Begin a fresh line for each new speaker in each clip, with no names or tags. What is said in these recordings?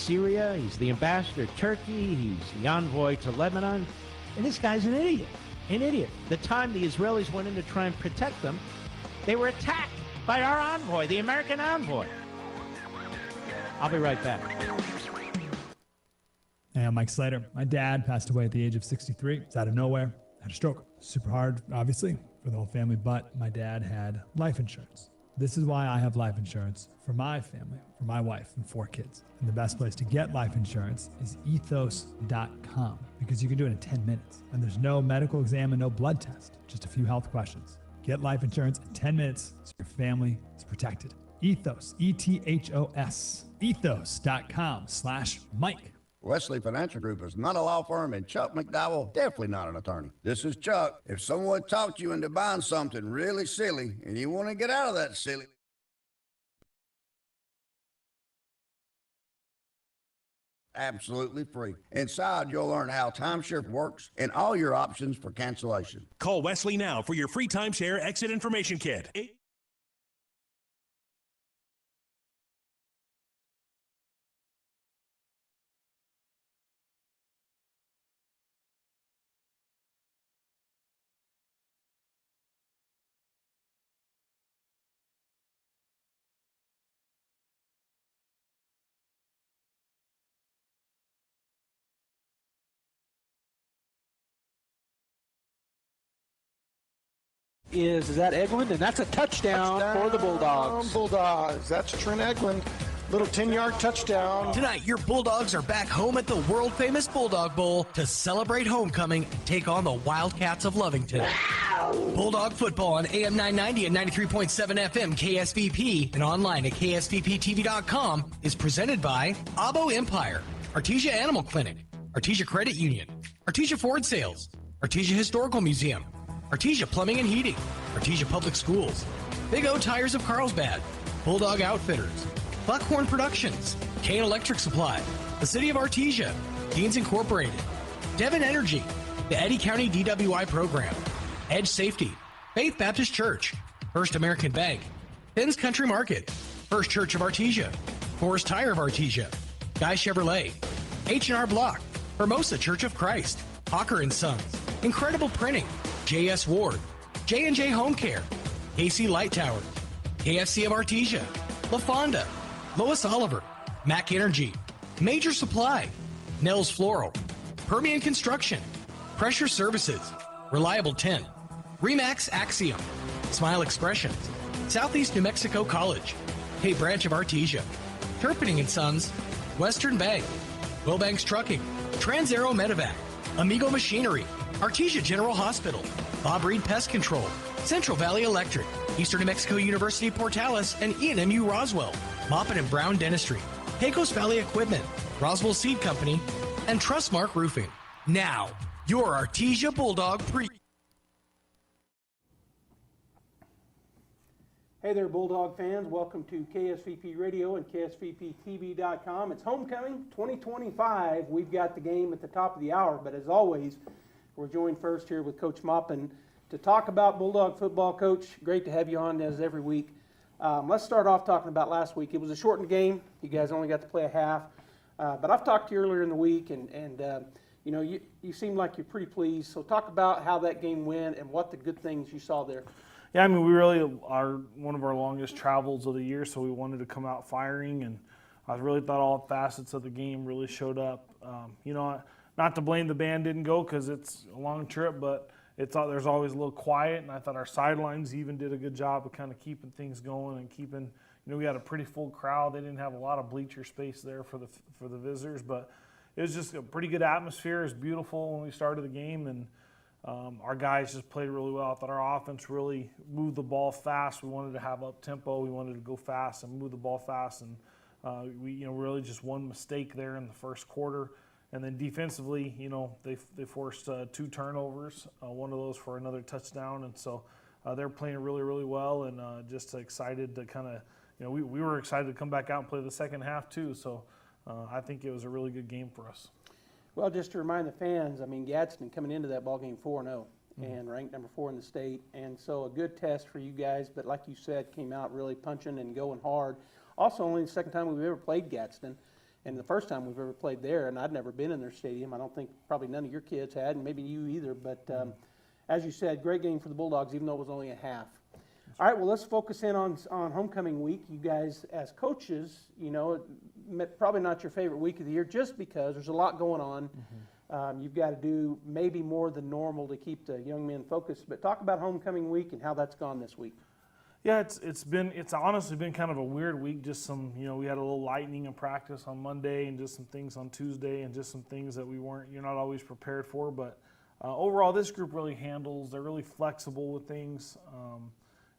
Syria. He's the ambassador to Turkey. He's the envoy to Lebanon. And this guy's an idiot. An idiot. The time the Israelis went in to try and protect them, they were attacked by our envoy, the American envoy. I'll be right back.
Hey, I'm Mike Slater. My dad passed away at the age of 63. It's out of nowhere. Had a stroke. Super hard, obviously, for the whole family, but my dad had life insurance. This is why I have life insurance for my family, for my wife and 4 kids. And the best place to get life insurance is ethos.com, because you can do it in 10 minutes. And there's no medical exam and no blood test, just a few health questions. Get life insurance in 10 minutes so your family is protected. Ethos, E-T-H-O-S, ethos.com/Mike.
Wesley Financial Group is not a law firm, and Chuck McDowell definitely not an attorney. This is Chuck. If someone talked you into buying something really silly and you want to get out of that silly, absolutely free. Inside, you'll learn how timeshare works and all your options for cancellation.
Call Wesley now for your free timeshare exit information kit.
Is that Eglin? And that's a touchdown for the Bulldogs.
Bulldogs. That's Trent Eglin. Little 10-yard touchdown.
Tonight, your Bulldogs are back home at the world-famous Bulldog Bowl to celebrate homecoming and take on the Wildcats of Lovington. Bulldog football on AM 990 and 93.7 FM KSVP and online at ksvptv.com is presented by Abo Empire, Artesia Animal Clinic, Artesia Credit Union, Artesia Ford Sales, Artesia Historical Museum, Artesia Plumbing and Heating, Artesia Public Schools, Big O Tires of Carlsbad, Bulldog Outfitters, Buckhorn Productions, Kane Electric Supply, the City of Artesia, Deans Incorporated, Devon Energy, the Eddy County DWI Program, Edge Safety, Faith Baptist Church, First American Bank, Ben's Country Market, First Church of Artesia, Forest Tire of Artesia, Guy Chevrolet, H&R Block, Hermosa Church of Christ, Hawker & Sons, Incredible Printing, J.S. Ward, J&J Home Care, KC Light Tower, KFC of Artesia, La Fonda, Lois Oliver, Mac Energy, Major Supply, Nels Floral, Permian Construction, Pressure Services, Reliable 10, Remax Axiom, Smile Expressions, Southeast New Mexico College, Hay Branch of Artesia, Turpinning & Sons, Western Bank, Wilbanks Trucking, Trans-Aero Medevac, Amigo Machinery, Artesia General Hospital, Bob Reed Pest Control, Central Valley Electric, Eastern New Mexico University Portales and ENMU Roswell, Mppen and Brown Dentistry, Pecos Valley Equipment, Roswell Seed Company, and Trustmark Roofing. Now, your Artesia Bulldog
Hey there, Bulldog fans. Welcome to KSVP Radio and KSVPTV.com. It's homecoming 2025. We've got the game at the top of the hour, but as always, we're joined first here with Coach Mppen to talk about Bulldog football. Coach, great to have you on as every week. Let's start off talking about last week. It was a shortened game. You guys only got to play a half. But I've talked to you earlier in the week, and you know, you seem like you're pretty pleased. So talk about how that game went and what the good things you saw there.
Yeah, I mean, we really are one of our longest travels of the year, so we wanted to come out firing, and I really thought all facets of the game really showed up. You know, not to blame the band didn't go because it's a long trip, but there's always a little quiet, and I thought our sidelines even did a good job of kind of keeping things going and keeping, you know, we had a pretty full crowd. They didn't have a lot of bleacher space there for the visitors, but it was just a pretty good atmosphere. It was beautiful when we started the game, and our guys just played really well. I thought our offense really moved the ball fast. We wanted to have up tempo. We wanted to go fast and move the ball fast, and we, you know, really just one mistake there in the first quarter. And then defensively, you know, they forced 2 turnovers, one of those for another touchdown, and so they're playing really, really well, and just excited to kind of, you know, we were excited to come back out and play the second half too. So I think it was a really good game for us.
Well, just to remind the fans, I mean, Gadsden coming into that ball game 4-0 and ranked number 4 in the state, and so a good test for you guys. But like you said, came out really punching and going hard. Also, only the second time we've ever played Gadsden, And the first time we've ever played there, and I'd never been in their stadium. I don't think probably none of your kids had, and maybe you either. But as you said, great game for the Bulldogs, even though it was only a half. All right, well, let's focus in on homecoming week. You guys, as coaches, you know, probably not your favorite week of the year just because there's a lot going on. You've got to do maybe more than normal to keep the young men focused. But talk about homecoming week and how that's gone this week.
Yeah, it's honestly been kind of a weird week. Just some, you know, we had a little lightning in practice on Monday and just some things on Tuesday and just some things that you're not always prepared for. But overall, this group really they're really flexible with things.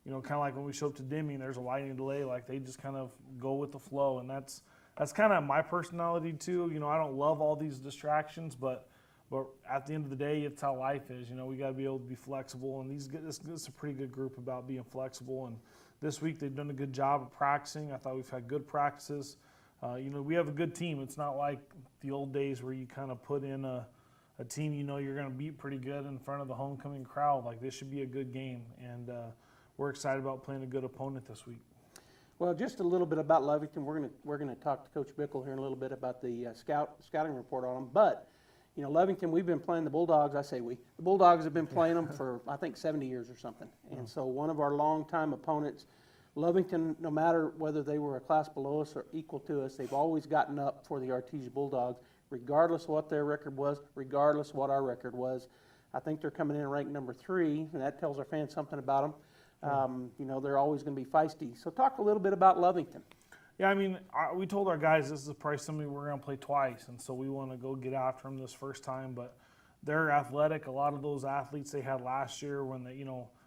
You know, kind of like when we show up to Deming, there's a lightning delay. Like they just kind of go with the flow, and that's kind of my personality too. You know, I don't love all these distractions, but at the end of the day, it's how life is. You know, we got to be able to be flexible, and this is a pretty good group about being flexible. And this week they've done a good job of practicing. I thought we've had good practices. You know, we have a good team. It's not like the old days where you kind of put in a team you know you're going to beat pretty good in front of the homecoming crowd. Like this should be a good game, and we're excited about playing a good opponent this week.
Well, just a little bit about Lovington. We're gonna talk to Coach Bickle here in a little bit about the scouting report on them, but. You know, Lovington, we've been playing the Bulldogs. The Bulldogs have been playing them for, I think, 70 years or something. And so one of our longtime opponents, Lovington, no matter whether they were a class below us or equal to us, they've always gotten up for the Artesia Bulldogs, regardless of what their record was, regardless of what our record was. I think they're coming in ranked number 3, and that tells our fans something about them. You know, they're always going to be feisty. So talk a little bit about Lovington.
Yeah, I mean, we told our guys this is probably somebody we're going to play twice, and so we want to go get after them this first time. But they're athletic. A lot of those athletes they had last year when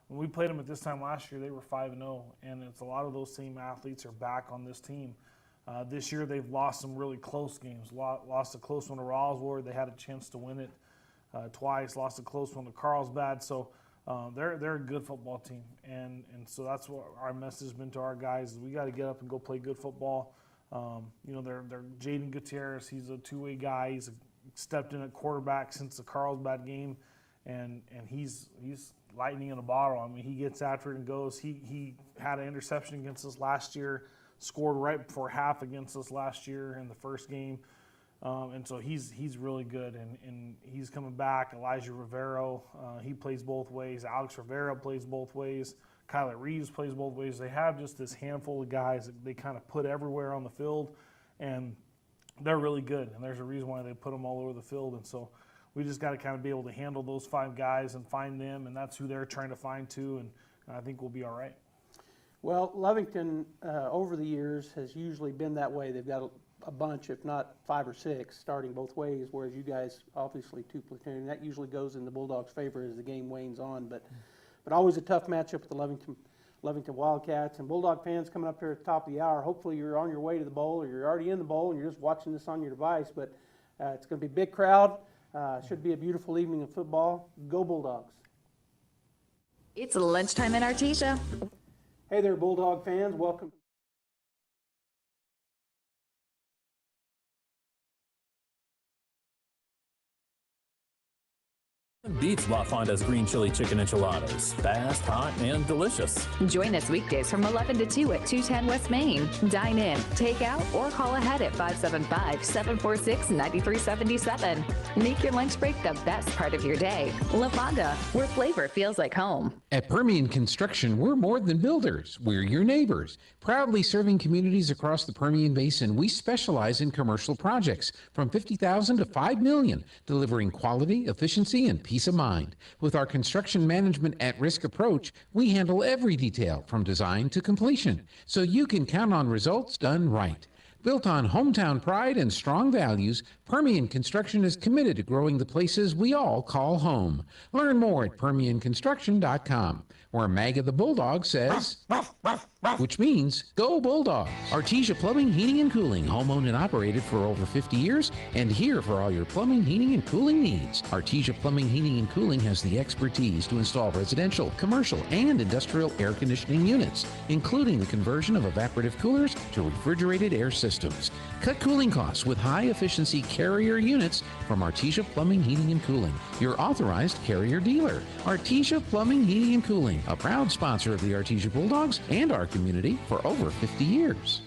we played them at this time last year, they were 5-0, and it's a lot of those same athletes are back on this team. This year they've lost some really close games. Lost a close one to Roswell. They had a chance to win it twice. Lost a close one to Carlsbad. So. They're a good football team, and so that's what our message has been to our guys is we got to get up and go play good football. You know, they're Jaden Gutierrez. He's a two-way guy. He's stepped in at quarterback since the Carlsbad game, and he's lightning in a bottle. I mean, he gets after it and goes. He had an interception against us last year, scored right before half against us last year in the first game. And so he's really good, and he's coming back. Elijah Rivero, he plays both ways. Alex Rivera plays both ways. Kyler Reeves plays both ways. They have just this handful of guys that they kind of put everywhere on the field, and they're really good. And there's a reason why they put them all over the field. And so we just got to kind of be able to handle those 5 guys and find them, and that's who they're trying to find too. And I think we'll be all right.
Well, Lovington over the years has usually been that way. They've got a bunch, if not 5 or 6, starting both ways, whereas you guys obviously 2 platoon. That usually goes in the Bulldogs' favor as the game wanes on, but always a tough matchup with the Lovington Wildcats. And Bulldog fans coming up here at the top of the hour, hopefully you're on your way to the bowl or you're already in the bowl and you're just watching this on your device, but it's going to be a big crowd. Should be a beautiful evening of football. Go Bulldogs.
It's lunchtime in Artesia.
Hey there, Bulldog fans. Welcome.
Beats La Fonda's green chili chicken enchiladas. Fast, hot, and delicious.
Join us weekdays from 11 to 2 at 210 West Main. Dine in, take out, or call ahead at 575-746-9377. Make your lunch break the best part of your day. La Fonda, where flavor feels like home.
At Permian Construction, we're more than builders. We're your neighbors. Proudly serving communities across the Permian Basin, we specialize in commercial projects from $50,000 to $5 million, delivering quality, efficiency, and peace of mind. With our construction management at-risk approach, we handle every detail from design to completion, so you can count on results done right. Built on hometown pride and strong values, Permian Construction is committed to growing the places we all call home. Learn more at PermianConstruction.com, where Magga the Bulldog says, which means go Bulldogs. Artesia Plumbing, Heating, and Cooling, home-owned and operated for over 50 years, and here for all your plumbing, heating, and cooling needs. Artesia Plumbing, Heating, and Cooling has the expertise to install residential, commercial, and industrial air conditioning units, including the conversion of evaporative coolers to refrigerated air systems. Cut cooling costs with high-efficiency Carrier units from Artesia Plumbing, Heating, and Cooling, your authorized Carrier dealer. Artesia Plumbing, Heating, and Cooling, a proud sponsor of the Artesia Bulldogs and our community for over 50 years.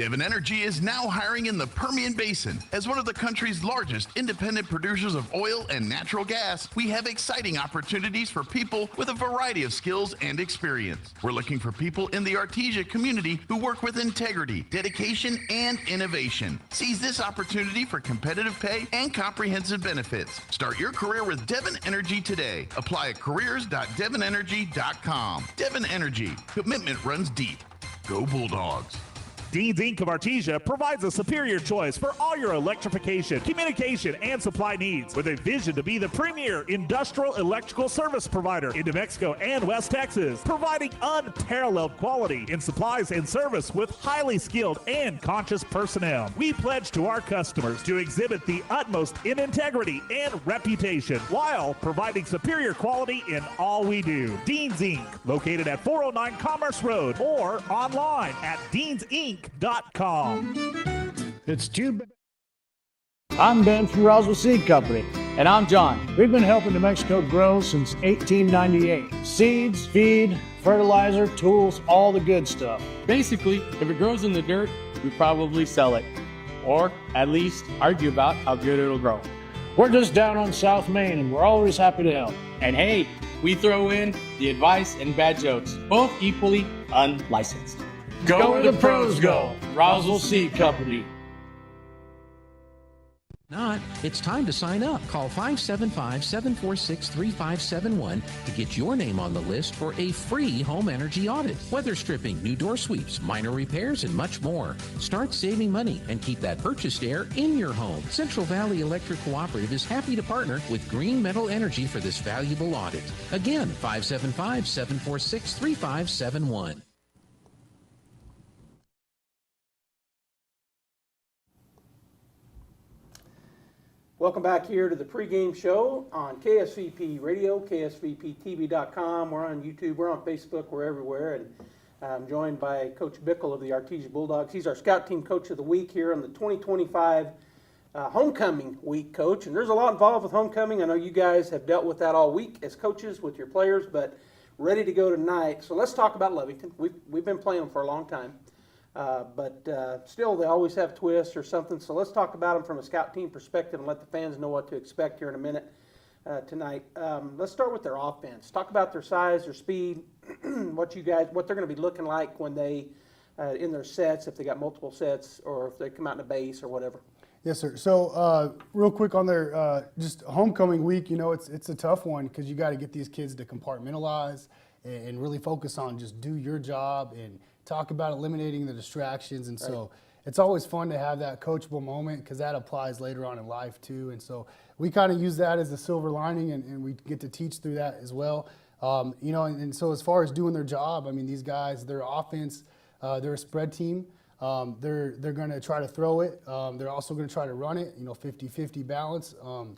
Devon Energy is now hiring in the Permian Basin. As one of the country's largest independent producers of oil and natural gas, we have exciting opportunities for people with a variety of skills and experience. We're looking for people in the Artesia community who work with integrity, dedication, and innovation. Seize this opportunity for competitive pay and comprehensive benefits. Start your career with Devon Energy today. Apply at careers.devonenergy.com. Devon Energy. Commitment runs deep. Go Bulldogs.
Dean's Inc. of Artesia provides a superior choice for all your electrification, communication, and supply needs, with a vision to be the premier industrial electrical service provider in New Mexico and West Texas, providing unparalleled quality in supplies and service with highly skilled and conscious personnel. We pledge to our customers to exhibit the utmost in integrity and reputation while providing superior quality in all we do. Dean's Inc., located at 409 Commerce Road or online at deansinc.com.
It's too bad. I'm Ben from Roswell Seed Company.
And I'm John.
We've been helping New Mexico grow since 1898. Seeds, feed, fertilizer, tools, all the good stuff.
Basically, if it grows in the dirt, we probably sell it. Or at least argue about how good it'll grow.
We're just down on South Main and we're always happy to help.
And hey, we throw in the advice and bad jokes, both equally unlicensed.
Go where the pros go. Roswell Seed Company.
Not, it's time to sign up. Call 575-746-3571 to get your name on the list for a free home energy audit. Weather stripping, new door sweeps, minor repairs, and much more. Start saving money and keep that purchased air in your home. Central Valley Electric Cooperative is happy to partner with Green Metal Energy for this valuable audit. Again, 575-746-3571.
Welcome back here to the pregame show on KSVP Radio, KSVPTV.com. We're on YouTube, we're on Facebook, we're everywhere. And I'm joined by Coach Bickle of the Artesia Bulldogs. He's our scout team coach of the week here on the 2025 homecoming week, Coach. And there's a lot involved with homecoming. I know you guys have dealt with that all week as coaches with your players, but ready to go tonight. So let's talk about Lovington. We've been playing them for a long time. But still, they always have twists or something. So let's talk about them from a scout team perspective and let the fans know what to expect here in a minute tonight. Let's start with their offense. Talk about their size, their speed, what they're going to be looking like when they in their sets, if they got multiple sets or if they come out in a base or whatever.
Yes, sir. So real quick on their just homecoming week, you know, it's a tough one because you got to get these kids to compartmentalize and really focus on just do your job and talk about eliminating the distractions. And so it's always fun to have that coachable moment because that applies later on in life too. And so we kind of use that as the silver lining and we get to teach through that as well. You know, and so as far as doing their job, I mean, these guys, their offense, they're a spread team. They're going to try to throw it. They're also going to try to run it, you know, 50-50 balance. You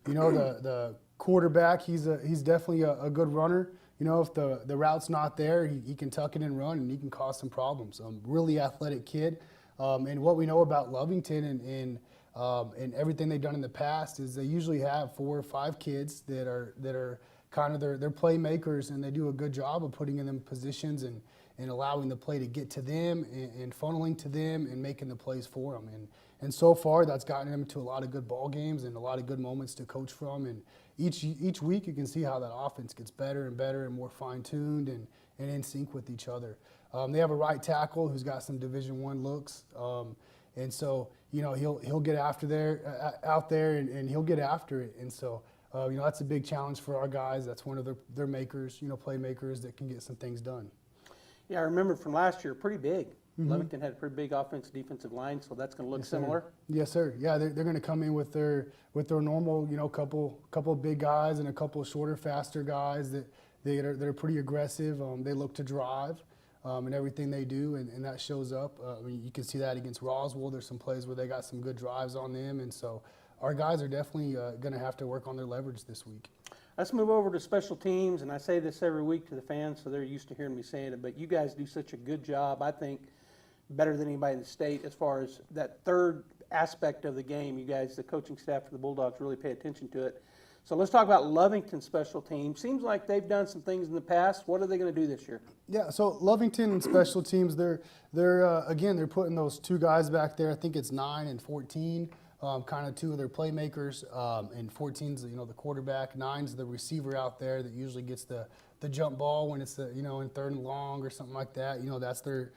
know, the quarterback, he's definitely a good runner. You know, if the route's not there, he can tuck it and run, and he can cause some problems. Really athletic kid. And what we know about Lovington and everything they've done in the past is they usually have 4 or 5 kids that are kind of their playmakers, and they do a good job of putting in them positions and allowing the play to get to them and funneling to them and making the plays for them. And so far, that's gotten them to a lot of good ball games and a lot of good moments to coach from. And each week, you can see how that offense gets better and better and more fine-tuned and in sync with each other. They have a right tackle who's got some Division I looks, and so you know he'll get out there and he'll get after it. And so you know that's a big challenge for our guys. That's one of their makers, you know, playmakers that can get some things done.
Yeah, I remember from last year, pretty big. Mm-hmm. Lovington had a pretty big offensive defensive line, so that's going to look similar.
Yes, sir. Yeah, they're going to come in with their normal, you know, couple big guys and a couple shorter, faster guys that are pretty aggressive. They look to drive in everything they do, and that shows up. I mean, you can see that against Roswell. There's some plays where they got some good drives on them, and so our guys are definitely going to have to work on their leverage this week.
Let's move over to special teams, and I say this every week to the fans, so they're used to hearing me saying it, but you guys do such a good job, I think, better than anybody in the state as far as that third aspect of the game. You guys, the coaching staff for the Bulldogs, really pay attention to it. So let's talk about Lovington special teams. Seems like they've done some things in the past. What are they going to do this year?
Yeah, so Lovington and special teams, they're putting those two guys back there. I think it's 9 and 14, kind of two of their playmakers, and 14's the quarterback. 9's the receiver out there that usually gets the jump ball when it's in 3rd and long or something like that. That's their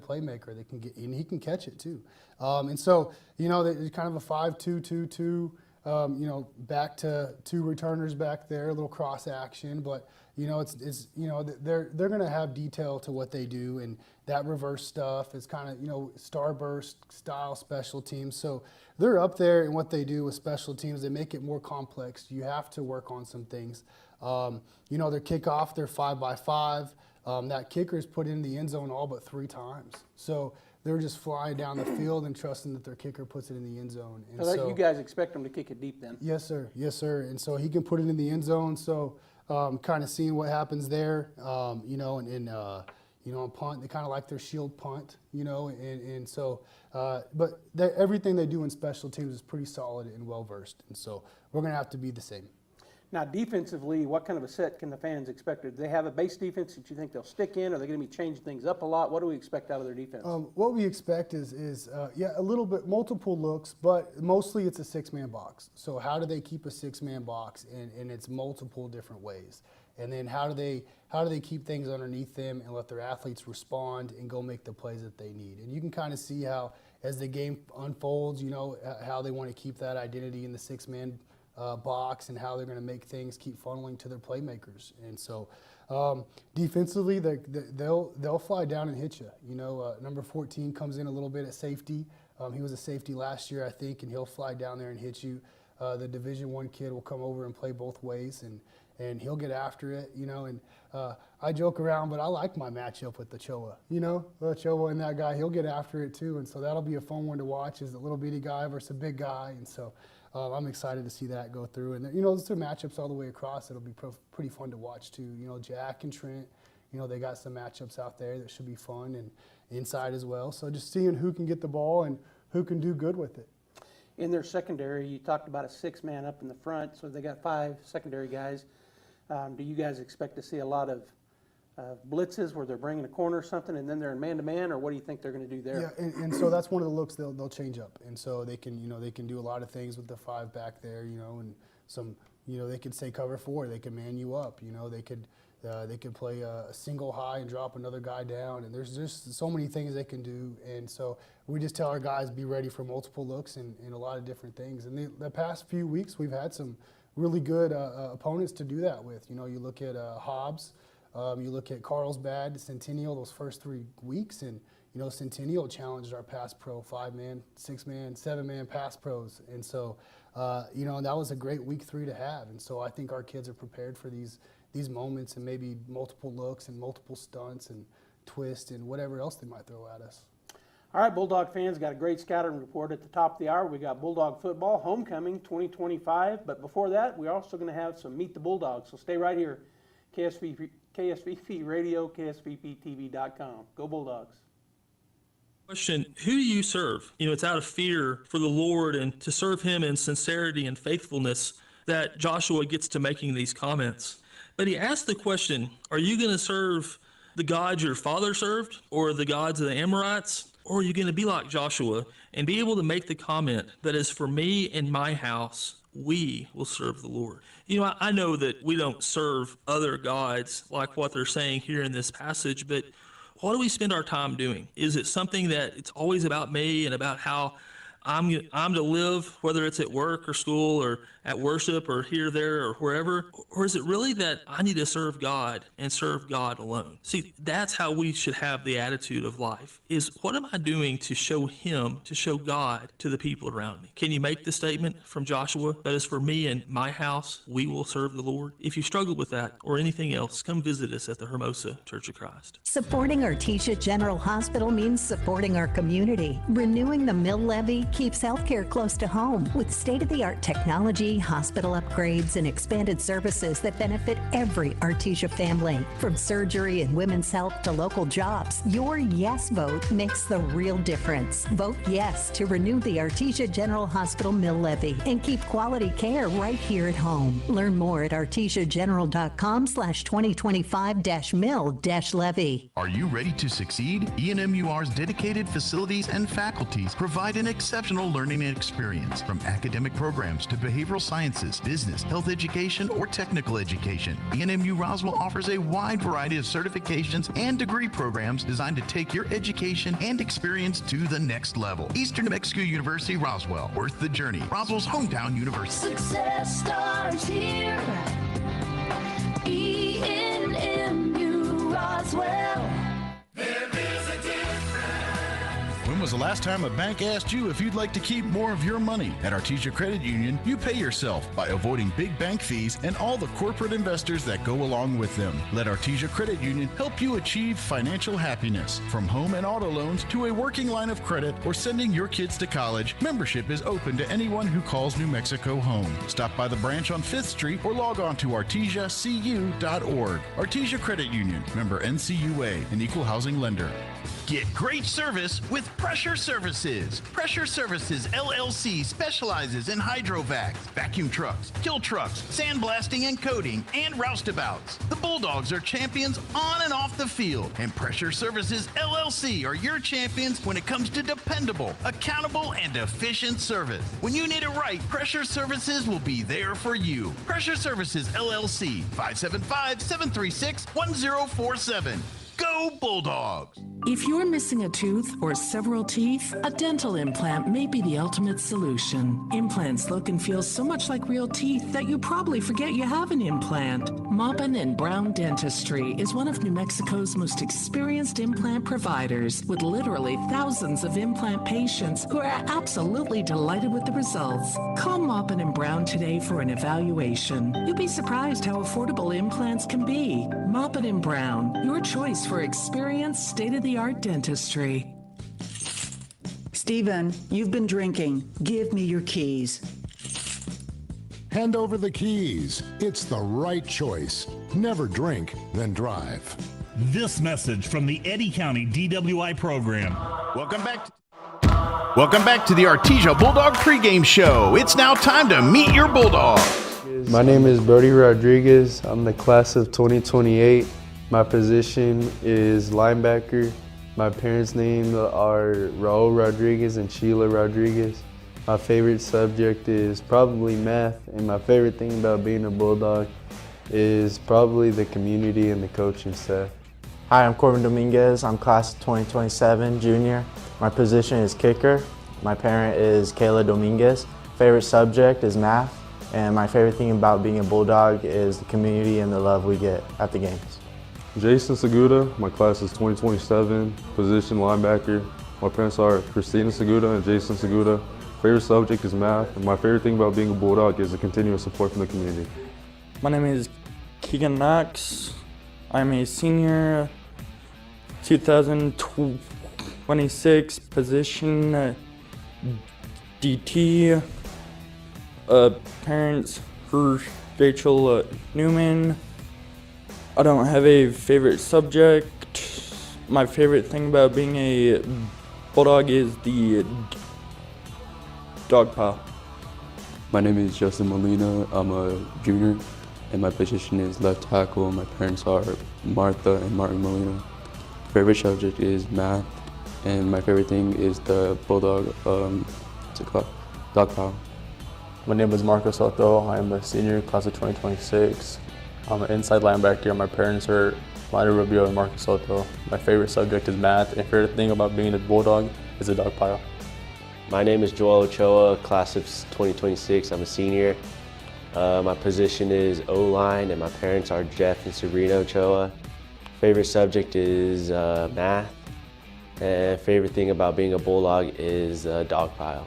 playmaker. They can get, and he can catch it too. And so they're kind of a 5-2-2-2. Back to 2 returners back there, a little cross action, but they're going to have detail to what they do, and that reverse stuff is kind of starburst style special teams. So they're up there in what they do with special teams. They make it more complex. You have to work on some things. Their kickoff, they're 5x5. That kicker's put in the end zone all but 3 times. So they're just flying down the field and trusting that their kicker puts it in the end zone. And
so you guys expect them to kick it deep then?
Yes, sir. Yes, sir. And so he can put it in the end zone. So kind of seeing what happens there, on punt, they kind of like their shield punt, and so, but everything they do in special teams is pretty solid and well-versed. And so we're going to have to be the same.
Now, defensively, what kind of a set can the fans expect? Do they have a base defense that you think they'll stick in? Are they going to be changing things up a lot? What do we expect out of their defense?
What we expect is a little bit multiple looks, but mostly it's a 6-man box. So how do they keep a 6-man box in its multiple different ways? And then how do they keep things underneath them and let their athletes respond and go make the plays that they need? And you can kind of see how, as the game unfolds, how they want to keep that identity in the 6-man box and how they're going to make things keep funneling to their playmakers. And so defensively, they'll fly down and hit you. Number 14 comes in a little bit at safety. He was a safety last year, I think, and he'll fly down there and hit you. The Division I kid will come over and play both ways, and he'll get after it, and I joke around, but I like my matchup with the Choa. Choa and that guy, he'll get after it too, and so that'll be a fun one to watch, is a little bitty guy versus a big guy, and so I'm excited to see that go through. And those are matchups all the way across. It'll be pretty fun to watch too. Jack and Trent, they got some matchups out there that should be fun, and inside as well. So just seeing who can get the ball and who can do good with it.
In their secondary, you talked about a 6-man up in the front, so they got 5 secondary guys. Do you guys expect to see a lot of blitzes where they're bringing a corner or something and then they're in man-to-man, or what do you think they're going to do there?
Yeah, and so that's one of the looks they'll change up, and so they can do a lot of things with the 5 back there, and some they could say cover 4, they can man you up, they could play a single high and drop another guy down, and there's just so many things they can do, and so we just tell our guys be ready for multiple looks and a lot of different things. And the past few weeks we've had some really good opponents to do that with. You look at Hobbs, you look at Carlsbad, Centennial, those first 3 weeks, and Centennial challenged our pass pro 5-man, 6-man, 7-man pass pros, and so that was a great week 3 to have. And so I think our kids are prepared for these moments and maybe multiple looks and multiple stunts and twists and whatever else they might throw at us.
All right, Bulldog fans, got a great scouting report at the top of the hour. We got Bulldog football, homecoming 2025. But before that, we're also going to have some Meet the Bulldogs. So stay right here. KSVP Radio, KSVPTV.com. Go Bulldogs.
Question, who do you serve? It's out of fear for the Lord and to serve him in sincerity and faithfulness that Joshua gets to making these comments. But he asked the question, are you going to serve the gods your father served, or the gods of the Amorites? Or are you going to be like Joshua and be able to make the comment that as for me and my house, we will serve the Lord? I know that we don't serve other gods like what they're saying here in this passage, but what do we spend our time doing? Is it something that it's always about me and about how I'm to live, whether it's at work or school or at worship or here, there, or wherever? Or is it really that I need to serve God and serve God alone? See, that's how we should have the attitude of life, is what am I doing to show him, to show God to the people around me? Can you make the statement from Joshua that as for me and my house, we will serve the Lord? If you struggle with that or anything else, come visit us at the Hermosa Church of Christ.
Supporting Artesia General Hospital means supporting our community. Renewing the mill levy, keeps healthcare close to home with state-of-the-art technology, hospital upgrades, and expanded services that benefit every Artesia family. From surgery and women's health to local jobs, your yes vote makes the real difference. Vote yes to renew the Artesia General Hospital mill levy and keep quality care right here at home. Learn more at artesiageneral.com/2025-mill-levy.
Are you ready to succeed? ENMUR's dedicated facilities and faculties provide an exceptional learning experience. From academic programs to behavioral sciences, business, health education, or technical education, ENMU Roswell offers a wide variety of certifications and degree programs designed to take your education and experience to the next level. Eastern New Mexico University Roswell, worth the journey. Roswell's hometown university.
Success starts here. ENMU Roswell. There is a difference.
When was the last time a bank asked you if you'd like to keep more of your money? At Artesia Credit Union, you pay yourself by avoiding big bank fees and all the corporate investors that go along with them. Let Artesia Credit Union help you achieve financial happiness. From home and auto loans to a working line of credit or sending your kids to college, membership is open to anyone who calls New Mexico home. Stop by the branch on 5th Street or log on to artesiacu.org. Artesia Credit Union, member NCUA, an equal housing lender.
Get great service with Pressure Services. Pressure Services LLC specializes in hydrovacs, vacuum trucks, kill trucks, sandblasting and coating, and roustabouts. The Bulldogs are champions on and off the field, and Pressure Services LLC are your champions when it comes to dependable, accountable, and efficient service. When you need it right, Pressure Services will be there for you. Pressure Services LLC, 575-736-1047. Go Bulldogs!
If you're missing a tooth or several teeth, a dental implant may be the ultimate solution. Implants look and feel so much like real teeth that you probably forget you have an implant. Mppen Brown Dentistry is one of New Mexico's most experienced implant providers, with literally thousands of implant patients who are absolutely delighted with the results. Call Mppen Brown today for an evaluation. You'll be surprised how affordable implants can be. Mppen Brown, your choice for experienced, state-of-the-art dentistry.
Stephen, you've been drinking. Give me your keys.
Hand over the keys. It's the right choice. Never drink, then drive.
This message from the Eddy County DWI program.
Welcome back to the Artesia Bulldog pregame show. It's now time to meet your Bulldog.
My name is Brody Rodriguez. I'm the class of 2028. My position is linebacker. My parents' names are Raul Rodriguez and Sheila Rodriguez. My favorite subject is probably math, and my favorite thing about being a Bulldog is probably the community and the coaching staff.
Hi, I'm Corbin Dominguez. I'm class of 2027 junior. My position is kicker. My parent is Kayla Dominguez. Favorite subject is math, and my favorite thing about being a Bulldog is the community and the love we get at the games.
Jason Seguda, my class is 2027, position linebacker. My parents are Christina Seguda and Jason Seguda. Favorite subject is math, and my favorite thing about being a Bulldog is the continuous support from the community.
My name is Keegan Knox. I'm a senior, 2026, position DT. Parents, Rachel Newman. I don't have a favorite subject. My favorite thing about being a Bulldog is the dog pile.
My name is Justin Molina. I'm a junior, and my position is left tackle. My parents are Martha and Martin Molina. Favorite subject is math, and my favorite thing is the Bulldog, what's it called? Dog pile.
My name is Marco Soto. I'm a senior, class of 2026. I'm an inside linebacker. My parents are Lionel Rubio and Marco Soto. My favorite subject is math, and favorite thing about being a Bulldog is a dog pile.
My name is Joel Ochoa, class of 2026. I'm a senior. My position is O-line, and my parents are Jeff and Sabrina Ochoa. Favorite subject is math, and favorite thing about being a Bulldog is dog pile.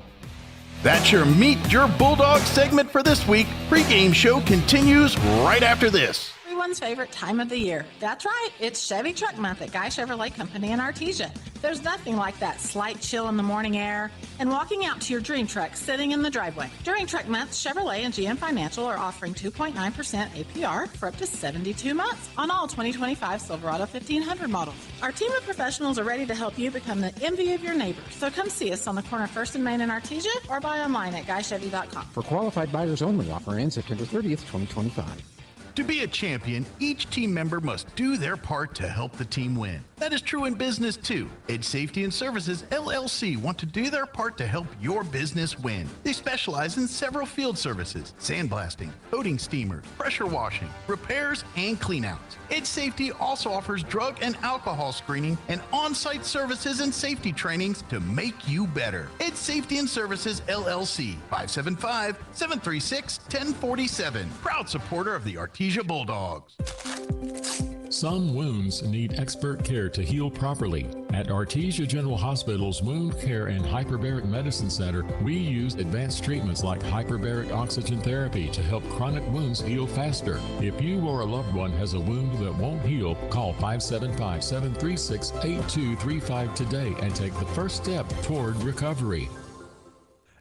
That's your Meet Your Bulldog segment for this week. Pre-game show continues right after this.
Everyone's favorite time of the year. That's right, it's Chevy Truck Month at Guy Chevrolet Company in Artesia.
There's nothing like that slight chill in the morning air and walking out to your dream truck sitting in the driveway. During Truck Month, Chevrolet and GM Financial are offering 2.9% APR for up to 72 months on all 2025 Silverado 1500 models. Our team of professionals are ready to help you become the envy of your neighbors. So come see us on the corner of 1st and Main in Artesia or buy online at guychevy.com.
For qualified buyers only, offer ends September 30th, 2025.
To be a champion, each team member must do their part to help the team win. That is true in business too. Edge Safety and Services LLC want to do their part to help your business win. They specialize in several field services: sandblasting, coating steamers, pressure washing, repairs, and cleanouts. Edge Safety also offers drug and alcohol screening and on-site services and safety trainings to make you better. Edge Safety and Services LLC, 575-736-1047. Proud supporter of the Artesia Bulldogs.
Some wounds need expert care to heal properly. At Artesia General Hospital's Wound Care and Hyperbaric Medicine Center, we use advanced treatments like hyperbaric oxygen therapy to help chronic wounds heal faster. If you or a loved one has a wound that won't heal, call 575-736-8235 today and take the first step toward recovery.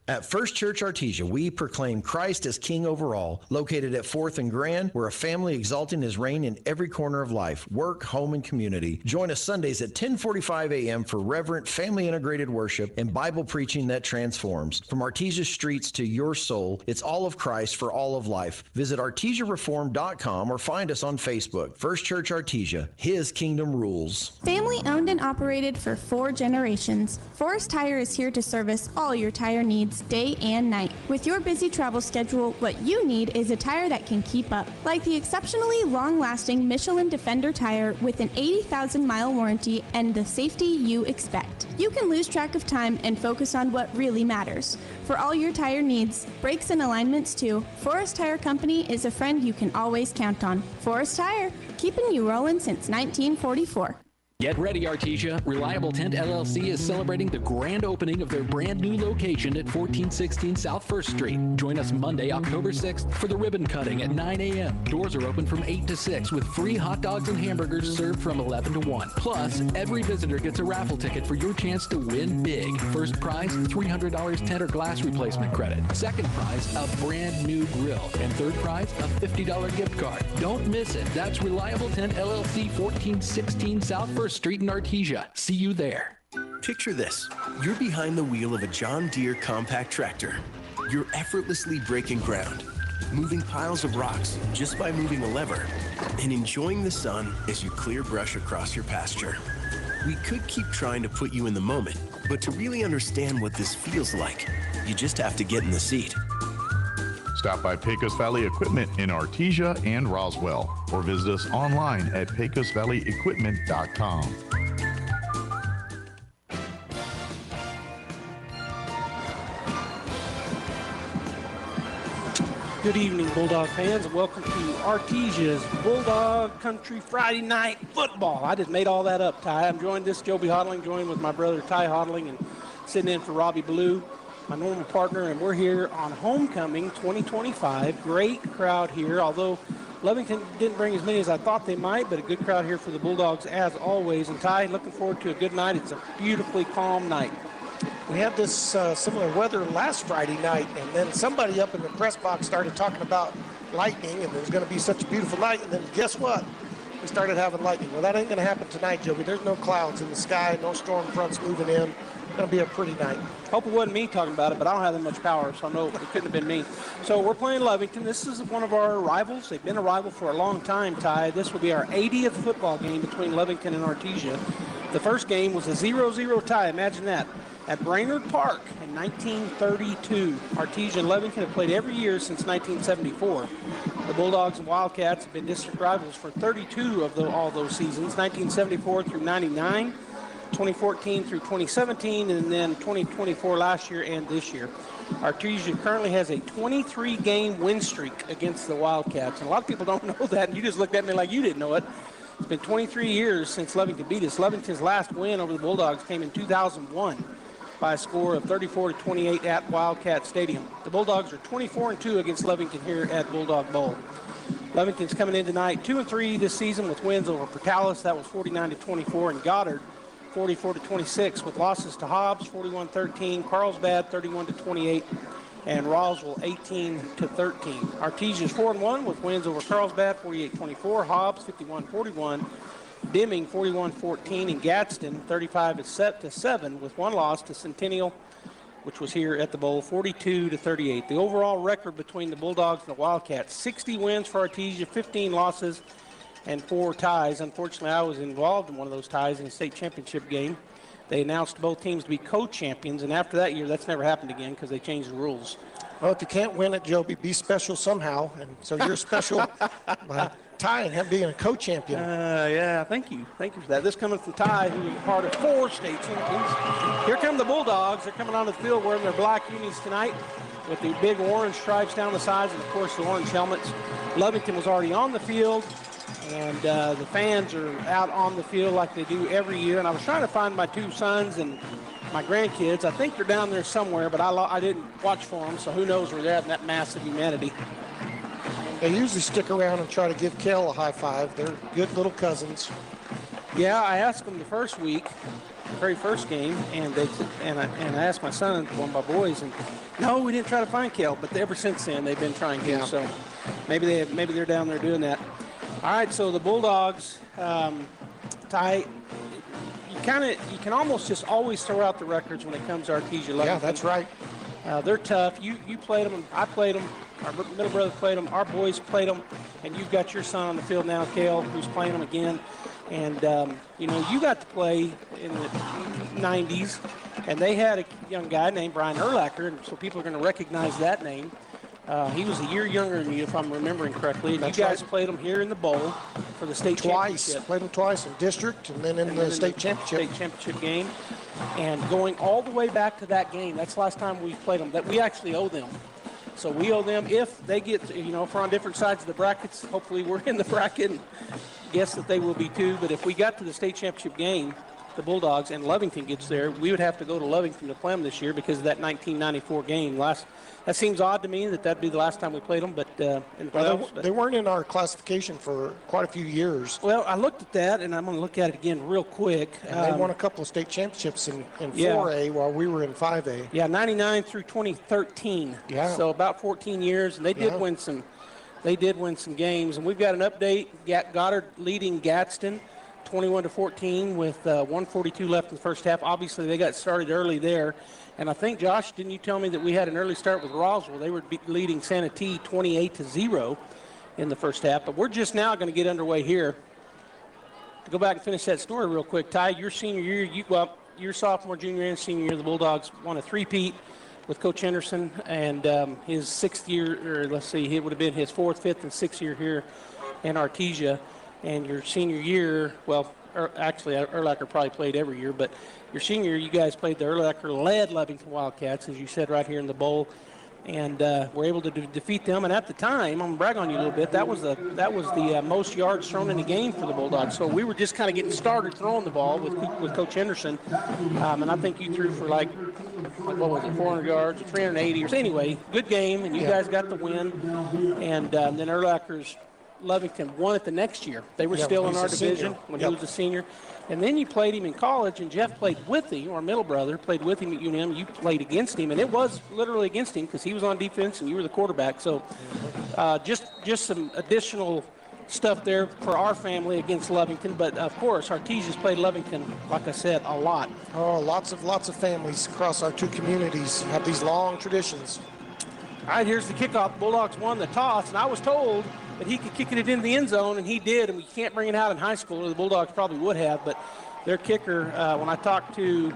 At First Church Artesia, we proclaim Christ as King over all. Located at 4th and Grand, we're a family exalting His reign in every corner of life, work, home, and community. Join us Sundays at 10:45 a.m. for reverent, family-integrated worship and Bible preaching that transforms. From Artesia streets to your soul, it's all of Christ for all of life. Visit artesiareform.com or find us on Facebook. First Church Artesia, His kingdom rules.
Family owned and operated for 4 generations, Forest Tire is here to service all your tire needs day and night. With your busy travel schedule, what you need is a tire that can keep up. Like the exceptionally long-lasting Michelin Defender tire with an 80,000-mile warranty and the safety you expect. You can lose track of time and focus on what really matters. For all your tire needs, brakes and alignments too, Forest Tire Company is a friend you can always count on. Forest Tire, keeping you rolling since 1944.
Get ready, Artesia. Reliable Tent LLC is celebrating the grand opening of their brand new location at 1416 South 1st Street. Join us Monday, October 6th for the ribbon cutting at 9 a.m. Doors are open from 8 to 6 with free hot dogs and hamburgers served from 11 to 1. Plus, every visitor gets a raffle ticket for your chance to win big. First prize, $300 tent or glass replacement credit. Second prize, a brand new grill. And third prize, a $50 gift card. Don't miss it. That's Reliable Tent LLC, 1416 South 1st Street in Artesia. See you there.
Picture this. You're behind the wheel of a John Deere compact tractor. You're effortlessly breaking ground, moving piles of rocks just by moving a lever, and enjoying the sun as you clear brush across your pasture. We could keep trying to put you in the moment, but to really understand what this feels like, you just have to get in the seat.
Stop by Pecos Valley Equipment in Artesia and Roswell, or visit us online at pecosvalleyequipment.com.
Good evening, Bulldog fans, and welcome to Artesia's Bulldog Country Friday Night Football. I just made all that up, Ty. I'm joined Joby Hodling, joined with my brother Ty Hodling, and sitting in for Robbie Blue, my normal partner, and we're here on Homecoming 2025. Great crowd here, although Lovington didn't bring as many as I thought they might, but a good crowd here for the Bulldogs as always. And Ty, looking forward to a good night. It's a beautifully calm night.
We had this similar weather last Friday night, and then somebody up in the press box started talking about lightning, and it was going to be such a beautiful night, and then guess what? We started having lightning. Well, that ain't going to happen tonight, Joby. There's no clouds in the sky, no storm fronts moving in. It's going to be a pretty night.
Hope it wasn't me talking about it, but I don't have that much power, so I know it couldn't have been me. So we're playing Lovington. This is one of our rivals. They've been a rival for a long time, Ty. This will be our 80th football game between Lovington and Artesia. The first game was a 0-0 tie. Imagine that. At Brainerd Park in 1932. Artesia and Lovington have played every year since 1974. The Bulldogs and Wildcats have been district rivals for 32 of all those seasons, 1974 through 99. 2014 through 2017, and then 2024 last year and this year. Artesia currently has a 23-game win streak against the Wildcats. And a lot of people don't know that, and you just looked at me like you didn't know it. It's been 23 years since Lovington beat us. Lovington's last win over the Bulldogs came in 2001 by a score of 34-28 at Wildcat Stadium. The Bulldogs are 24-2 against Lovington here at Bulldog Bowl. Lovington's coming in tonight 2-3 this season with wins over Portales. That was 49-24, and Goddard 44-26, with losses to Hobbs 41-13, Carlsbad 31-28, and Roswell 18-13. Artesia's 4-1 with wins over Carlsbad 48-24, Hobbs 51-41, Deming 41-14, and Gadsden 35-7 with one loss to Centennial, which was here at the Bowl, 42-38. The overall record between the Bulldogs and the Wildcats: 60 wins for Artesia, 15 losses, and 4 ties. Unfortunately, I was involved in one of those ties in the state championship game. They announced both teams to be co-champions, and after that year, that's never happened again because they changed the rules.
Well, if you can't win it, Joby, be special somehow. And so you're special by Ty and him being a co-champion.
Yeah, thank you. Thank you for that. This coming from Ty, who is part of 4 state champions. Here come the Bulldogs. They're coming onto the field wearing their black unis tonight with the big orange stripes down the sides and, of course, the orange helmets. Lovington was already on the field, and the fans are out on the field like they do every year. And I was trying to find my 2 sons and my grandkids. I think they're down there somewhere, but I didn't watch for them, so who knows where they're at in that mass of humanity.
They usually stick around and try to give Kel a high five. They're good little cousins.
Yeah, I asked them the first week, the very first game, and I asked my son, one of my boys, and no, we didn't try to find Kel, but ever since then they've been trying to. Yeah. So maybe they're down there doing that. All right, so the Bulldogs, Ty, you can almost just always throw out the records when it comes to Artesia.
Yeah, that's right.
They're tough. You played them, I played them, our middle brother played them, our boys played them, and you've got your son on the field now, Cale, who's playing them again. And, you got to play in the 90s, and they had a young guy named Brian Erlacher, and so people are going to recognize that name. He was a year younger than you, if I'm remembering correctly. And you guys played him here in the bowl for the state championship.
Played him twice in district and then in the state championship.
State championship game. And going all the way back to that game, that's the last time we played them, that we actually owe them. So we owe them if they get, if we're on different sides of the brackets, hopefully we're in the bracket and guess that they will be too. But if we got to the state championship game, the Bulldogs, and Lovington gets there, we would have to go to Lovington to play them this year because of that 1994 game. That seems odd to me that'd be the last time we played them, but in the playoffs.
They weren't in our classification for quite a few years.
Well, I looked at that, and I'm going to look at it again real quick.
And they won a couple of state championships in 4A while we were in 5A.
Yeah, 99 through 2013. Yeah. So about 14 years, and they did win some. They did win some games, and we've got an update. Goddard leading Gadsden 21-14 with 1:42 left in the first half. Obviously, they got started early there. And I think, Josh, didn't you tell me that we had an early start with Roswell? They were leading Santee 28-0 in the first half. But we're just now going to get underway here. To go back and finish that story real quick, Ty, your senior year, your sophomore, junior, and senior year, the Bulldogs won a three-peat with Coach Henderson. And his 6th year, or let's see, it would have been his 4th, 5th, and 6th year here in Artesia. And your senior year, actually, Erlacher probably played every year, but your senior year, you guys played the Erlacher-led Lovington Wildcats, as you said, right here in the bowl, and were able to defeat them. And at the time, I'm going to brag on you a little bit, that was the most yards thrown in the game for the Bulldogs. So we were just kind of getting started throwing the ball with Coach Henderson, and I think you threw for like what was it, 400 yards, 380 or so. Anyway, good game, and you guys got the win. And then Erlacher's Lovington won it the next year. They were still in our division when he was a senior. And then you played him in college, and Jeff played with him, our middle brother, played with him at UNM. You played against him, and it was literally against him because he was on defense and you were the quarterback. So just some additional stuff there for our family against Lovington. But, of course, Artesia's played Lovington, like I said, a lot.
Oh, lots of families across our 2 communities have these long traditions.
All right, here's the kickoff. Bulldogs won the toss, and I was told that he could kick it in the end zone, and he did, and we can't bring it out in high school, or the Bulldogs probably would have, but their kicker, when I talked to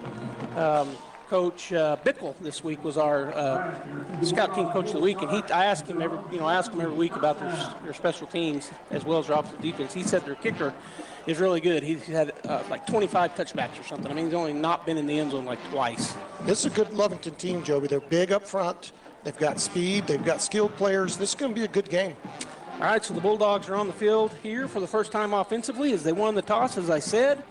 Coach Bickle this week, was our scout team coach of the week, and I asked him every week about their special teams as well as their offensive defense. He said their kicker is really good. He's had like 25 touchbacks or something. I mean, he's only not been in the end zone like twice.
This is a good Lovington team, Joby. They're big up front. They've got speed. They've got skilled players. This is going to be a good game.
All right, so the Bulldogs are on the field here for the first time offensively as they won the toss, as I said.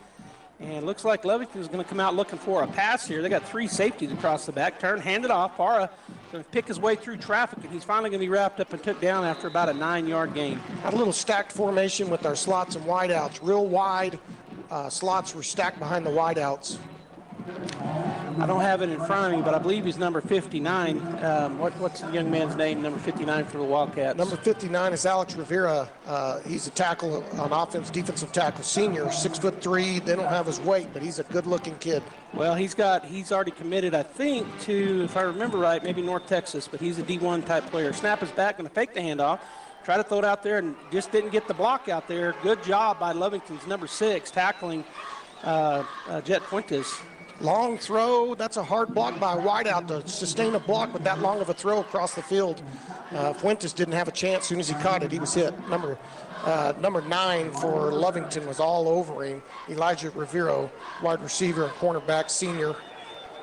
And it looks like Lovington is going to come out looking for a pass here. They got 3 safeties across the back. Turn, hand it off. Parra going to pick his way through traffic, and he's finally going to be wrapped up and took down after about a 9-yard gain.
Had a little stacked formation with our slots and wideouts, real wide slots were stacked behind the wideouts.
I don't have it in front of me, but I believe he's number 59. What's the young man's name, number 59 for the Wildcats?
Number 59 is Alex Rivera. He's a tackle on offense, defensive tackle, senior, 6'3". They don't have his weight, but he's a good-looking kid.
Well, he's already committed, I think, to, if I remember right, maybe North Texas, but he's a D1 type player. Snap is back, going to fake the handoff, try to throw it out there, and just didn't get the block out there. Good job by Lovington's number 6 tackling Jet Fuentes.
Long throw. That's a hard block by a wideout to sustain a block with that long of a throw across the field. Fuentes didn't have a chance. As soon as he caught it, he was hit. Number 9 for Lovington was all over him. Elijah Rivero, wide receiver and cornerback, senior.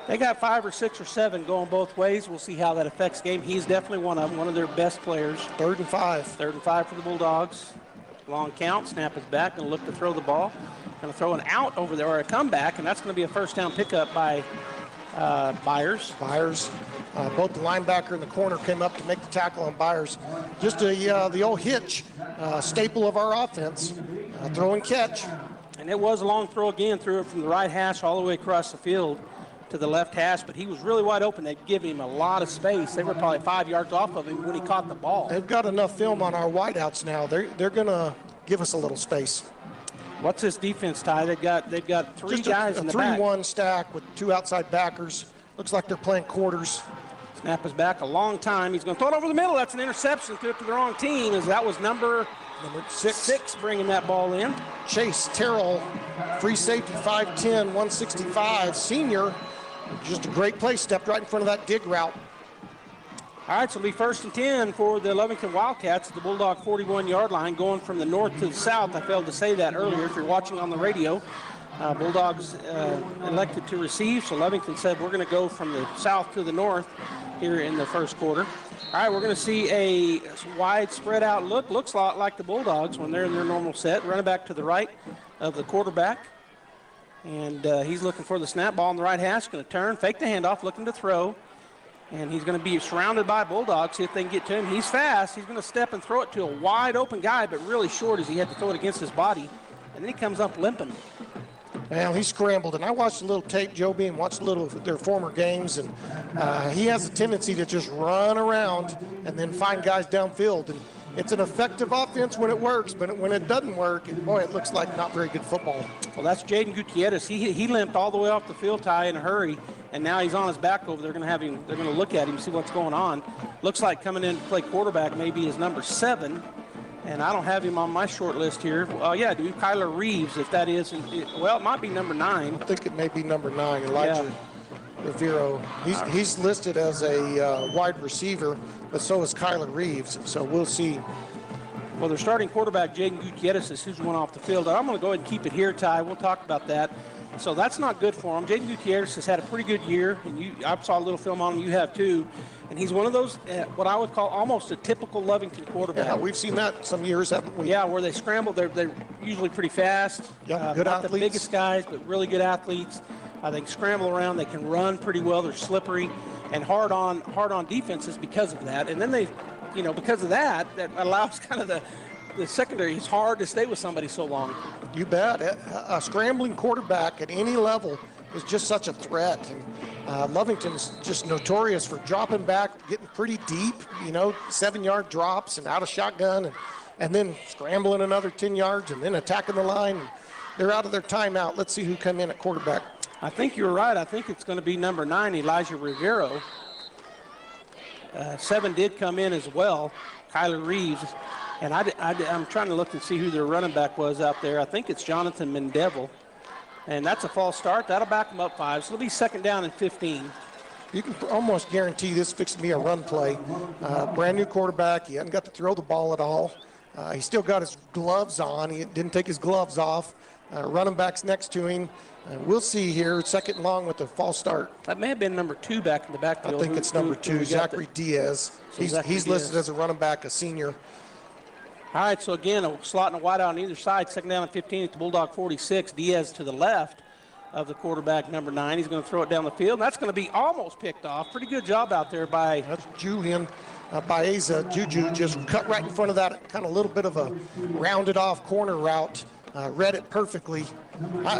They got 5 or 6 or 7 going both ways. We'll see how that affects the game. He's definitely one of their best players.
3rd and 5.
3rd and 5 for the Bulldogs. Long count. Snap is back. Going to look to throw the ball. Going to throw an out over there, or a comeback, and that's going to be a first down pickup by Byers.
Both the linebacker and the corner came up to make the tackle on Byers. Just the old hitch, staple of our offense, throw and catch.
And it was a long throw again, threw it from the right hash all the way across the field to the left hash, but he was really wide open. They'd give him a lot of space. They were probably 5 yards off of him when he caught the ball.
They've got enough film on our wideouts now. They're going to give us a little space.
What's this defense, Ty? They've got 3 guys in the back.
3-1 stack with 2 outside backers. Looks like they're playing quarters.
Snap is back a long time. He's going to throw it over the middle. That's an interception. Threw it to the wrong team, as that was number 6 bringing that ball in.
Chase Terrell, free safety, 5'10", 165, senior. Just a great play. Stepped right in front of that dig route.
All right, so it'll be 1st and 10 for the Lovington Wildcats at the Bulldog 41-yard line, going from the north to the south. I failed to say that earlier if you're watching on the radio. Bulldogs elected to receive, so Lovington said we're going to go from the south to the north here in the first quarter. All right, we're going to see a wide spread out look. Looks a lot like the Bulldogs when they're in their normal set. Running back to the right of the quarterback. And he's looking for the snap ball on the right hash. Going to turn, fake the handoff, looking to throw. And he's going to be surrounded by Bulldogs. See if they can get to him. He's fast. He's going to step and throw it to a wide open guy, but really short as he had to throw it against his body. And then he comes up limping.
Well, he scrambled, and I watched a little tape, Joby, and watched a little of their former games, and he has a tendency to just run around and then find guys downfield. And it's an effective offense when it works, but when it doesn't work, boy, it looks like not very good football.
Well, that's Jaden Gutierrez. He limped all the way off the field, Ty, in a hurry, and now he's on his back over. They're going to look at him, see what's going on. Looks like coming in to play quarterback maybe is number 7. And I don't have him on my short list here. Yeah, do Kyler Reeves, if that is. Well, it might be number 9.
I think it may be number 9, Elijah Rivero. He's listed as a wide receiver, but so is Kyler Reeves. So we'll see.
Well, their starting quarterback, Jaden Gutierrez, is who's went off the field. I'm going to go ahead and keep it here, Ty. We'll talk about that. So that's not good for him. Jaden Gutierrez has had a pretty good year, and I saw a little film on him. You have too. And he's one of those, what I would call almost a typical Lovington quarterback.
Yeah, we've seen that some years, haven't we?
Yeah, where they scramble. They're usually pretty fast.
Yeah, good
not
athletes.
The biggest guys, but really good athletes. They can scramble around. They can run pretty well. They're slippery and hard on defenses because of that. And then they, because of that allows kind of the secondary. It's hard to stay with somebody so long.
You bet. A scrambling quarterback at any level is just such a threat. And Lovington's just notorious for dropping back, getting pretty deep, 7-yard drops and out of shotgun, and then scrambling another 10 yards and then attacking the line. They're out of their timeout. Let's see who come in at quarterback.
I think you're right. I think it's going to be number 9, Elijah Rivero. 7 did come in as well, Kyler Reeves. And I'm trying to look and see who their running back was out there. I think it's Jonathan Mendeville. And that's a false start. That'll back them up 5. So it'll be 2nd down and 15.
You can almost guarantee this fixing to be a run play. Brand new quarterback. He hasn't got to throw the ball at all. He still got his gloves on. He didn't take his gloves off. Running back's next to him. We'll see here. 2nd and long with a false start.
That may have been number 2 back in the backfield.
I think it's number 2, Zachary Diaz. So he's listed as a running back, a senior.
All right, so again, a slot and a wide out on either side. 2nd down and 15 at the Bulldog 46. Diaz to the left of the quarterback, number 9. He's going to throw it down the field. And that's going to be almost picked off. Pretty good job out there by...
That's Julian Baeza. Juju just cut right in front of that kind of little bit of a rounded off corner route. read it perfectly.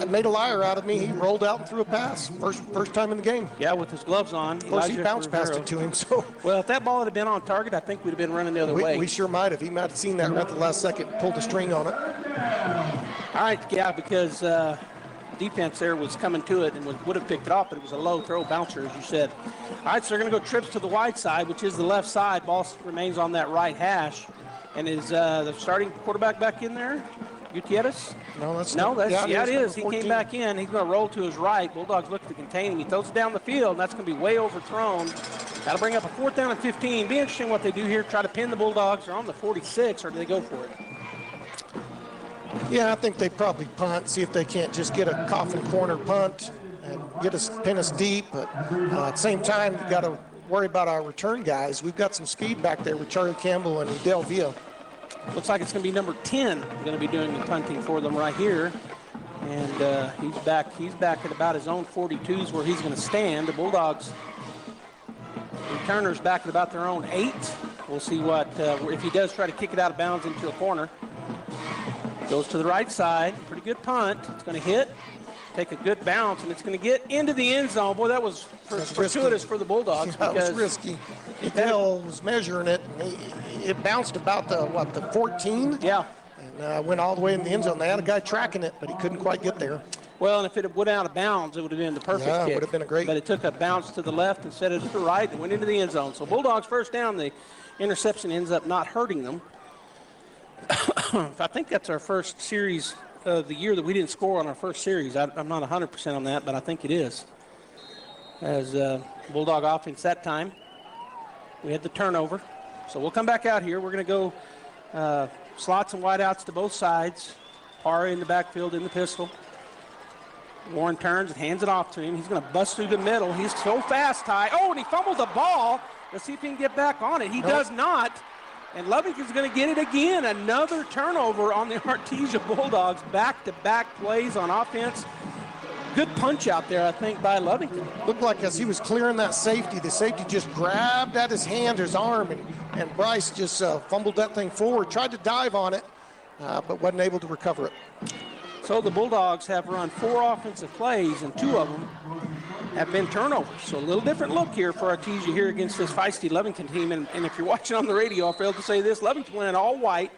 Made a liar out of me. He rolled out and threw a pass. First time in the game.
Yeah, with his gloves on.
Of course, he bounced past it to him. So,
well, if that ball had been on target, I think we'd have been running the other way.
We sure might have. He might have seen that right at the last second, pulled the string on it.
All right, yeah, because defense there was coming to it and would have picked it off, but it was a low throw bouncer, as you said. All right, so they're going to go trips to the wide side, which is the left side. Ball remains on that right hash. And is the starting quarterback back in there? Gutierrez?
No, that's
it is. He came back in. He's going to roll to his right. Bulldogs look to contain him. He throws it down the field, and that's going to be way overthrown. That'll bring up a 4th down and 15. Be interesting what they do here. Try to pin the Bulldogs. They're on the 46, or do they go for it?
Yeah, I think they probably punt, see if they can't just get a coffin corner punt and pin us deep. But at the same time, you've got to worry about our return guys. We've got some speed back there with Charlie Campbell and Del Villa.
Looks like it's going to be number 10 going to be doing the punting for them right here. And he's back at about his own 42s where he's going to stand. The Bulldogs returners back at about their own 8. We'll see what if he does try to kick it out of bounds into a corner. Goes to the right side. Pretty good punt. It's going to hit, take a good bounce, and it's going to get into the end zone. Boy, that was fortuitous for the Bulldogs.
Yeah, that was risky. Bell was measuring it, and it bounced about the 14?
Yeah.
And went all the way in the end zone. They had a guy tracking it, but he couldn't quite get there.
Well, and if it had went out of bounds, it would have been the perfect kick.
It would have been a great.
But it took a bounce to the left instead of to the right and went into the end zone. So Bulldogs first down. The interception ends up not hurting them. I think that's our first series of the year that we didn't score on our first series. I'm not 100% on that, but I think it is. As Bulldog offense that time, we had the turnover. So we'll come back out here. We're going to go slots and wideouts to both sides. Parra in the backfield in the pistol. Warren turns and hands it off to him. He's going to bust through the middle. He's so fast, Ty. Oh, and he fumbled the ball. Let's see if he can get back on it. He does not. And Lovington's going to get it again. Another turnover on the Artesia Bulldogs. Back-to-back plays on offense. Good punch out there, I think, by Lovington.
Looked like as he was clearing that safety, the safety just grabbed at his hand, his arm, and Bryce just fumbled that thing forward. Tried to dive on it, but wasn't able to recover it.
So the Bulldogs have run 4 offensive plays, and 2 of them have been turnovers. So a little different look here for Artesia here against this feisty Lovington team. And if you're watching on the radio, I failed to say this, Lovington went all white.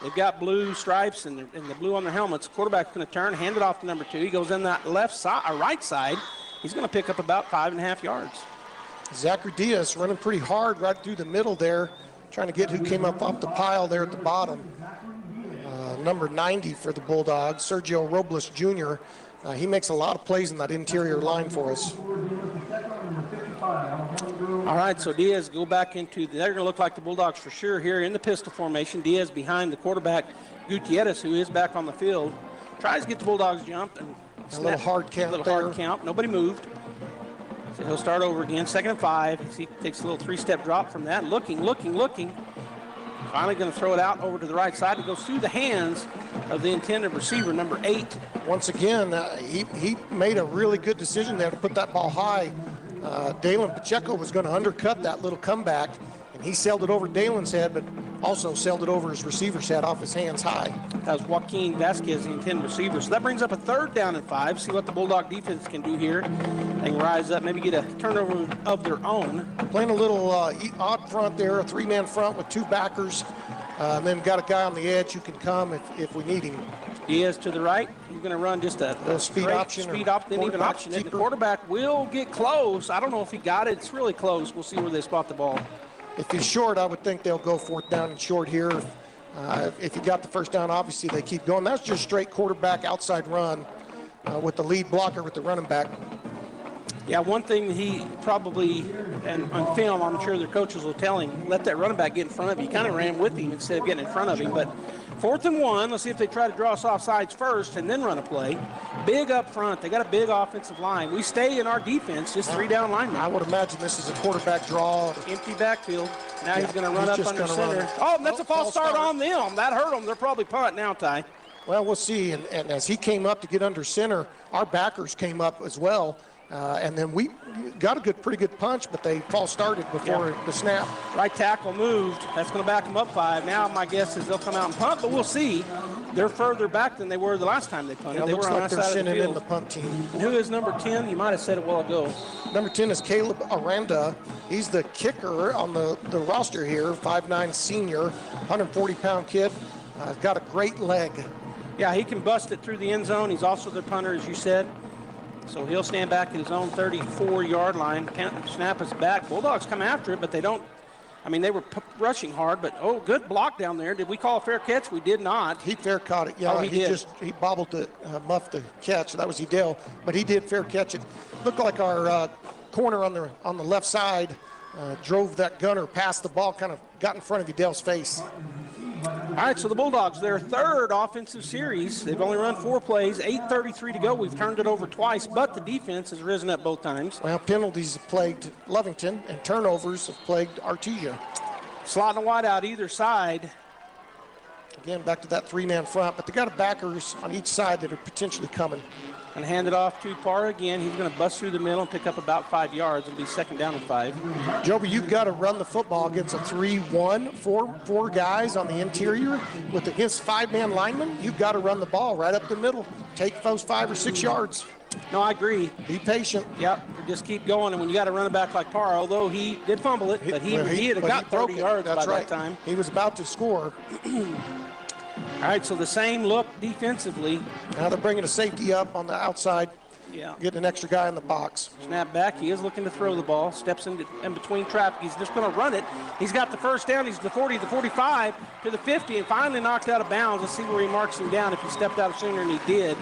They've got blue stripes and the blue on their helmets. Quarterback's going to turn, hand it off to number 2. He goes in that left side, or right side. He's going to pick up about 5.5 yards.
Zachary Diaz running pretty hard right through the middle there, trying to get who came up off the pile there at the bottom. Number 90 for the Bulldogs, Sergio Robles Jr. He makes a lot of plays in that interior line for us.
All right, so Diaz go back into, they're going to look like the Bulldogs for sure here in the pistol formation. Diaz behind the quarterback, Gutierrez, who is back on the field. Tries to get the Bulldogs jumped. And
a little hard count
there. A little hard count. Nobody moved. So he'll start over again. 2nd and 5. He takes a little 3-step drop from that. Looking. Finally going to throw it out over to the right side. It goes through the hands of the intended receiver, number 8.
Once again, he made a really good decision there to put that ball high. Dalen Pacheco was going to undercut that little comeback, and he sailed it over Dalen's head, but also sailed it over his receiver's head off his hands high.
That was Joaquin Vasquez, the intended receiver. So that brings up a 3rd down and 5. See what the Bulldog defense can do here. They can rise up, maybe get a turnover of their own.
Playing a little odd front there, a 3-man front with 2 backers. And then got a guy on the edge who can come if we need him.
Diaz to the right. He's going to run just a
speed option.
Then even option it. The quarterback will get close. I don't know if he got it. It's really close. We'll see where they spot the ball.
If he's short, I would think they'll go 4th down and short here. If he got the 1st down, obviously they keep going. That's just straight quarterback outside run with the lead blocker with the running back.
Yeah, one thing he probably, and on film, I'm sure their coaches will tell him, let that running back get in front of you. He kind of ran with him instead of getting in front of him. But 4th and 1, let's see if they try to draw us off sides first and then run a play. Big up front. They got a big offensive line. We stay in our defense, just 3-down linemen.
I would imagine this is a quarterback draw.
Empty backfield. Now he's going to run up under center. Oh, and that's a false start on them. That hurt them. They're probably punt now, Ty.
Well, we'll see. And as he came up to get under center, our backers came up as well. And then we got a pretty good punch, but they false started before the snap.
Right tackle moved. That's going to back them up 5. Now my guess is they'll come out and punt, but we'll see. they're further back than they were the last time they punted.
It
They
looks
were on
like
that
they're
side of the
sending in
field.
the punt team.
And who is number 10? You might have said it a while ago.
Number 10 is Caleb Aranda. He's the kicker on the roster here, 5'9" senior, 140-pound kid. Got a great leg.
Yeah, he can bust it through the end zone. He's also the punter, as you said. So he'll stand back at his own 34-yard line. Snap is back. Bulldogs come after it, but they don't. I mean, they were rushing hard, but, good block down there. Did we call a fair catch? We did not.
He fair caught it. Yeah,
he did.
He bobbled it, muffed the catch. That was Edel, but he did fair catch it. Looked like our corner on the left side drove that gunner past the ball, kind of got in front of Edel's face.
All right, so the Bulldogs, their third offensive series. They've only run 4 plays, 8:33 to go. We've turned it over twice, but the defense has risen up both times.
Well, penalties have plagued Lovington, and turnovers have plagued Artesia.
Slot and wide out either side.
Again, back to that 3-man front, but they got backers on each side that are potentially coming.
And hand it off to Parra again. He's going to bust through the middle and pick up about 5 yards. It'll be second down and 5.
Joby, you've got to run the football against a 3-1, four guys on the interior against 5-man linemen. You've got to run the ball right up the middle. Take those 5 or 6 yards.
No, I agree.
Be patient.
Yep, just keep going. And when you got a running back like Parra, although he did fumble it, but he had got 30 yards by that time.
He was about to score.
All right, so the same look defensively.
Now they're bringing a safety up on the outside.
Yeah.
Getting an extra guy in the box.
Snap back. He is looking to throw the ball. Steps in between traffic. He's just going to run it. He's got the first down. He's the 40, the 45, to the 50, and finally knocked out of bounds. Let's see where he marks him down if he stepped out sooner than he did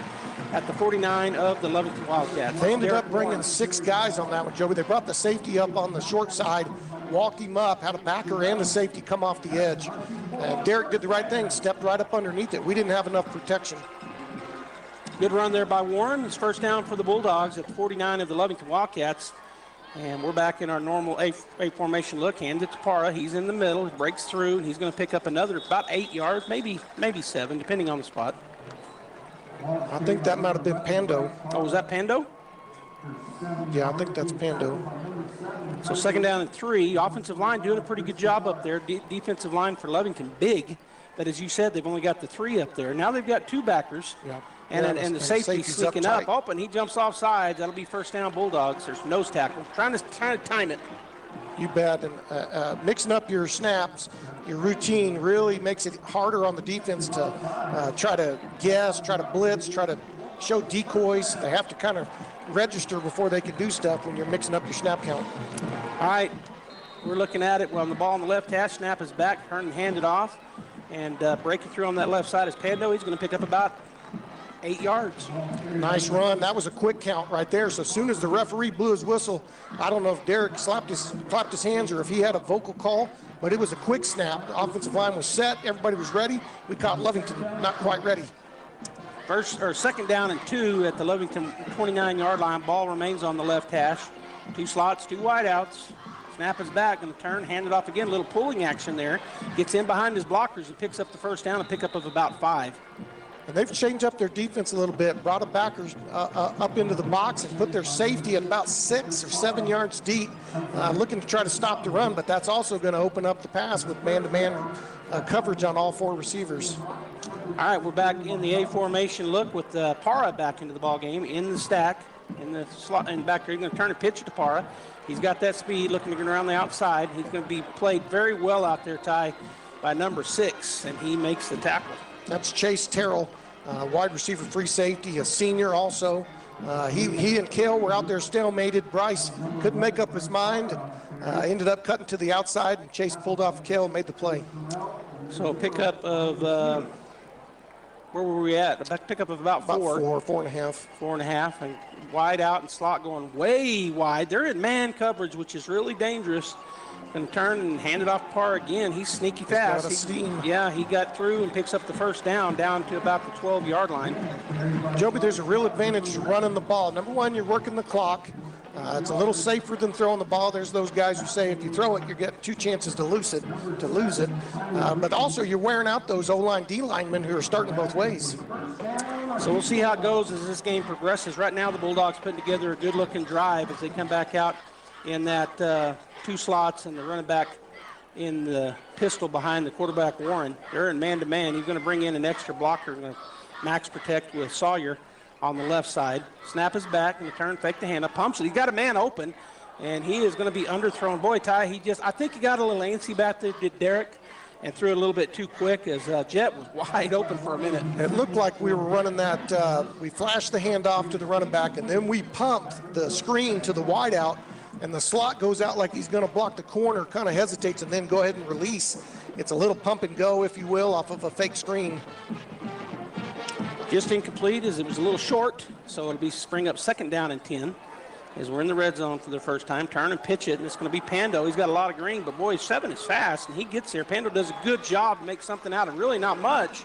at the 49 of the Lovington Wildcats.
They ended up bringing 6 guys on that one, Joey. They brought the safety up on the short side, walked him up, had a backer and the safety come off the edge. And Derek did the right thing, stepped right up underneath it. We didn't have enough protection.
Good run there by Warren. It's first down for the Bulldogs at the 49 of the Lovington Wildcats. And we're back in our normal A formation look. Hand it to Parra. He's in the middle. He breaks through, and he's going to pick up another about 8 yards, maybe 7, depending on the spot.
I think that might have been Pando.
Oh, was that Pando?
Yeah, I think that's Pando.
So second down and 3. Offensive line doing a pretty good job up there. Defensive line for Lovington, big. But as you said, they've only got the 3 up there. Now they've got 2 backers.
Yeah.
And the safety sneaking up. Oh, and he jumps off sides. That'll be first down Bulldogs. There's nose tackle. Trying to time it.
You bet. And mixing up your snaps, your routine really makes it harder on the defense to try to guess, try to blitz, try to show decoys. They have to kind of register before they can do stuff when you're mixing up your snap count.
All right. We're looking at it. We're on the ball on the left hash. Snap is back. Turn and hand it off. And breaking through on that left side is Pando. He's going to pick up about 8 yards.
Nice run. That was a quick count right there. So as soon as the referee blew his whistle, I don't know if Derek clapped his hands or if he had a vocal call, but it was a quick snap. The offensive line was set. Everybody was ready. We caught Lovington not quite ready.
Second down and 2 at the Lovington 29-yard line. Ball remains on the left hash. 2 slots, 2 wideouts. Snap is back, going to turn, hand it off again. A little pulling action there. Gets in behind his blockers and picks up the first down, a pickup of about 5.
And they've changed up their defense a little bit, brought the backers up into the box and put their safety at about 6 or 7 yards deep, looking to try to stop the run, but that's also going to open up the pass with man-to-man coverage on all 4 receivers.
All right, we're back in the A formation look with Parra back into the ball game in the stack, in the slot, and back there. He's going to turn a pitch to Parra. He's got that speed, looking to get around the outside. He's going to be played very well out there, Ty, by number 6, and he makes the tackle.
That's Chase Terrell, wide receiver free safety, a senior also. He and Kale were out there stalemated. Bryce couldn't make up his mind and ended up cutting to the outside, and Chase pulled off Kale and made the play.
So a pickup of, where were we at? A pickup of about 4.
4.5.
4.5, and wide out and slot going way wide. They're in man coverage, which is really dangerous. And turn and hand it off to Parr again. He's sneaky fast. He got through and picks up the first down to about the 12-yard line.
Joby, there's a real advantage to running the ball. Number one, you're working the clock. It's a little safer than throwing the ball. There's those guys who say if you throw it, you get 2 chances to lose it. But also you're wearing out those O-line, D linemen who are starting both ways.
So we'll see how it goes as this game progresses. Right now the Bulldogs putting together a good-looking drive as they come back out in that 2 slots, and the running back in the pistol behind the quarterback, Warren. They're in man-to-man. He's going to bring in an extra blocker, going to max protect with Sawyer on the left side. Snap is back, and the turn, fake the hand up, pumps it. He's got a man open, and he is going to be underthrown. Boy, Ty, I think he got a little antsy back there, did Derek, and threw it a little bit too quick as Jet was wide open for a minute.
It looked like we were running that, we flashed the handoff to the running back, and then we pumped the screen to the wideout, and the slot goes out like he's going to block the corner, kind of hesitates, and then go ahead and release. It's a little pump and go, if you will, off of a fake screen.
Just incomplete as it was a little short, so it'll be spring up 2nd down and 10 as we're in the red zone for the first time. Turn and pitch it, and it's going to be Pando. He's got a lot of green, but boy, 7 is fast, and he gets there. Pando does a good job to make something out of really not much,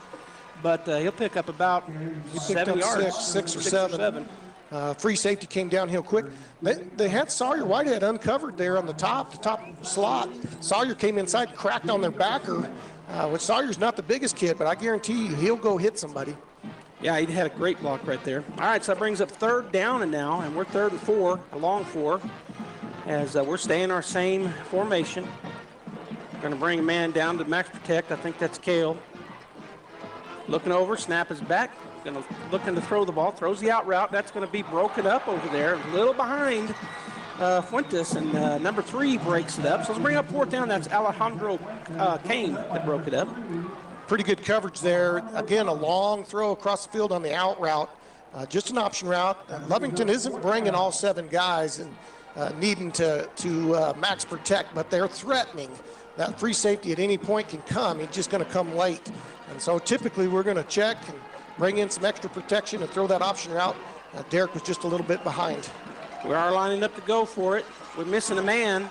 but he'll pick up about 7 yards.
Six or seven. Free safety came downhill quick. They had Sawyer Whitehead uncovered there on the top slot. Sawyer came inside, cracked on their backer, which Sawyer's not the biggest kid, but I guarantee you he'll go hit somebody.
Yeah, he had a great block right there. All right, so that brings up 3rd down and now, and we're 3rd and 4, a long 4, as we're staying our same formation. Going to bring a man down to max protect. I think that's Kale. Looking over, snap is back. Looking to throw the ball, throws the out route. That's going to be broken up over there, a little behind Fuentes, and number 3 breaks it up. So let's bring up 4th down. That's Alejandro Kane that broke it up.
Pretty good coverage there. Again, a long throw across the field on the out route. Just an option route. Lovington isn't bringing all 7 guys and needing to max protect, but they're threatening. That free safety at any point can come. He's just going to come late. And so typically we're going to check and bring in some extra protection and throw that option route. Derek was just a little bit behind.
We are lining up to go for it. We're missing a man.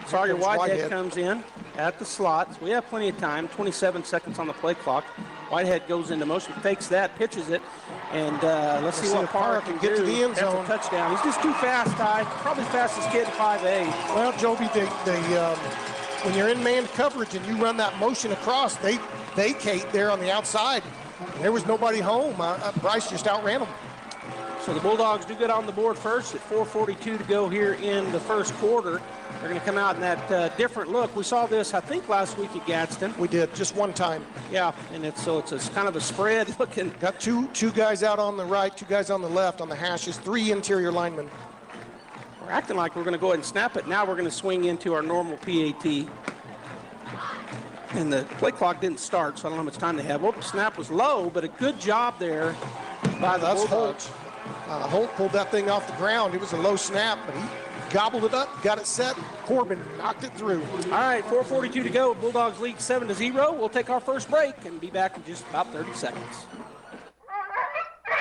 Sawyer Whitehead comes in at the slot. So we have plenty of time, 27 seconds on the play clock. Whitehead goes into motion, fakes that, pitches it, and let's see what Parra can
get to the end zone.
That's a touchdown. He's just too fast, Ty. Probably the fastest kid in 5A.
Well, Joby, when you're in man coverage and you run that motion across, they vacate there on the outside. There was nobody home. Bryce just outran them.
So the Bulldogs do get on the board first at 4:42 to go here in the first quarter. They're going to come out in that different look. We saw this, I think, last week at Gadsden.
We did, just one time.
Yeah, and it's kind of a spread looking.
Got two guys out on the right, 2 guys on the left on the hashes, 3 interior linemen.
We're acting like we're going to go ahead and snap it. Now we're going to swing into our normal PAT. And the play clock didn't start, so I don't know how much time they have. Oh, the snap was low, but a good job there by the Bulldogs.
Holt pulled that thing off the ground. It was a low snap, but he gobbled it up, got it set. Corbin knocked it through.
All right, 4:42 to go. Bulldogs lead 7-0. We'll take our first break and be back in just about 30 seconds.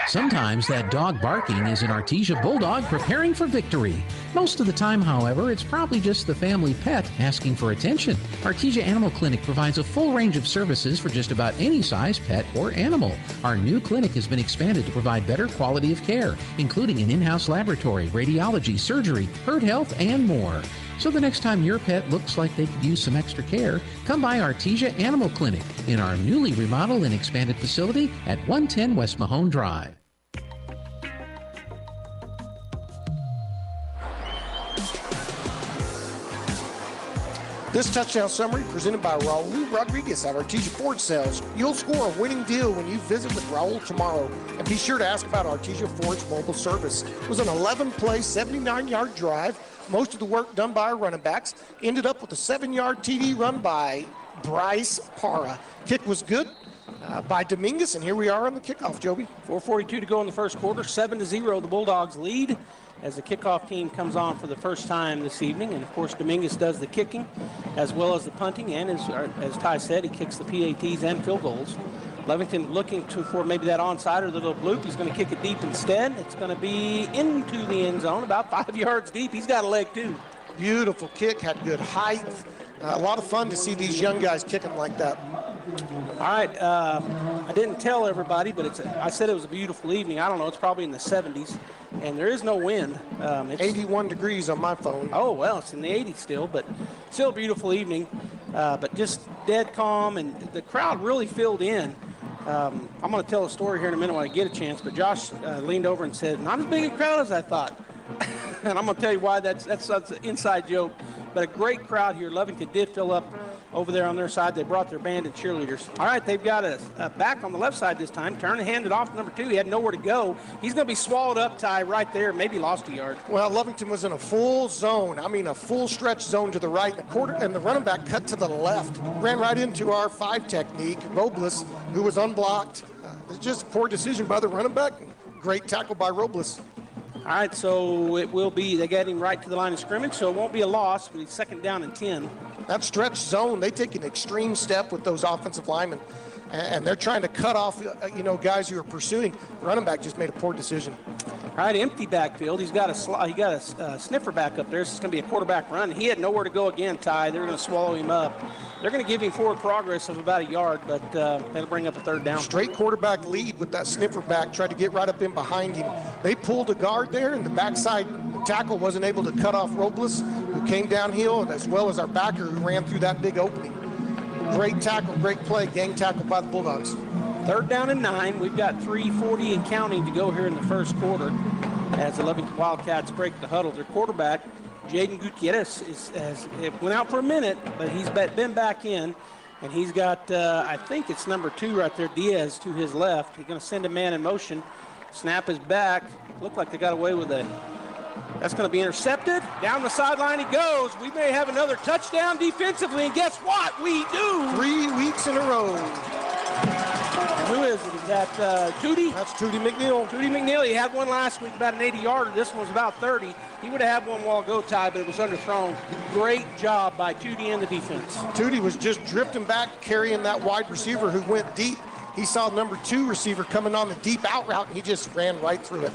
Sometimes that dog barking is an Artesia Bulldog preparing for victory. Most of the time, however, it's probably just the family pet asking for attention. Artesia Animal Clinic provides a full range of services for just about any size pet or animal. Our new clinic has been expanded to provide better quality of care, including an in-house laboratory, radiology, surgery, herd health, and more. So the next time your pet looks like they could use some extra care, come by Artesia Animal Clinic in our newly remodeled and expanded facility at 110 West Mahone Drive.
This touchdown summary presented by Raul Rodriguez at Artesia Ford Sales. You'll score a winning deal when you visit with Raul tomorrow. And be sure to ask about Artesia Ford's mobile service. It was an 11-play, 79-yard drive. Most of the work done by our running backs. Ended up with a 7-yard TD run by Bryce Parra. Kick was good by Dominguez, and here we are on the kickoff, Joby.
4:42 to go in the first quarter. 7-0, the Bulldogs lead as the kickoff team comes on for the first time this evening. And, of course, Dominguez does the kicking as well as the punting. And, as Ty said, he kicks the PATs and field goals. Lovington looking for maybe that onside or the little bloop. He's going to kick it deep instead. It's going to be into the end zone, about 5 yards deep. He's got a leg, too.
Beautiful kick, had good height. A lot of fun to see these young guys kicking like that.
All right, I didn't tell everybody, but I said it was a beautiful evening. I don't know, it's probably in the 70s, and there is no wind.
It's 81 degrees on my phone.
Oh, well, it's in the 80s still, but still a beautiful evening, but just dead calm, and the crowd really filled in. I'm going to tell a story here in a minute when I get a chance, but Josh leaned over and said, not as big a crowd as I thought. And I'm going to tell you why. That's an inside joke. But a great crowd here. Lovington did fill up over there on their side. They brought their band and cheerleaders. All right, they've got a back on the left side this time. Turn and hand it off to number 2. He had nowhere to go. He's going to be swallowed up, Ty, right there. Maybe lost a yard.
Well, Lovington was in a full zone. I mean, a full stretch zone to the right. And the running back cut to the left. Ran right into our 5 technique. Robles, who was unblocked. It's just a poor decision by the running back. Great tackle by Robles.
All right, so it will be, they got him right to the line of scrimmage, so it won't be a loss, but it's 2nd down and 10.
That stretch zone, they take an extreme step with those offensive linemen, and they're trying to cut off, guys who are pursuing. The running back just made a poor decision.
All right, empty backfield. He's got a sniffer back up there. So it's going to be a quarterback run. He had nowhere to go again, Ty. They're going to swallow him up. They're going to give him forward progress of about a yard, but that'll bring up a 3rd down.
Straight quarterback lead with that sniffer back. Tried to get right up in behind him. They pulled a guard there, and the backside tackle wasn't able to cut off Robles, who came downhill, as well as our backer who ran through that big opening. Great tackle, great play, gang tackle by the Bulldogs.
3rd down and 9. We've got 3:40 and counting to go here in the first quarter as the Lovington Wildcats break the huddle. Their quarterback, Jaden Gutierrez, went out for a minute, but he's been back in, and he's got, I think it's number 2 right there, Diaz, to his left. He's going to send a man in motion. Snap is back. Looked like they got away with it. That's going to be intercepted. Down the sideline he goes. We may have another touchdown defensively, and guess what? We do.
3 weeks in a row.
Who is it? Is that Tootie?
That's Tootie McNeil.
Tootie McNeil. He had one last week, about an 80-yarder. This one was about 30. He would have had one while ago, Ty, but it was underthrown. Great job by Tootie and the defense.
Tootie was just drifting back, carrying that wide receiver who went deep. He saw number 2 receiver coming on the deep out route, and he just ran right through it.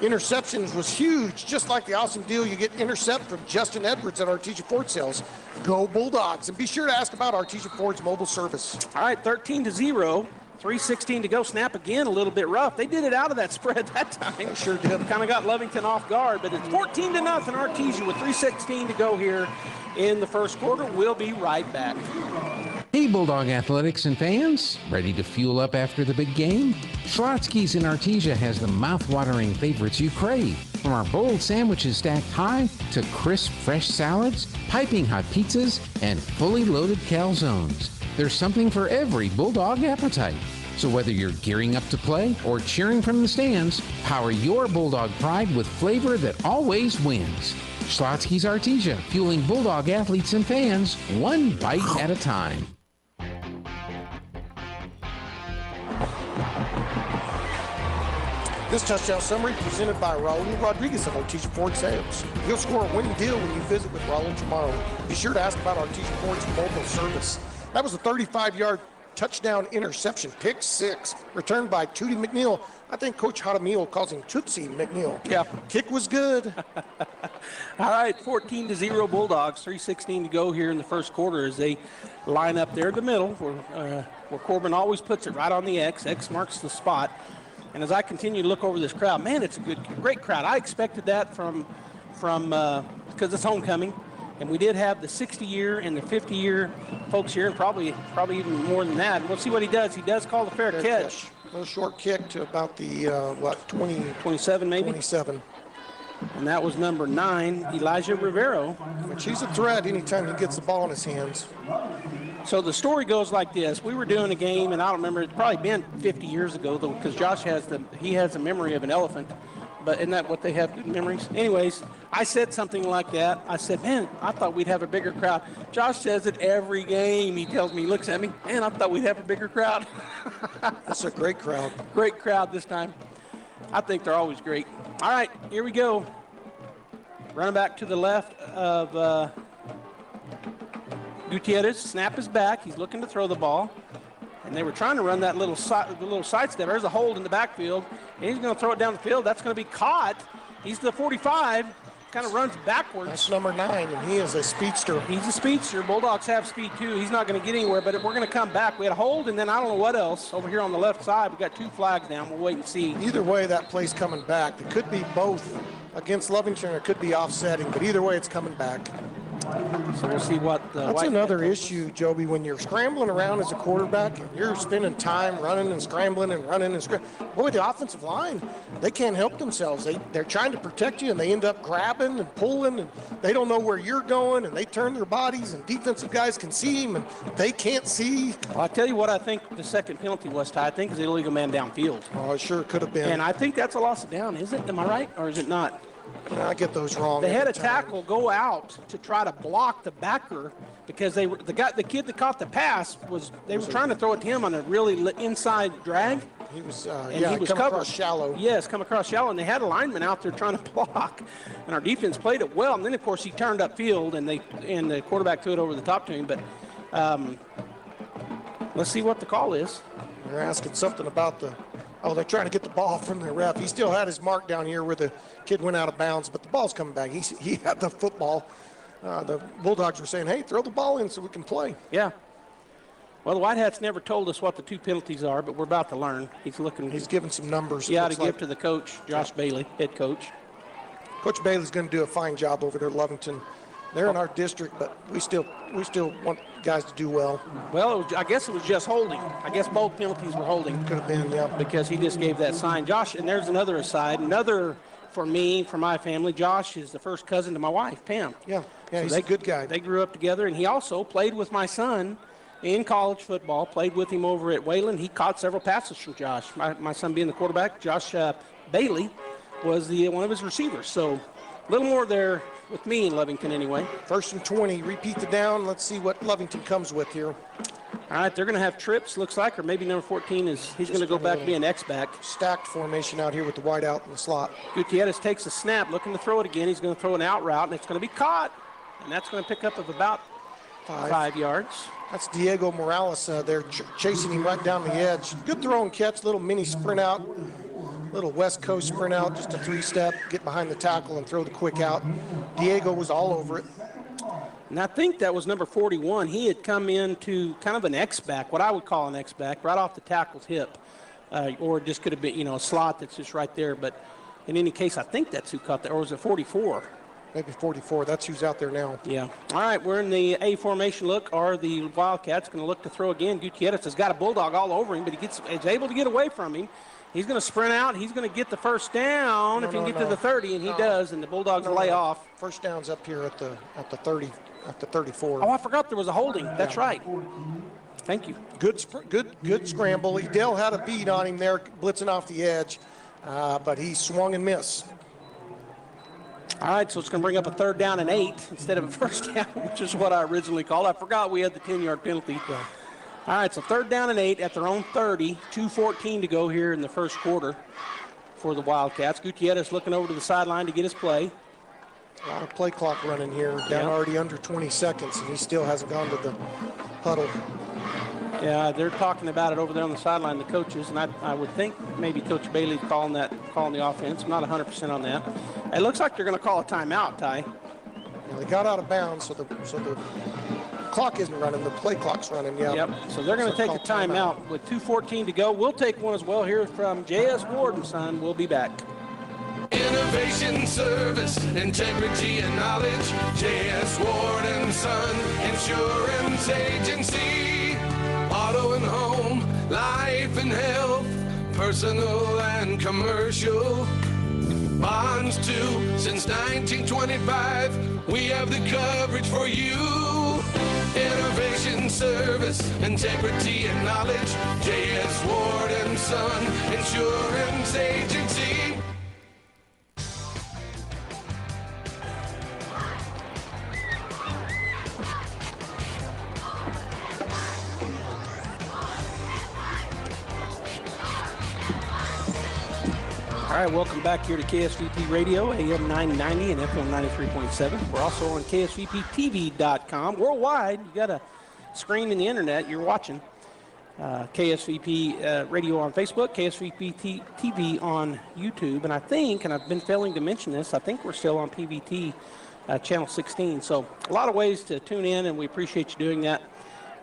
Interceptions was huge, just like the awesome deal you get intercept from Justin Edwards at Artesia Ford Sales. Go Bulldogs, and be sure to ask about Artesia Ford's mobile service.
All right, 13-0, 3:16 to go. Snap again, a little bit rough. They did it out of that spread that time.
They sure did.
Kind of got Lovington off guard, but it's 14-0 Artesia with 3:16 to go here in the first quarter. We'll be right back.
Hey, Bulldog athletics and fans, ready to fuel up after the big game? Schlotzsky's in Artesia has the mouth-watering favorites you crave. From our bold sandwiches stacked high to crisp, fresh salads, piping hot pizzas, and fully loaded calzones. There's something for every Bulldog appetite. So whether you're gearing up to play or cheering from the stands, power your Bulldog pride with flavor that always wins. Schlotzsky's Artesia, fueling Bulldog athletes and fans, one bite at a time.
This touchdown summary presented by Raul Rodriguez of Artesia Ford Sales. You'll score a winning deal when you visit with Raul tomorrow. Be sure to ask about Artesia Ford's mobile service. That was a 35-yard touchdown interception, pick 6, returned by Tootie McNeil. I think Coach Hadamil calls him Tootsie McNeil.
Yeah.
Kick was good.
All right, 14-0 Bulldogs, 3:16 to go here in the first quarter as they line up there in the middle where Corbin always puts it right on the X. X marks the spot. And as I continue to look over this crowd, man, it's a great crowd. I expected that from because it's homecoming. And we did have the 60-year and the 50-year folks here, and probably even more than that. We'll see what he does. He does call the fair catch.
A little short kick to about the,
27 maybe?
27.
And that was number 9, Elijah Rivero.
Which he's a threat anytime he gets the ball in his hands.
So the story goes like this. We were doing a game, and I don't remember, it's probably been 50 years ago, though, because Josh has a memory of an elephant. But isn't that what they have, good memories? Anyways, I said something like that. I said, man, I thought we'd have a bigger crowd. Josh says it every game. He tells me, he looks at me, man, I thought we'd have a bigger crowd.
That's a great crowd.
Great crowd this time. I think they're always great. All right, here we go. Running back to the left of Gutierrez. Snap is back. He's looking to throw the ball. And they were trying to run that little sidestep. There's a hold in the backfield. And he's going to throw it down the field. That's going to be caught. He's the 45. Kind of runs backwards.
That's number 9, and he is a speedster.
He's a speedster. Bulldogs have speed, too. He's not going to get anywhere, but we're going to come back. We had a hold, and then I don't know what else. Over here on the left side, we got 2 flags down. We'll wait and see.
Either way, that play's coming back. It could be both against Lovington, or it could be offsetting, but either way, it's coming back.
So we'll see what the
That's another issue, Joby, when you're scrambling around as a quarterback and you're spending time running and scrambling and running and scrambling. Boy, the offensive line, they can't help themselves. They're trying to protect you, and they end up grabbing and pulling, and they don't know where you're going, and they turn their bodies, and defensive guys can see them, and they can't see.
Well, I'll tell you what I think the second penalty was, Ty. I think it's an illegal man downfield.
Oh, it sure could have been.
And I think that's a loss of down, is it? Am I right, or is it not?
I get those wrong.
They had a tackle go out to try to block the backer because the kid that caught the pass they were trying to throw it to him on a really inside drag.
He was
he was
come
covered.
across shallow.
Yes, come across shallow, and they had a lineman out there trying to block, and our defense played it well. And then of course he turned upfield, and the quarterback threw it over the top to him. But let's see what the call is.
They're asking something about they're trying to get the ball from the ref. He still had his mark down here where the kid went out of bounds, but the ball's coming back. He had the football. The Bulldogs were saying, hey, throw the ball in so we can play.
Yeah. Well, the White Hats never told us what the two penalties are, but we're about to learn. He's
giving some numbers.
Yeah, to give to the coach, Josh Bailey, head coach.
Coach Bailey's going to do a fine job over there at Lovington. They're in our district, but we still want guys to do well.
Well, I guess it was just holding. I guess both penalties were holding.
Could have been, yeah.
Because he just gave that sign. Josh, and there's another aside. For me, for my family, Josh is the first cousin to my wife, Pam.
Yeah,
so
he's a good guy.
They grew up together, and he also played with my son in college football, played with him over at Wayland. He caught several passes from Josh. My son being the quarterback, Josh Bailey was one of his receivers. So a little more there with me in Lovington anyway.
1st and 20, repeat the down. Let's see what Lovington comes with here.
All right, they're going to have trips, looks like, or maybe number 14 he's going to go back to be an X-back.
Stacked formation out here with the wide out in the slot.
Gutierrez takes a snap, looking to throw it again. He's going to throw an out route, and it's going to be caught. And that's going to pick up of about 5 yards.
That's Diego Morales there chasing him right down the edge. Good throw and catch, little mini sprint out. Little West Coast sprint out, just a 3-step, get behind the tackle and throw the quick out. Diego was all over it.
And I think that was number 41. He had come into kind of an X-back, what I would call an X-back, right off the tackle's hip. Or it just could have been, a slot that's just right there. But in any case, I think that's who caught that. Or was it 44?
Maybe 44. That's who's out there now.
Yeah. All right, we're in the A formation look. Are the Wildcats going to look to throw again? Gutierrez has got a Bulldog all over him, but he's able to get away from him. He's going to sprint out. He's going to get the first down if he can get to the 30, and he does, and the Bulldogs lay off.
First down's up here at the 30, at the 34.
Oh, I forgot there was a holding. That's right. Thank you.
Good scramble. Edel had a beat on him there, blitzing off the edge, but he swung and missed.
All right, so it's going to bring up a 3rd down and 8 instead of a 1st down, which is what I originally called. I forgot we had the 10-yard penalty. Yeah. All right, so 3rd down and 8 at their own 30, 2:14 to go here in the first quarter for the Wildcats. Gutierrez looking over to the sideline to get his play.
A lot of play clock running here, down already under 20 seconds, and he still hasn't gone to the huddle.
Yeah, they're talking about it over there on the sideline, the coaches, and I would think maybe Coach Bailey calling the offense. I'm not 100% on that. It looks like they're going to call a timeout, Ty.
Yeah, they got out of bounds, so the clock isn't running. The play clock's running, yeah.
Yep, so they're going to take a timeout with 2:14 to go. We'll take one as well here from J.S. Ward and Son. We'll be back.
Innovation, service, integrity, and knowledge. J.S. Ward and Son Insurance Agency. Auto and home, life and health, personal and commercial. Bonds too, since 1925, we have the coverage for you. Innovation, service, integrity, and knowledge. J.S. Ward and Son Insurance Agency.
All right, welcome back here to KSVP Radio, AM 990 and FM 93.7. We're also on KSVPTV.com. Worldwide, you got a screen in the internet, you're watching. KSVP Radio on Facebook, KSVP TV on YouTube. And I think, and I've been failing to mention this, I think we're still on PVT Channel 16. So a lot of ways to tune in, and we appreciate you doing that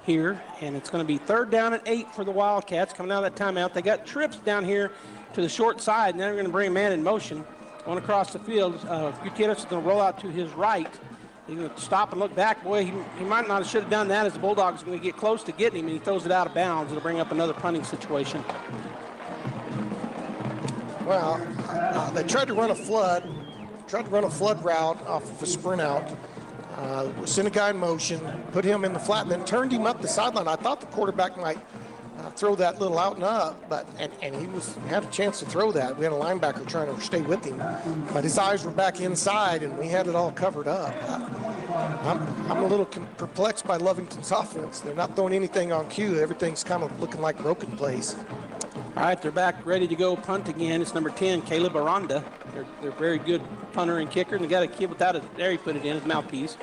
here. And it's going to be 3rd down and 8 for the Wildcats coming out of that timeout. They got trips down here to the short side, and then they're going to bring a man in motion. Going across the field, Gutierrez is going to roll out to his right, He's going to stop and look back. Boy, he might not have should have done that as the Bulldogs are going to get close to getting him, and he throws it out of bounds. It'll bring up another punting situation.
Well, they tried to run a flood route off of a sprint out. Sent a guy in motion, put him in the flat, and then turned him up the sideline. I thought the quarterback might throw that little out and up, but and he had a chance to throw that. We had a linebacker trying to stay with him, but his eyes were back inside, and we had it all covered up. I'm a little perplexed by Lovington's offense. They're not throwing anything on cue. Everything's kind of looking like broken plays.
All right, they're back ready to go punt again. It's number 10, Caleb Aranda. They're very good punter and kicker, and they got a kid without it. There he put it in, his mouthpiece.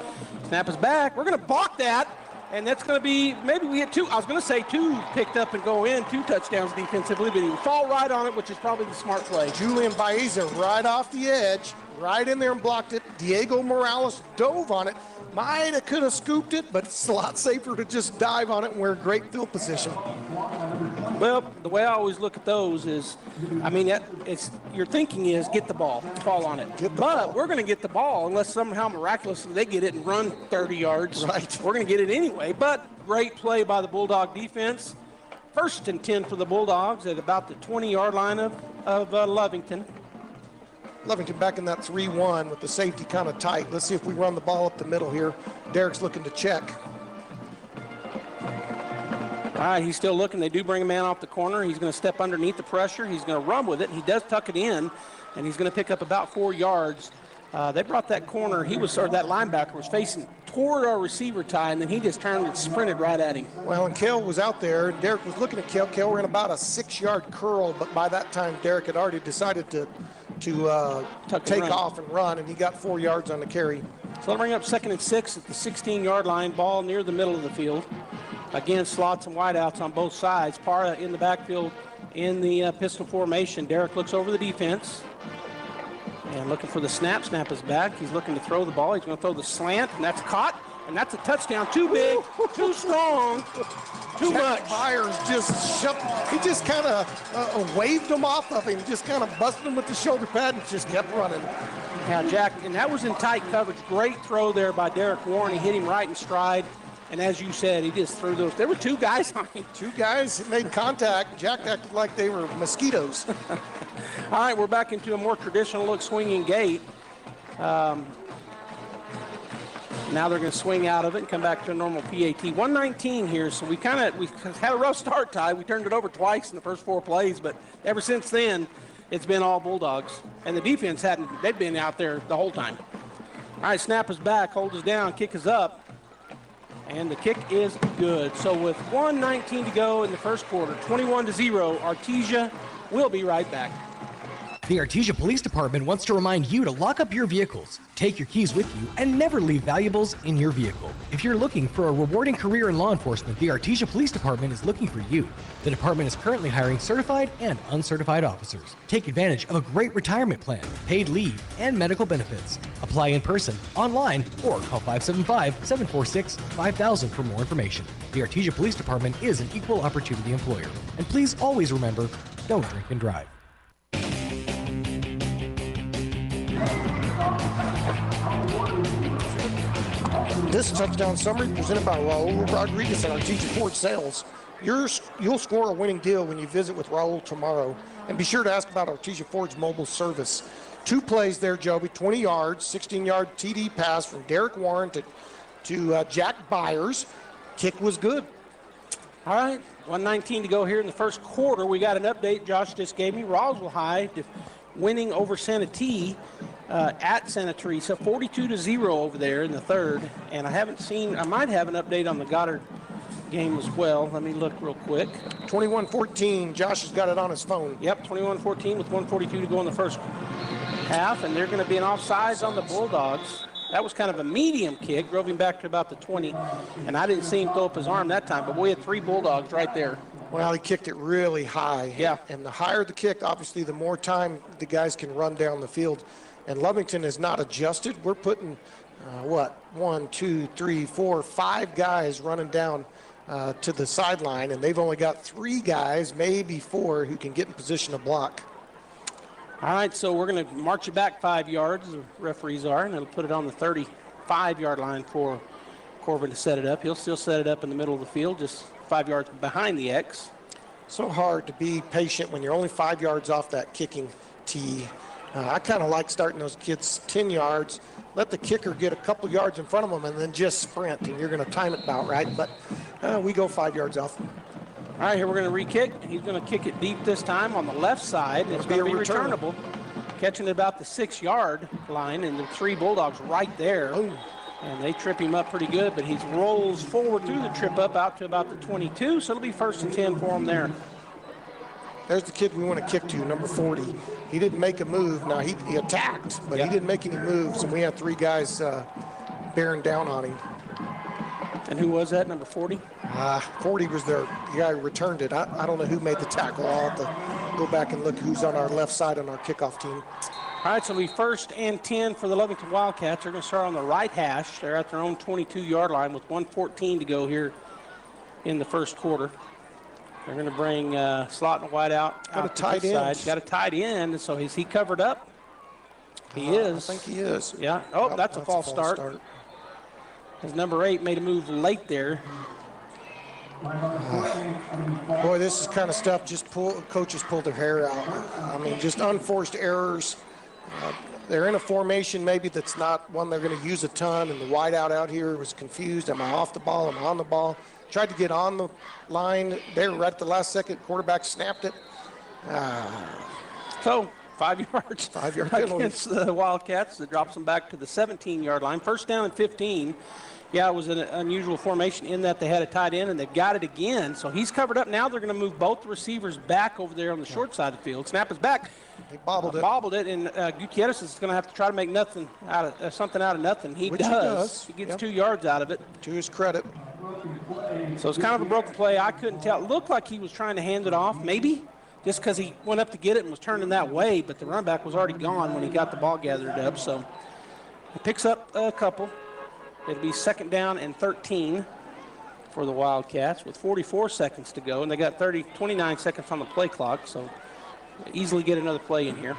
Snap is back. We're going to balk that, and that's going to be, maybe we had two. I was going to say two picked up and go in, 2 touchdowns defensively, but he would fall right on it, which is probably the smart play.
Julian Baeza right off the edge, right in there and blocked it. Diego Morales dove on it. Might have could have scooped it, but it's a lot safer to just dive on it and we're in great field position.
Well, the way I always look at those is, I mean, your thinking is get the ball, fall on it. But we're going to get the ball unless somehow miraculously they get it and run 30 yards.
Right.
We're going to get it anyway. But great play by the Bulldog defense. 1st and 10 for the Bulldogs at about the 20-yard line of Lovington.
Lovington back in that 3-1 with the safety kind of tight. Let's see if we run the ball up the middle here. Derek's looking to check.
All right, he's still looking. They do bring a man off the corner. He's going to step underneath the pressure. He's going to run with it. He does tuck it in, and he's going to pick up about 4 yards. They brought that corner. That linebacker was facing toward our receiver tie, and then he just turned and sprinted right at him.
Well, and Kale was out there. Derek was looking at Kale. Kale ran about a 6-yard curl, but by that time, Derek had already decided to take off and run, and he got 4 yards on the carry.
So they'll bring up 2nd and 6 at the 16-yard line, ball near the middle of the field. Again, slots and wideouts on both sides. Parra in the backfield in the pistol formation. Derek looks over the defense and looking for the snap. Snap is back. He's looking to throw the ball. He's going to throw the slant, and that's caught. And that's a touchdown. Too big, too strong, too much.
Myers he just kind of waved him off of him, just kind of busted him with the shoulder pad and just kept running.
Now, Jack, and that was in tight coverage. Great throw there by Derek Warren. He hit him right in stride. And as you said, he just threw those. There were 2 guys on him.
2 guys made contact. Jack acted like they were mosquitoes.
All right, we're back into a more traditional look swinging gait. Now they're going to swing out of it and come back to a normal PAT. 119 here, so we had a rough start, Ty. We turned it over twice in the first 4 plays, but ever since then, it's been all Bulldogs. And the defense they'd been out there the whole time. All right, snap is back, hold us down, kick is up. And the kick is good. So with 1:19 to go in the first quarter, 21-0, Artesia will be right back.
The Artesia Police Department wants to remind you to lock up your vehicles, take your keys with you, and never leave valuables in your vehicle. If you're looking for a rewarding career in law enforcement, the Artesia Police Department is looking for you. The department is currently hiring certified and uncertified officers. Take advantage of a great retirement plan, paid leave, and medical benefits. Apply in person, online, or call 575-746-5000 for more information. The Artesia Police Department is an equal opportunity employer. And please always remember, don't drink and drive.
This touchdown summary presented by Raul Rodriguez at Artesia Ford Sales. You'll score a winning deal when you visit with Raul tomorrow. And be sure to ask about Artesia Ford's mobile service. 2 plays there, Joby, 20 yards, 16-yard TD pass from Derek Warren to Jack Byers. Kick was good.
All right, 1:19 to go here in the first quarter. We got an update Josh just gave me. Roswell High winning over Santee at Santa Teresa, 42-0 over there in the third. And I might have an update on the Goddard game as well. Let me look real quick.
21-14, Josh has got it on his phone.
Yep, 21-14 with 1:42 to go in the first half, and they're going to be an offsides on the Bulldogs. That was kind of a medium kick, drove him back to about the 20, and I didn't see him throw up his arm that time, but we had 3 Bulldogs right there.
Well, he kicked it really high.
Yeah.
And the higher the kick, obviously, the more time the guys can run down the field. And Lovington is not adjusted. We're putting, 1, 2, 3, 4, 5 guys running down to the sideline, and they've only got 3 guys, maybe 4, who can get in position to block.
All right, so we're going to march it back 5 yards, the referees are, and it'll put it on the 30. 5-yard line for Corbin to set it up. He'll still set it up in the middle of the field, just 5 yards behind the X.
So hard to be patient when you're only 5 yards off that kicking tee. I kind of like starting those kids 10 yards, let the kicker get a couple yards in front of them, and then just sprint, and you're going to time it about right. But we go 5 yards off.
All right, here we're going to re-kick. He's going to kick it deep this time on the left side. It's going to be returnable. Catching it about the 6-yard line, and the 3 Bulldogs right there.
Ooh.
And they trip him up pretty good, but he rolls forward through the trip up out to about the 22, so it'll be 1st and 10 for him there.
There's the kid we want to kick to, number 40. He didn't make a move. Now, he attacked, but he didn't make any moves, and we had 3 guys bearing down on him.
And who was that, number 40?
40 was the guy who returned it. I don't know who made the tackle. I'll have to go back and look who's on our left side on our kickoff team.
All right, so it'll be 1st and 10 for the Lovington Wildcats. They're going to start on the right hash. They're at their own 22-yard line with 1:14 to go here in the first quarter. They're going to bring slot and wide out.
Got a tight end.
Got a tight end. So is he covered up? He is.
I think he is.
Yeah. Oh, that's a false start. His number 8 made a move late there.
Boy, this is kind of stuff coaches pull their hair out. I mean, just unforced errors. They're in a formation maybe that's not one they're going to use a ton, and the wideout out here was confused. Am I off the ball? Am I on the ball? Tried to get on the line there right at the last second. Quarterback snapped it.
So 5 yards.
5-yard penalty
against the Wildcats. That drops them back to the 17-yard line. 1st down and 15. Yeah, it was an unusual formation in that they had a tight end, and they've got it again. So he's covered up. Now they're going to move both the receivers back over there on the short side of the field. Snap is back.
He bobbled it,
and Gutierrez is going to have to try to make something out of nothing. He does. He gets 2 yards out of it.
To his credit.
So it's kind of a broken play. I couldn't tell. It looked like he was trying to hand it off, maybe, just because he went up to get it and was turning that way, but the run back was already gone when he got the ball gathered up. So he picks up a couple. It'll be 2nd down and 13 for the Wildcats with 44 seconds to go, and they got 29 seconds on the play clock, so easily get another play in here.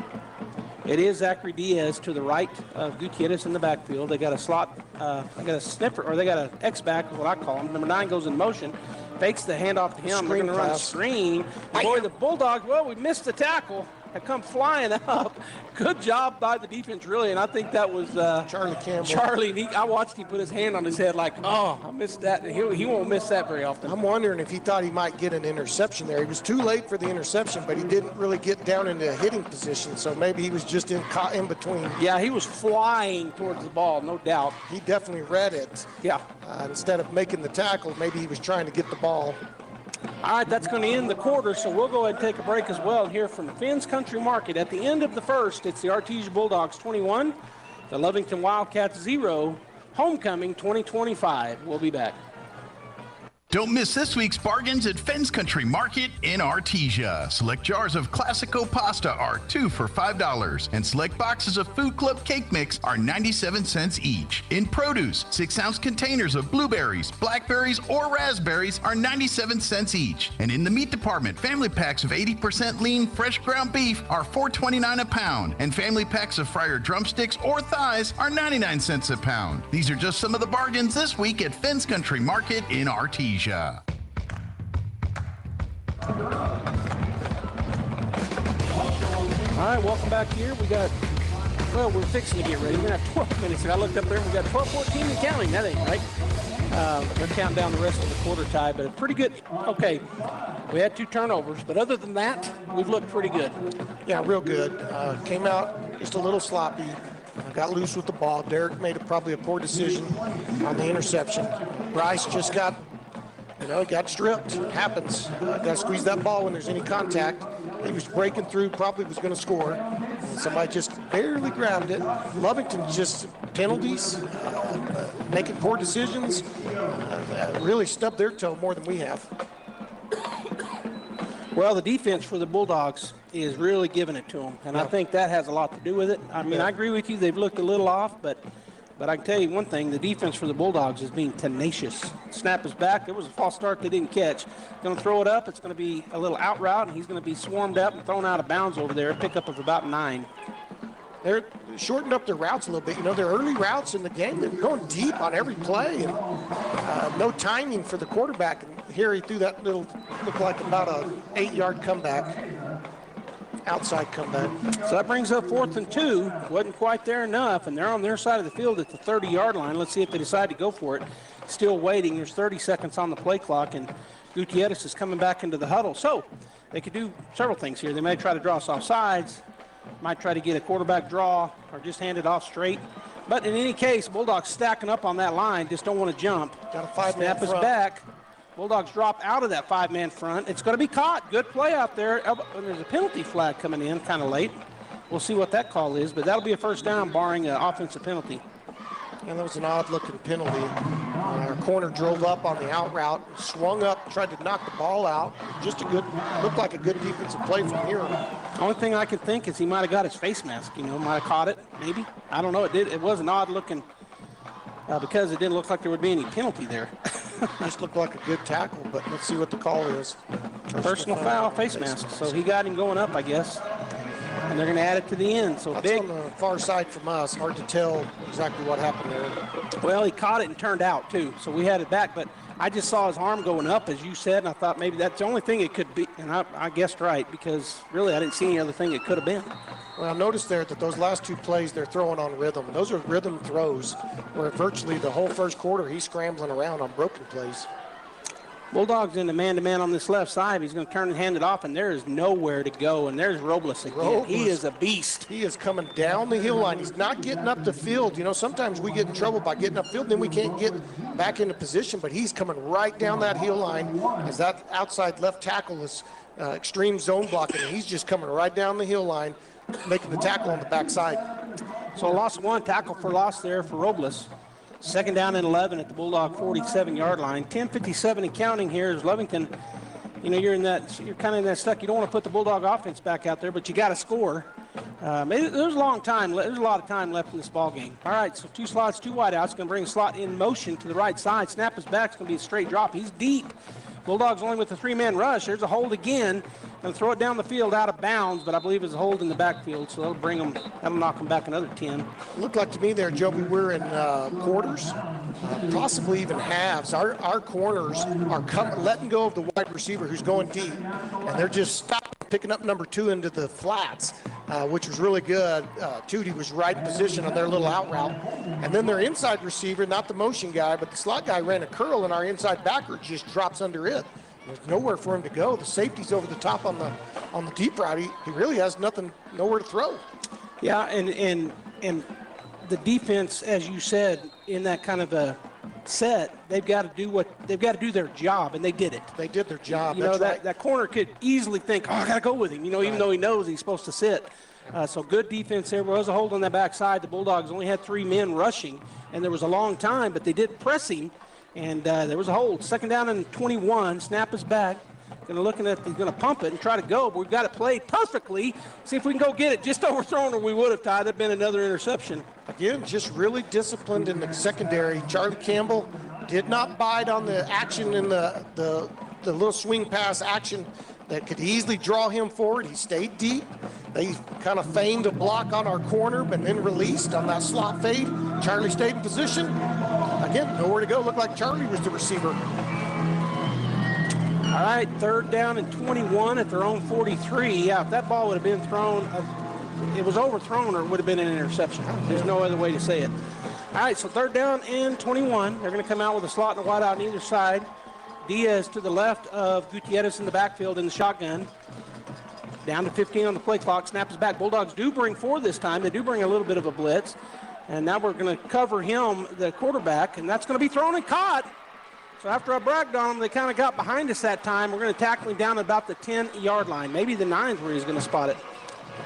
It is Zachary Diaz to the right of Gutierrez in the backfield. They got a slot, they got a sniffer, or they got an X-back is what I call him. Number 9 goes in motion, fakes the handoff to him. They're going to run a screen. Boy, the Bulldogs, well, we missed the tackle. Had come flying up. Good job by the defense, really, and I think that was
Charlie Campbell.
Charlie, I watched him put his hand on his head like, oh, I missed that. He won't miss that very often.
I'm wondering if he thought he might get an interception there. He was too late for the interception, but he didn't really get down into a hitting position, so maybe he was just in between.
Yeah, he was flying towards the ball, no doubt.
He definitely read it.
Yeah.
Instead of making the tackle, maybe he was trying to get the ball.
All right, that's going to end the quarter, so we'll go ahead and take a break as well and hear from Finn's Country Market. At the end of the first, it's the Artesia Bulldogs 21, the Lovington Wildcats 0, homecoming 2025. We'll be back.
Don't miss this week's bargains at Fenn's Country Market in Artesia. Select jars of Classico pasta are 2 for $5, and select boxes of Food Club cake mix are 97 cents each. In produce, 6-ounce containers of blueberries, blackberries, or raspberries are 97 cents each. And in the meat department, family packs of 80% lean fresh ground beef are $4.29 a pound, and family packs of fryer drumsticks or thighs are 99 cents a pound. These are just some of the bargains this week at Fenn's Country Market in Artesia. All
right, welcome back here. We're fixing to get ready. We're going to have 12 minutes. I looked up there and we got 12-14 and counting. That ain't right. They're counting down the rest of the quarter tie, but pretty good. Okay, we had 2 turnovers, but other than that, we've looked pretty good.
Yeah, real good. Came out just a little sloppy. Got loose with the ball. Derek made probably a poor decision on the interception. Bryce just got stripped. It happens. Got to squeeze that ball when there's any contact. He was breaking through, probably was going to score. And somebody just barely grabbed it. Lovington just penalties, making poor decisions, really stubbed their toe more than we have.
Well, the defense for the Bulldogs is really giving it to them, and I think that has a lot to do with it. I mean, I agree with you. They've looked a little off, but I can tell you one thing, the defense for the Bulldogs is being tenacious. Snap is back. There was a false start they didn't catch. Going to throw it up. It's going to be a little out route, and he's going to be swarmed up and thrown out of bounds over there. A pickup of about 9.
they're shortened up their routes a little bit. You know, their early routes in the game, they're going deep on every play, and no timing for the quarterback. And here he threw that little, looked like about a 8-yard comeback, outside comeback.
So that brings up 4th and 2. Wasn't quite there enough, and they're on their side of the field at the 30-yard line. Let's see if they decide to go for it. Still waiting. There's 30 seconds on the play clock, and Gutierrez is coming back into the huddle. So they could do several things here. They may try to draw us off sides, might try to get a quarterback draw, or just hand it off straight. But in any case, Bulldogs stacking up on that line, just don't want to jump.
Got a 5-man
Snap is
front.
back. Bulldogs drop out of that 5-man front. It's going to be caught. Good play out there. There's a penalty flag coming in kind of late. We'll see what that call is, but that'll be a first down barring an offensive penalty.
And that was an odd-looking penalty. Our corner drove up on the out route, swung up, tried to knock the ball out. Just looked like a good defensive play from here.
Only thing I can think is he might have got his face mask, might have caught it, maybe. I don't know. It was an odd-looking, because it didn't look like there would be any penalty there.
Just looked like a good tackle, but let's see what the call is.
Personal foul, face mask. So he got him going up, I guess. And they're going to add it to the end. So
that's on the far side from us. Hard to tell exactly what happened there.
Well, he caught it and turned out, too. So we had it back. But I just saw his arm going up, as you said, and I thought maybe that's the only thing it could be. And I guessed right, because really I didn't see any other thing it could have been.
Well, I noticed there that those last 2 plays they're throwing on rhythm. Those are rhythm throws where virtually the whole first quarter he's scrambling around on broken plays.
Bulldogs in the man-to-man on this left side. He's going to turn and hand it off, and there is nowhere to go. And there's Robles again. He is a beast.
He is coming down the hill line. He's not getting up the field. Sometimes we get in trouble by getting upfield, then we can't get back into position. But he's coming right down that hill line as that outside left tackle is extreme zone blocking. And he's just coming right down the hill line, making the tackle on the backside.
So a loss of 1, tackle for loss there for Robles. 2nd down and 11 at the Bulldog 47-yard line. 10:57 and counting here as Lovington. You're kind of in that stuck. You don't want to put the Bulldog offense back out there, but you got to score. There's a lot of time left in this ball game. All right, so 2 slots, 2 wideouts. Going to bring a slot in motion to the right side. Snap is back. It's going to be a straight drop. He's deep. Bulldogs only with a 3-man rush. There's a hold again. Going to throw it down the field out of bounds, but I believe it's a hold in the backfield, so that'll knock them back another 10.
It looked like to me there, Joby, we're in quarters, possibly even halves. Our corners are letting go of the wide receiver who's going deep, and they're just stopping, picking up number 2 into the flats, which was really good. Tootie was right in position on their little out route. And then their inside receiver, not the motion guy, but the slot guy ran a curl, and our inside backer just drops under it. There's nowhere for him to go. The safety's over the top on the deep route. He really has nowhere to throw.
Yeah, and the defense, as you said, in that kind of a set, they've got to do their job, and they did it.
They did their job.
That corner could easily think, I got to go with him, even though he knows he's supposed to sit. So good defense there. There was a hold on that backside. The Bulldogs only had 3 men rushing, and there was a long time, but they did press him. And there was a hold. 2nd down and 21. Snap is back. He's going to pump it and try to go, but we've got it played perfectly. See if we can go get it. Just overthrown, or we would have tied. That'd been another interception.
Again, just really disciplined in the secondary. Charlie Campbell did not bite on the action in the little swing pass action that could easily draw him forward. He stayed deep. They kind of feigned a block on our corner, but then released on that slot fade. Charlie stayed in position. Again, nowhere to go. Looked like Charlie was the receiver.
All right, 3rd down and 21 at their own 43. Yeah, if that ball would have been thrown, it was overthrown, or it would have been an interception. There's no other way to say it. All right, so 3rd down and 21. They're going to come out with a slot and a wide out on either side. Diaz to the left of Gutierrez in the backfield in the shotgun. Down to 15 on the play clock. Snap is back. Bulldogs do bring 4 this time. They do bring a little bit of a blitz. And now we're going to cover him, the quarterback, and that's going to be thrown and caught. So after I bragged on them, they kind of got behind us that time. We're going to tackle him down about the 10-yard line, maybe the 9's where he's going to spot it.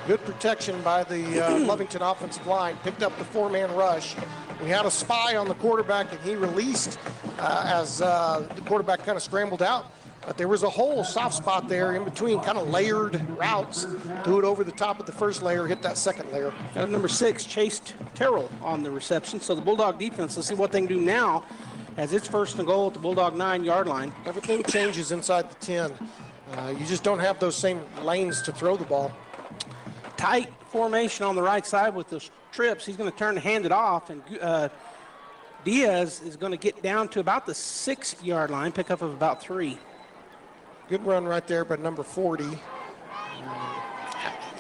Good protection by the Lovington offensive line. Picked up the 4-man rush. We had a spy on the quarterback, and he released as the quarterback kind of scrambled out. But there was a whole soft spot there in between, kind of layered routes. Threw it over the top of the first layer, hit that second layer.
Got number 6, Chase Terrell on the reception. So the Bulldog defense, let's see what they can do now as it's 1st and goal at the Bulldog 9-yard line.
Everything changes inside the 10. You just don't have those same lanes to throw the ball.
tight formation on the right side with those trips. He's going to turn and hand it off, and Diaz is going to get down to about the 6-yard line, pick up of about 3.
Good run right there by number 40.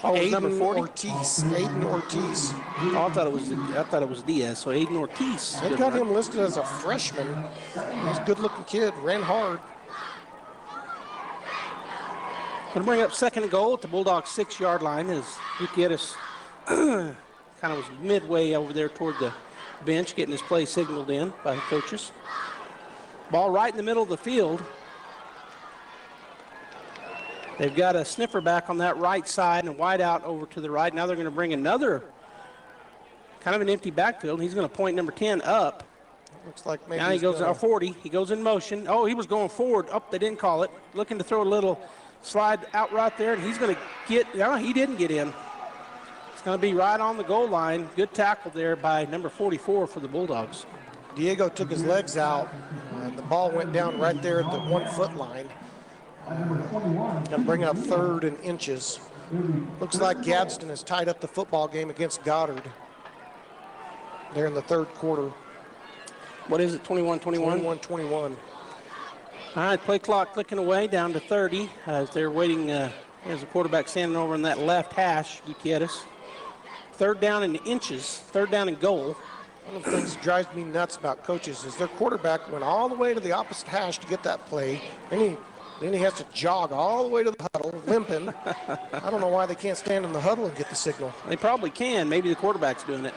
Number 40?
Aiden Ortiz.
Oh, I thought it was Diaz. So Aiden Ortiz.
They got him listed as a freshman. He's a good-looking kid. Ran hard.
Going to bring up 2nd and goal at the Bulldogs 6-yard line as Gutierrez kind of was midway over there toward the bench, getting his play signaled in by the coaches. Ball right in the middle of the field. They've got a sniffer back on that right side and a wide out over to the right. Now they're going to bring another kind of an empty backfield. He's going to point number 10 up.
Looks like maybe
now he goes 40. He goes in motion. Oh, he was going forward. Oh, they didn't call it. Looking to throw a little slide out right there, and he's going to get. No, he didn't get in. It's going to be right on the goal line. Good tackle there by number 44 for the Bulldogs.
Diego took his legs out, and the ball went down right there at the 1-foot line. Going to bring up 3rd and inches. Looks like Gadsden has tied up the football game against Goddard. They're in the 3rd quarter.
What is it, 21-21?
21-21.
All right, play clock clicking away down to 30 as they're waiting as the quarterback standing over in that left hash, Gutierrez. 3rd down and inches, 3rd down and goal.
One of the things that drives me nuts about coaches is their quarterback went all the way to the opposite hash to get that play. Then he has to jog all the way to the huddle, limping. I don't know why they can't stand in the huddle and get the signal.
They probably can. Maybe the quarterback's doing it.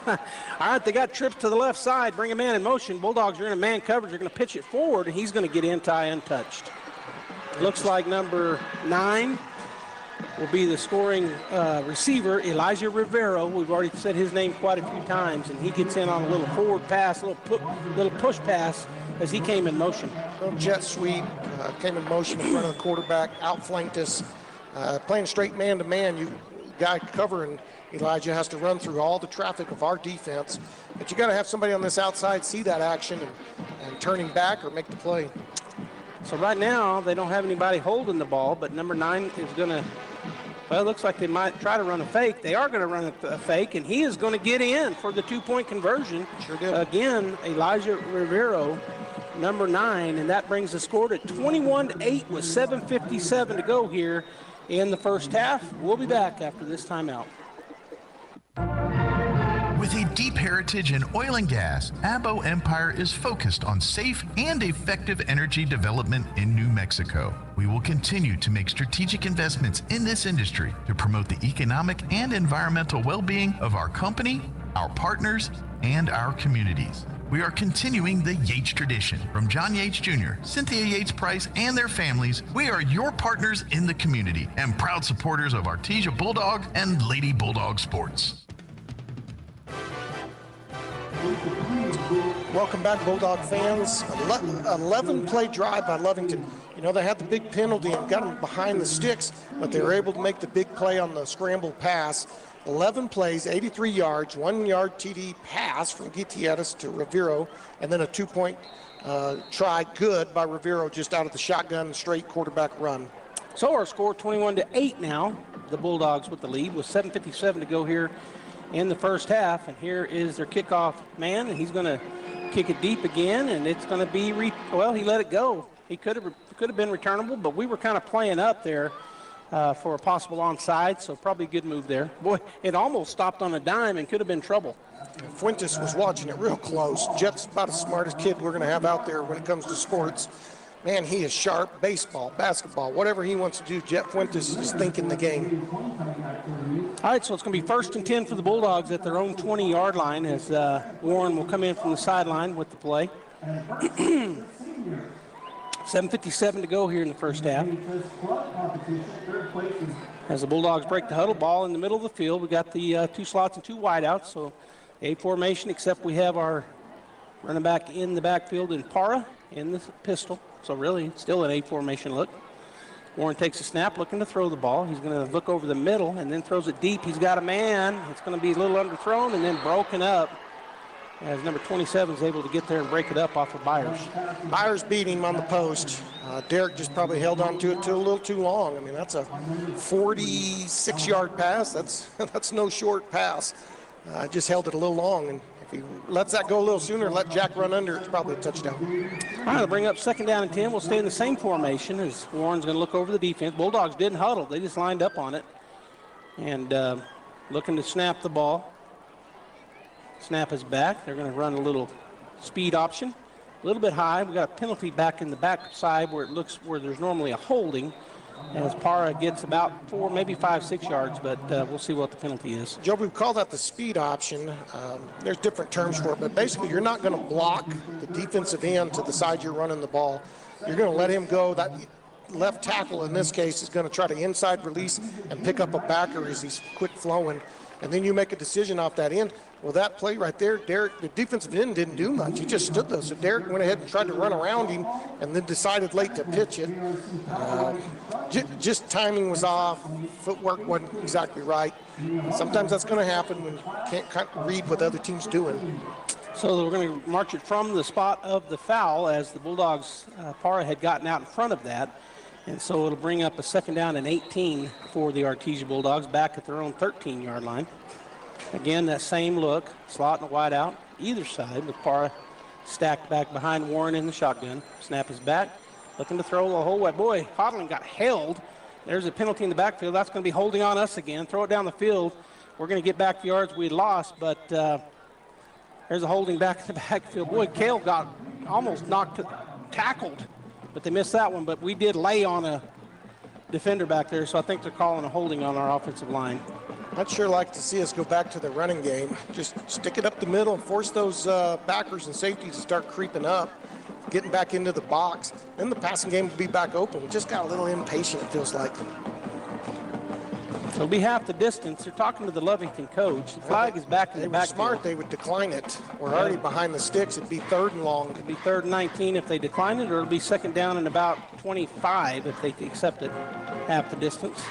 All right, they got trips to the left side. Bring a man in motion. Bulldogs are in a man coverage. They're going to pitch it forward, and he's going to get in, tie untouched. Looks like number 9 will be the scoring receiver, Elijah Rivero. We've already said his name quite a few times, and he gets in on a little forward pass, a little push pass as he came in motion.
Little jet sweep, came in motion in front of the quarterback, outflanked us. Playing straight man-to-man, you guy covering Elijah has to run through all the traffic of our defense. But you got to have somebody on this outside see that action and turn him back or make the play.
So right now, they don't have anybody holding the ball, but number 9 is going to, well, it looks like they might try to run a fake. They are going to run a fake, and he is going to get in for the 2-point conversion.
Sure did.
Again, Elijah Rivero, number 9, and that brings the score to 21-8 with 7:57 to go here in the first half. We'll be back after this timeout.
With a deep heritage in oil and gas, Abo Empire is focused on safe and effective energy development in New Mexico. We will continue to make strategic investments in this industry to promote the economic and environmental well-being of our company, our partners, and our communities. We are continuing the Yates tradition. From John Yates Jr., Cynthia Yates Price, and their families, we are your partners in the community and proud supporters of Artesia Bulldog and Lady Bulldog sports.
Welcome back, Bulldog fans. 11-play drive by Lovington. You know, they had the big penalty and got them behind the sticks, but they were able to make the big play on the scramble pass. 11 plays, 83 yards, 1-yard TD pass from Gutierrez to Rivero, and then a 2-point try good by Rivero just out of the shotgun straight quarterback run.
So our score 21-8 now. The Bulldogs with the lead with 7:57 to go here in the first half. And here is their kickoff man, and he's going to kick it deep again, and it's going to be, well, he let it go. He could have been returnable, but we were kind of playing up there for a possible onside, so probably a good move there. Boy, it almost stopped on a dime and could have been trouble.
Fuentes was watching it real close. Jet's about the smartest kid we're going to have out there when it comes to sports. Man, he is sharp. Baseball, basketball, whatever he wants to do, Jet Fuentes is thinking the game.
All right, so it's going to be 1st and 10 for the Bulldogs at their own 20-yard line as Warren will come in from the sideline with the play. 7:57 to go here in the first half. As the Bulldogs break the huddle, ball in the middle of the field. We got the 2 slots and 2 wideouts, so A formation, except we have our running back in the backfield in Para in the pistol. So really, still an A formation look. Warren takes a snap, looking to throw the ball. He's going to look over the middle and then throws it deep. He's got a man. It's going to be a little underthrown and then broken up as number 27 is able to get there and break it up off of Byers.
Byers beat him on the post. Derek just probably held on to it a little too long. I mean, that's a 46-yard pass. That's no short pass. Just held it a little long, and if he lets that go a little sooner and let Jack run under, it's probably a touchdown.
All right, they'll bring up 2nd down and 10. We'll stay in the same formation as Warren's going to look over the defense. Bulldogs didn't huddle. They just lined up on it and looking to snap the ball. Snap is back. They're going to run a little speed option. A little bit high. We got a penalty back in the back side where there's normally a holding. As Parra gets about 4, maybe 5, 6 yards, but we'll see what the penalty is.
Joe, we call that the speed option. There's different terms for it, but basically you're not going to block the defensive end to the side you're running the ball. You're going to let him go. That left tackle in this case is going to try to inside release and pick up a backer as he's quick flowing, and then you make a decision off that end. Well, that play right there, Derek, the defensive end didn't do much. He just stood there. So Derek went ahead and tried to run around him and then decided late to pitch it. Just timing was off. Footwork wasn't exactly right. Sometimes that's going to happen when you can't read what the other team's doing.
So we're going to march it from the spot of the foul as the Bulldogs, Parra had gotten out in front of that. And so it'll bring up a 2nd down and 18 for the Artesia Bulldogs back at their own 13-yard line. Again, that same look, slot and a wide out, either side, with Parra stacked back behind Warren in the shotgun. Snap is back, looking to throw the whole way. Boy, Hodling got held. There's a penalty in the backfield. That's going to be holding on us again. Throw it down the field. We're going to get back the yards we lost, but there's a holding back in the backfield. Boy, Cale got almost tackled, but they missed that one. But we did lay on a defender back there, so I think they're calling a holding on our offensive line.
I'd sure like to see us go back to the running game. Just stick it up the middle and force those backers and safeties to start creeping up, getting back into the box. Then the passing game will be back open. We just got a little impatient, it feels like.
It'll be half the distance. They're talking to the Lovington coach. The flag is back in the backfield.
They were smart. They would decline it. We're already behind the sticks. It'd be 3rd and long.
It'd be 3rd and 19 if they decline it, or it'll be 2nd down and about 25 if they accept it, half the distance.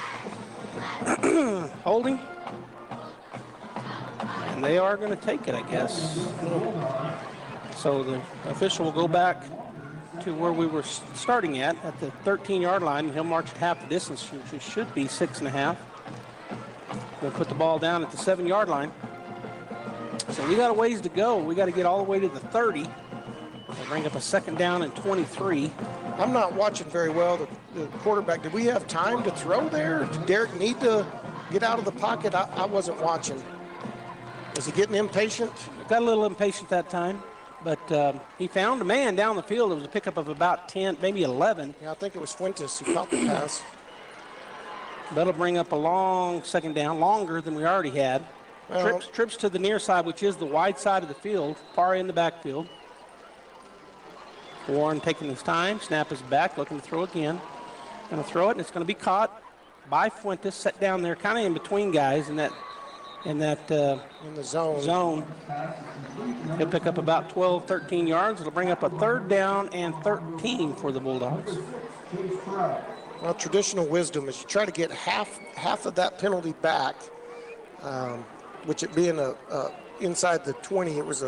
Holding. And they are going to take it, I guess. So the official will go back to where we were starting at the 13-yard line, and he'll march at half the distance, which should be 6.5. We'll put the ball down at the 7-yard line. So we got a ways to go. We got to get all the way to the 30. We'll bring up a 2nd down and 23.
I'm not watching very well the quarterback. Did we have time to throw there? Did Derek need to get out of the pocket? I wasn't watching. Was he getting impatient?
Got a little impatient that time, but he found a man down the field. It was a pickup of about 10, maybe 11.
Yeah, I think it was Fuentes who caught the pass.
That'll bring up a long 2nd down, longer than we already had. Trips to the near side, which is the wide side of the field. Parra in the backfield. Warren taking his time. Snap is back, looking to throw again. Going to throw it, and it's going to be caught by Fuentes, set down there, kind of in between guys in the zone. He'll pick up about 12, 13 yards. It'll bring up a 3rd down and 13 for the Bulldogs.
Well, traditional wisdom is you try to get half of that penalty back, which it being inside the 20, it was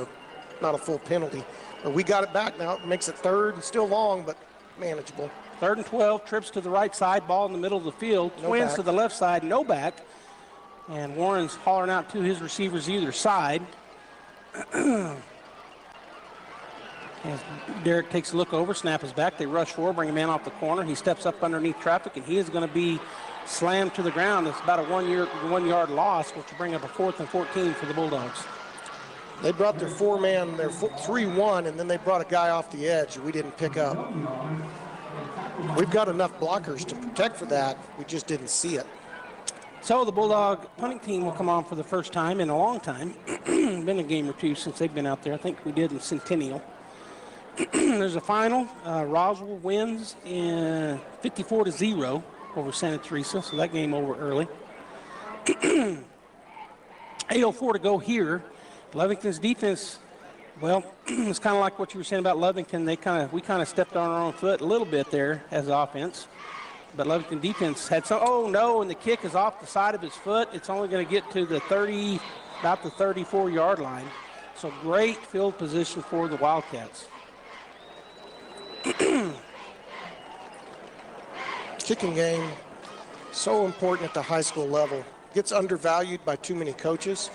not a full penalty. But we got it back now. It makes it 3rd and still long, but manageable.
3rd and 12, trips to the right side, ball in the middle of the field, twins to the left side, no back. And Warren's hollering out to his receivers either side. As Derek takes a look over, snap is back. They rush forward, bring a man off the corner. He steps up underneath traffic, and he is going to be slammed to the ground. It's about a 1-yard loss, which will bring up a 4th and 14 for the Bulldogs.
They brought their 4-man, their 3-1, and then they brought a guy off the edge we didn't pick up. We've got enough blockers to protect for that. We just didn't see it.
So the Bulldog punting team will come on for the first time in a long time. Been a game or two since they've been out there. I think we did in Centennial. There's a final. Roswell wins in 54-0 over Santa Teresa, so that game over early. 8:04 to go here. Lovington's defense, well, it's kind of like what you were saying about Lovington. We kind of stepped on our own foot a little bit there as offense. But Lovington defense had and the kick is off the side of his foot. It's only going to get to the 30, about the 34-yard line. So great field position for the Wildcats.
Kicking game, so important at the high school level. Gets undervalued by too many coaches.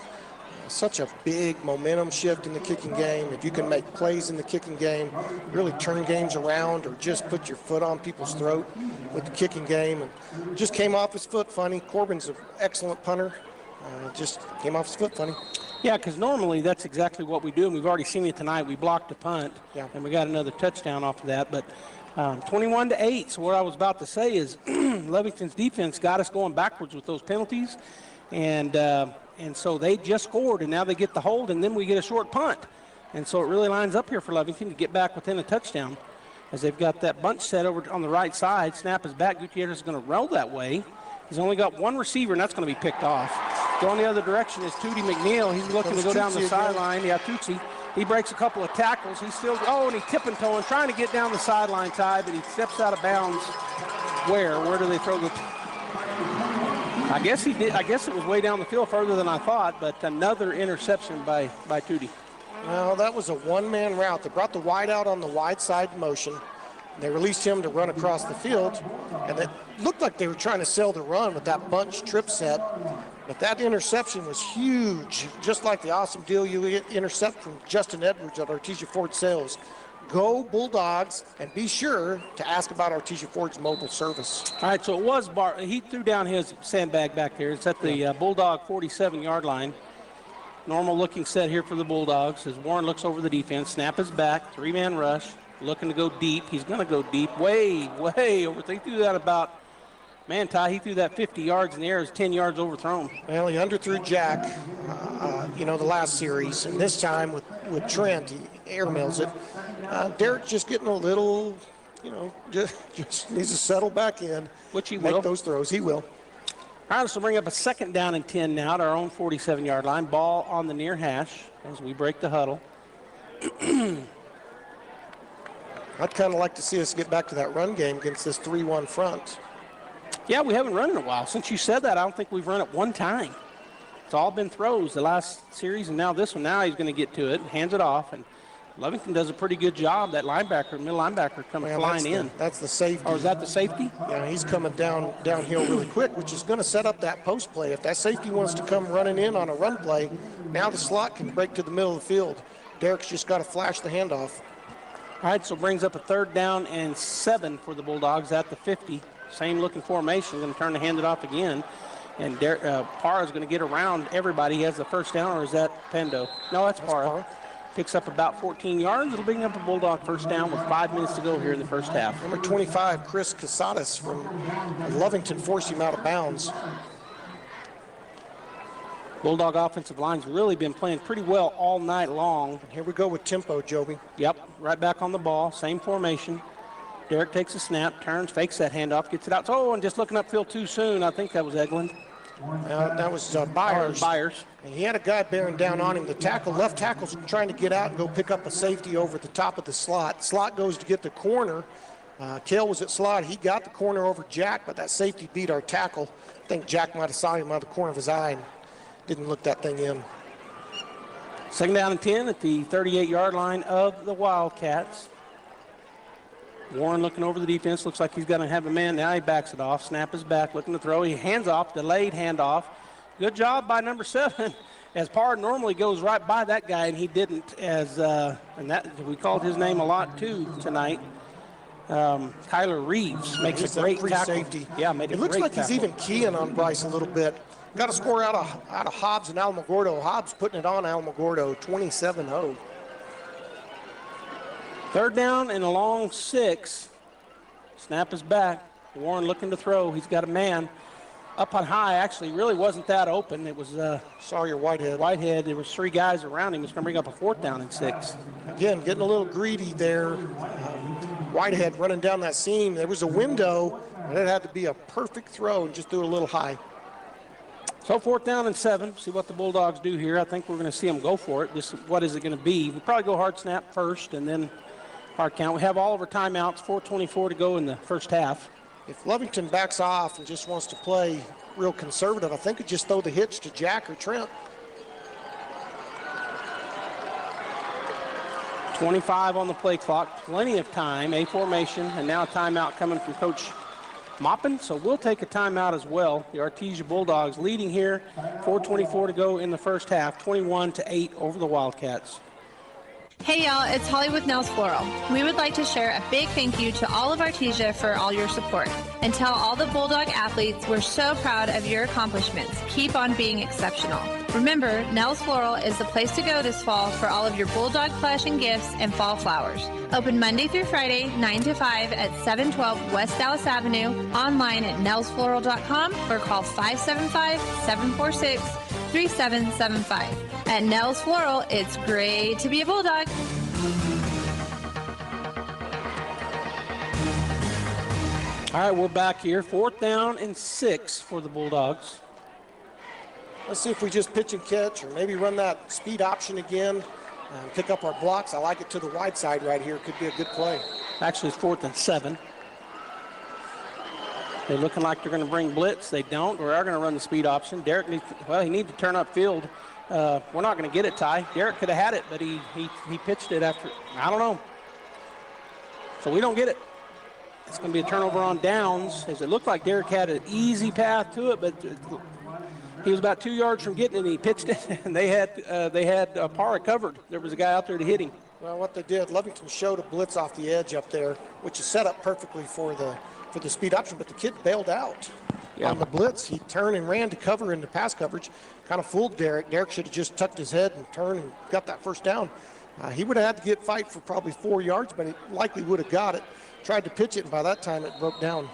Such a big momentum shift in the kicking game. If you can make plays in the kicking game, really turn games around or just put your foot on people's throat with the kicking game. And just came off his foot funny. Corbin's an excellent punter. Just came off his foot funny.
Yeah, because normally that's exactly what we do, and we've already seen it tonight. We blocked a punt, and we got another touchdown off of that. But 21-8. So what I was about to say is Lovington's defense got us going backwards with those penalties, and so they just scored, and now they get the hold, and then we get a short punt. And so it really lines up here for Lovington to get back within a touchdown, as they've got that bunch set over on the right side. Snap is back. Gutierrez is going to roll that way. He's only got one receiver, and that's going to be picked off. Going the other direction is Tootie McNeil. He's looking to go down the sideline. Yeah, Tootsie. He breaks a couple of tackles. He's still, and he's tipping-toeing, trying to get down the sideline side, but he steps out of bounds. Where do they throw the... I guess he did. I guess it was way down the field further than I thought, but another interception by Tootie.
Well, that was a one-man route. They brought the wide out on the wide side motion. They released him to run across the field, and it looked like they were trying to sell the run with that bunch trip set. But that interception was huge, just like the awesome deal you intercept from Justin Edwards at Artesia Ford Sales. Go Bulldogs, and be sure to ask about Artesia Ford's mobile service.
All right, so it was he threw down his sandbag back there. It's at the Bulldog 47-yard line. Normal looking set here for the Bulldogs as Warren looks over the defense. Snap is back, three-man rush, looking to go deep. He's going to go deep, way over. He threw that about, man, Ty, he threw that 50 yards in the air. It was 10 yards overthrown.
Well, he underthrew Jack, the last series, and this time with Trent, he airmails it. Derek just getting a little, just needs to settle back in.
Which he will.
Make those throws. He will.
All right, this will bring up a 2nd down and 10 now at our own 47-yard line. Ball on the near hash as we break the huddle.
I'd kind of like to see us get back to that run game against this 3-1 front.
Yeah, we haven't run in a while. Since you said that, I don't think we've run it one time. It's all been throws the last series, and now this one. Now he's going to get to it, hands it off, and Lovington does a pretty good job. That middle linebacker coming flying in.
That's the safety.
Or is that the safety?
Yeah, he's coming downhill really quick, which is going to set up that post play. If that safety wants to come running in on a run play, now the slot can break to the middle of the field. Derek's just got to flash the handoff.
All right, so brings up a 3rd down and 7 for the Bulldogs at the 50. Same looking formation, going to turn to hand it off again. And Parra is going to get around everybody. He has the 1st down, or is that Pendo? No, that's Parra. Picks up about 14 yards. It'll bring up a Bulldog 1st down with 5 minutes to go here in the first half.
Number 25, Chris Casadas from Lovington forced him out of bounds.
Bulldog offensive line's really been playing pretty well all night long.
Here we go with tempo, Joby.
Yep, right back on the ball, same formation. Derek takes a snap, turns, fakes that handoff, gets it out. Oh, and just looking upfield too soon. I think that was Eglin.
That was Byers.
Byers.
And he had a guy bearing down on him. The left tackle's trying to get out and go pick up a safety over the top of the slot. Slot goes to get the corner. Kale was at slot. He got the corner over Jack, but that safety beat our tackle. I think Jack might have saw him out of the corner of his eye and didn't look that thing in.
2nd down and 10 at the 38-yard line of the Wildcats. Warren looking over the defense. Looks like he's going to have a man. Now he backs it off. Snap is back, looking to throw. He hands off, delayed handoff. Good job by number 7. As Parr normally goes right by that guy, and he didn't. And that we called his name a lot too tonight. Kyler Reeves makes a great tackle.
Safety.
Yeah, made a
It looks
great
like
tackle.
he's even keying on Bryce a little bit. Got a score out of Hobbs and Alamogordo. Hobbs putting it on Alamogordo, 27-0.
3rd down and a long 6. Snap is back. Warren looking to throw. He's got a man up on high. Actually, really wasn't that open. It was
Sawyer Whitehead.
Whitehead. There was 3 guys around him. He's going to bring up a 4th down and 6.
Again, getting a little greedy there. Whitehead running down that seam. There was a window, and it had to be a perfect throw and just threw it a little high.
So 4th down and 7. See what the Bulldogs do here. I think we're going to see them go for it. What is it going to be? We'll probably go hard snap first and then hard count. We have all of our timeouts, 4:24 to go in the first half.
If Lovington backs off and just wants to play real conservative, I think it just throw the hitch to Jack or Trent.
25 on the play clock, plenty of time, a formation, and now a timeout coming from Coach Mppen. So we'll take a timeout as well. The Artesia Bulldogs leading here, 4:24 to go in the first half, 21-8 over the Wildcats.
Hey y'all, it's Holly with Nels Floral. We would like to share a big thank you to all of Artesia for all your support and tell all the Bulldog athletes we're so proud of your accomplishments. Keep on being exceptional. Remember, Nels Floral is the place to go this fall for all of your Bulldog plush and gifts and fall flowers. Open Monday through Friday, 9 to 5 at 712 West Dallas Avenue, online at nelsfloral.com or call 575-746-3775. At Nels Floral, it's great to be a Bulldog.
All right, we're back here. 4th down and 6 for the Bulldogs.
Let's see if we just pitch and catch or maybe run that speed option again and pick up our blocks. I like it to the wide side right here. Could be a good play.
Actually, it's 4th and 7. They're looking like they're going to bring blitz. They don't. We are going to run the speed option. Derek needs he needs to turn upfield. We're not going to get it, Ty. Derek could have had it, but he pitched it after, I don't know. So we don't get it. It's going to be a turnover on downs, as it looked like Derek had an easy path to it, but he was about 2 yards from getting it, and he pitched it, and they had Parra covered. There was a guy out there to hit him.
Well, what they did, Lovington showed a blitz off the edge up there, which is set up perfectly for the speed option, but the kid bailed out. Yeah. On the blitz, he turned and ran to cover into pass coverage. Kind of fooled Derek. Derek should have just tucked his head and turned and got that first down. He would have had to get fight for probably 4 yards, but he likely would have got it. Tried to pitch it, and by that time it broke down.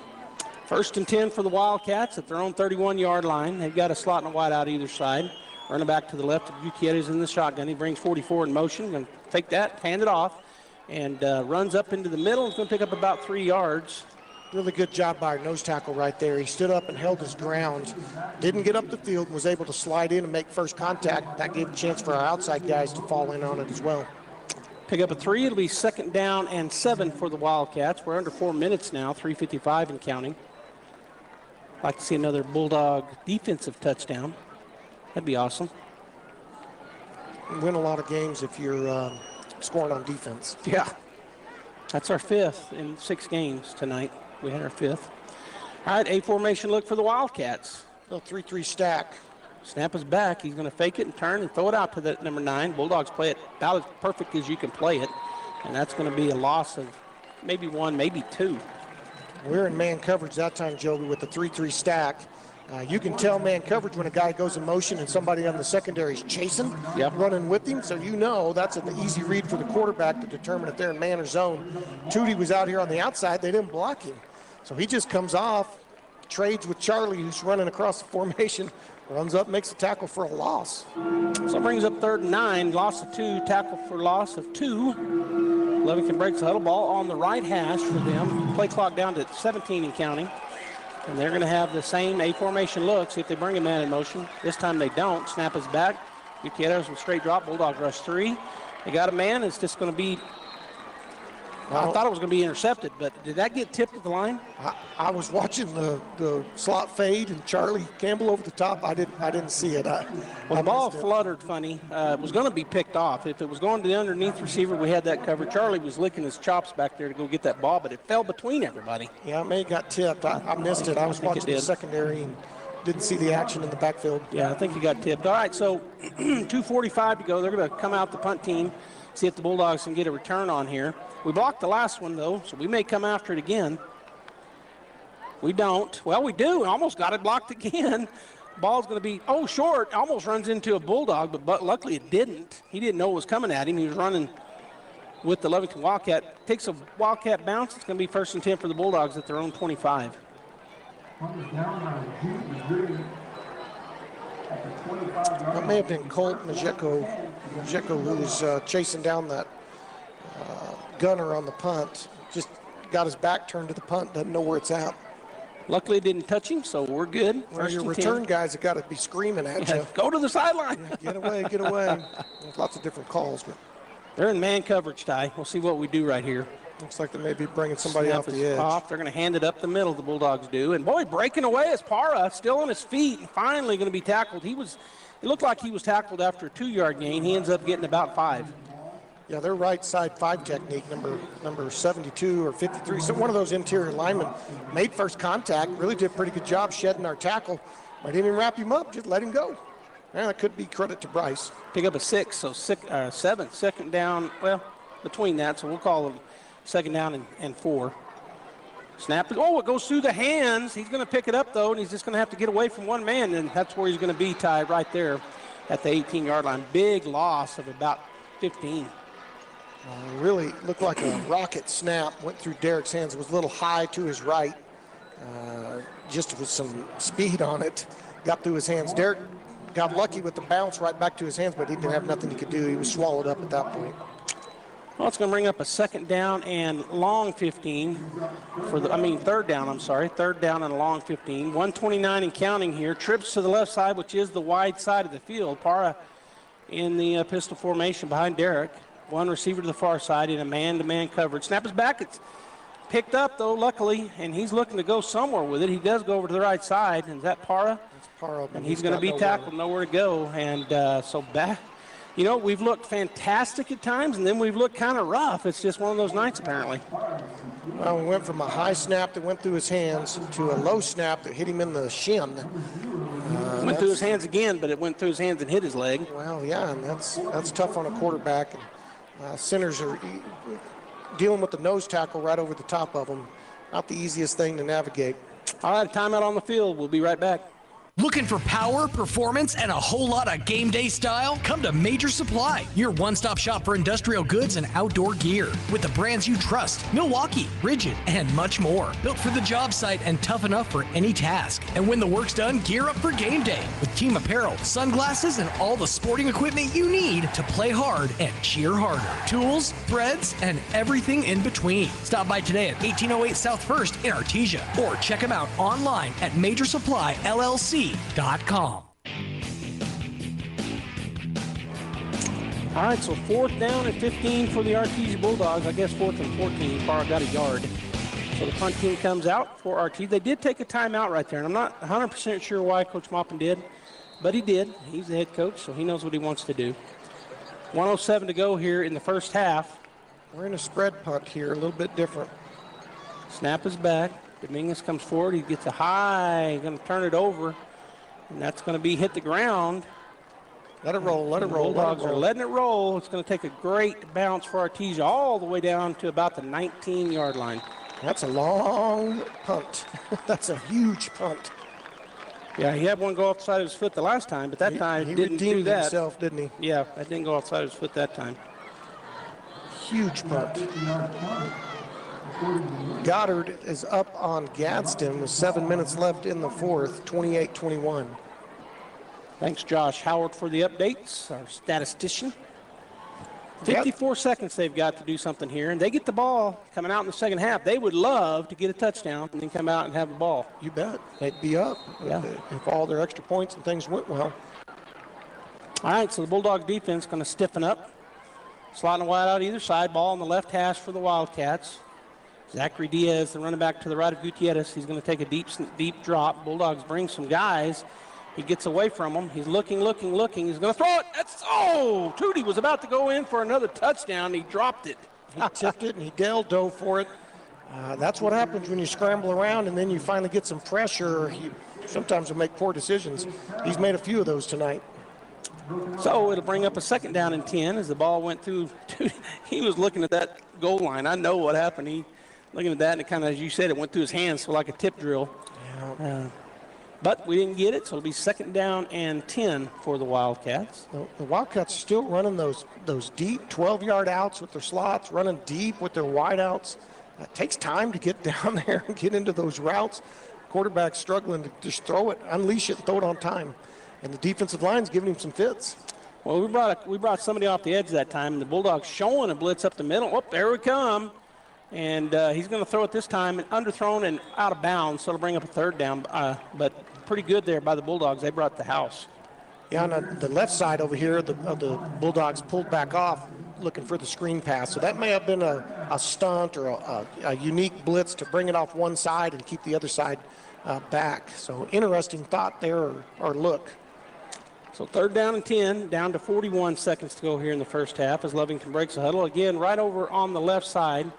1st and 10 for the Wildcats at their own 31-yard line. They've got a slot and a wide out either side. Running back to the left of Gutierrez in the shotgun. He brings 44 in motion. Going to take that, hand it off, and runs up into the middle. He's going to pick up about 3 yards.
Really good job by our nose tackle right there. He stood up and held his ground. Didn't get up the field, was able to slide in and make first contact. That gave a chance for our outside guys to fall in on it as well.
Pick up a 3. It'll be 2nd down and 7 for the Wildcats. We're under 4 minutes now, 3:55 and counting. Like to see another Bulldog defensive touchdown. That'd be awesome.
You win a lot of games if you're scoring on defense.
Yeah. That's our 5th in 6 games tonight. We had our 5th. All right, A formation look for the Wildcats.
Little 3-3 stack.
Snap is back. He's going to fake it and turn and throw it out to that number 9. Bulldogs play it about as perfect as you can play it. And that's going to be a loss of maybe 1, maybe 2.
We're in man coverage that time, Joby, with the 3-3 stack. You can tell man coverage when a guy goes in motion and somebody on the secondary is chasing, running with him. So you know that's an easy read for the quarterback to determine if they're in man or zone. Tootie was out here on the outside. They didn't block him. So he just comes off, trades with Charlie, who's running across the formation, runs up, makes a tackle for a loss.
So it brings up 3rd and 9, loss of 2, tackle for loss of 2. Lovington breaks the huddle ball on the right hash for them. Play clock down to 17 and counting. And they're going to have the same A formation look, see if they bring a man in motion. This time they don't. Snap is back. Gutierrez with straight drop. Bulldogs rush 3. They got a man. It's just going to be, I thought it was going to be intercepted, but did that get tipped at the line?
I was watching the slot fade and Charlie Campbell over the top. I didn't see it.
Well, the ball fluttered funny. It was going to be picked off. If it was going to the underneath receiver, we had that covered. Charlie was licking his chops back there to go get that ball, but it fell between everybody.
Yeah, it may have got tipped. I missed it. I was watching the secondary and didn't see the action in the backfield.
Yeah, I think he got tipped. All right, so 2:45 to go. They're going to come out the punt team, see if the Bulldogs can get a return on here. We blocked the last one, though, so we may come after it again. We don't. Well, we do. Almost got it blocked again. Ball's going to be, short. Almost runs into a Bulldog, but luckily it didn't. He didn't know it was coming at him. He was running with the Lovington Wildcat. Takes a Wildcat bounce. It's going to be 1st and 10 for the Bulldogs at their own 25.
That may have been Colt Majeko who was chasing down that gunner on the punt. Just got his back turned to the punt, doesn't know where it's at.
Luckily it didn't touch him, so we're good.
Well, your return guys have got to be screaming at you.
Go to the sideline.
Get away, get away. There's lots of different calls. But
they're in man coverage, Ty. We'll see what we do right here.
Looks like they may be bringing somebody off the edge.
They're going to hand it up the middle, the Bulldogs do. And, boy, breaking away is Parra, still on his feet, and finally going to be tackled. It looked like he was tackled after a 2-yard gain. He ends up getting about 5.
Yeah, their right side 5 technique, number 72 or 53. So one of those interior linemen made first contact, really did a pretty good job shedding our tackle. I didn't even wrap him up, just let him go. And that could be credit to Bryce.
Pick up a 6, so 7, second down, well, between that, so we'll call them second down and 4. Snap, it goes through the hands. He's going to pick it up, though, and he's just going to have to get away from one man, and that's where he's going to be, Ty, right there at the 18-yard line. Big loss of about 15.
Really looked like a rocket snap, went through Derek's hands. It was a little high to his right, just with some speed on it. Got through his hands. Derek got lucky with the bounce right back to his hands, but he didn't have nothing he could do. He was swallowed up at that point.
Well, it's going to bring up a second down and long 15 third down, I'm sorry. Third down and a long 15. 129 and counting here. Trips to the left side, which is the wide side of the field. Parra in the pistol formation behind Derek. One receiver to the far side in a man-to-man coverage. Snap is back. It's picked up, though, luckily, and he's looking to go somewhere with it. He does go over to the right side. And is that Parra?
It's Parra.
And he's going to be tackled, nowhere to go. And so back. You know, we've looked fantastic at times, and then we've looked kind of rough. It's just one of those nights, apparently.
Well, we went from a high snap that went through his hands to a low snap that hit him in the shin.
Went through his hands again, but it went through his hands and hit his leg.
Well, yeah, and that's tough on a quarterback. And centers are dealing with the nose tackle right over the top of them. Not the easiest thing to navigate.
All right, timeout on the field. We'll be right back.
Looking for power, performance, and a whole lot of game day style? Come to Major Supply, your one-stop shop for industrial goods and outdoor gear. With the brands you trust, Milwaukee, Rigid, and much more. Built for the job site and tough enough for any task. And when the work's done, gear up for game day with team apparel, sunglasses, and all the sporting equipment you need to play hard and cheer harder. Tools, threads, and everything in between. Stop by today at 1808 South 1st in Artesia or check them out online at MajorSupplyLLC.com. All
right, so 4th down and 15 for the Artesia Bulldogs. I guess 4th and 14. Parra got a yard. So the punt team comes out for Artesia. They did take a timeout right there, and I'm not 100% sure why Coach Mppen did, but he did. He's the head coach, so he knows what he wants to do. 1:07 to go here in the first half.
We're in a spread punt here, a little bit different.
Snap is back. Dominguez comes forward. He gets a high. Going to turn it over. And that's going to be hit the ground.
Let it roll, let it roll.
Bulldogs are letting it roll. It's going to take a great bounce for Artesia all the way down to about the 19-yard line.
That's a long punt. That's a huge punt.
Yeah, he had one go off the side of his foot the last time, but that time
he
didn't do that.
Himself, didn't he?
Yeah, that didn't go off the side of his foot that time.
Huge punt. Goddard is up on Gadsden with 7 minutes left in the fourth, 28-21.
Thanks, Josh Howard, for the updates, our statistician. 54 seconds they've got to do something here, and they get the ball coming out in the second half. They would love to get a touchdown and then come out and have the ball.
You bet. They'd be up if all their extra points and things went well.
All right, so the Bulldog defense going to stiffen up. Slotting wide out either side. Ball on the left hash for the Wildcats. Zachary Diaz, the running back to the right of Gutierrez. He's going to take a deep drop. Bulldogs bring some guys. He gets away from them. He's looking. He's going to throw it. Tootie was about to go in for another touchdown. He dropped it.
He tipped it, and he dove for it. That's what happens when you scramble around, and then you finally get some pressure. You sometimes will make poor decisions. He's made a few of those tonight.
So it'll bring up a second down and 10 as the ball went through. He was looking at that goal line. I know what happened. He looking at that, and it kind of, as you said, it went through his hands, so like a tip drill. But we didn't get it, so it'll be second down and 10 for the Wildcats.
The Wildcats are still running those deep 12-yard outs with their slots, running deep with their wide outs. It takes time to get down there and get into those routes. Quarterback's struggling to just throw it, unleash it, and throw it on time. And the defensive line's giving him some fits.
Well, we brought somebody off the edge that time, and the Bulldogs showing a blitz up the middle. Oh, there we come. And he's going to throw it this time, and underthrown and out of bounds, so it'll bring up a third down. But pretty good there by the Bulldogs. They brought the house.
Yeah, on the left side over here, the Bulldogs pulled back off looking for the screen pass. So that may have been a stunt or a unique blitz to bring it off one side and keep the other side back. So interesting thought there or look.
So 3rd down and 10, down to 41 seconds to go here in the first half as Lovington breaks the huddle. Again, right over on the left side,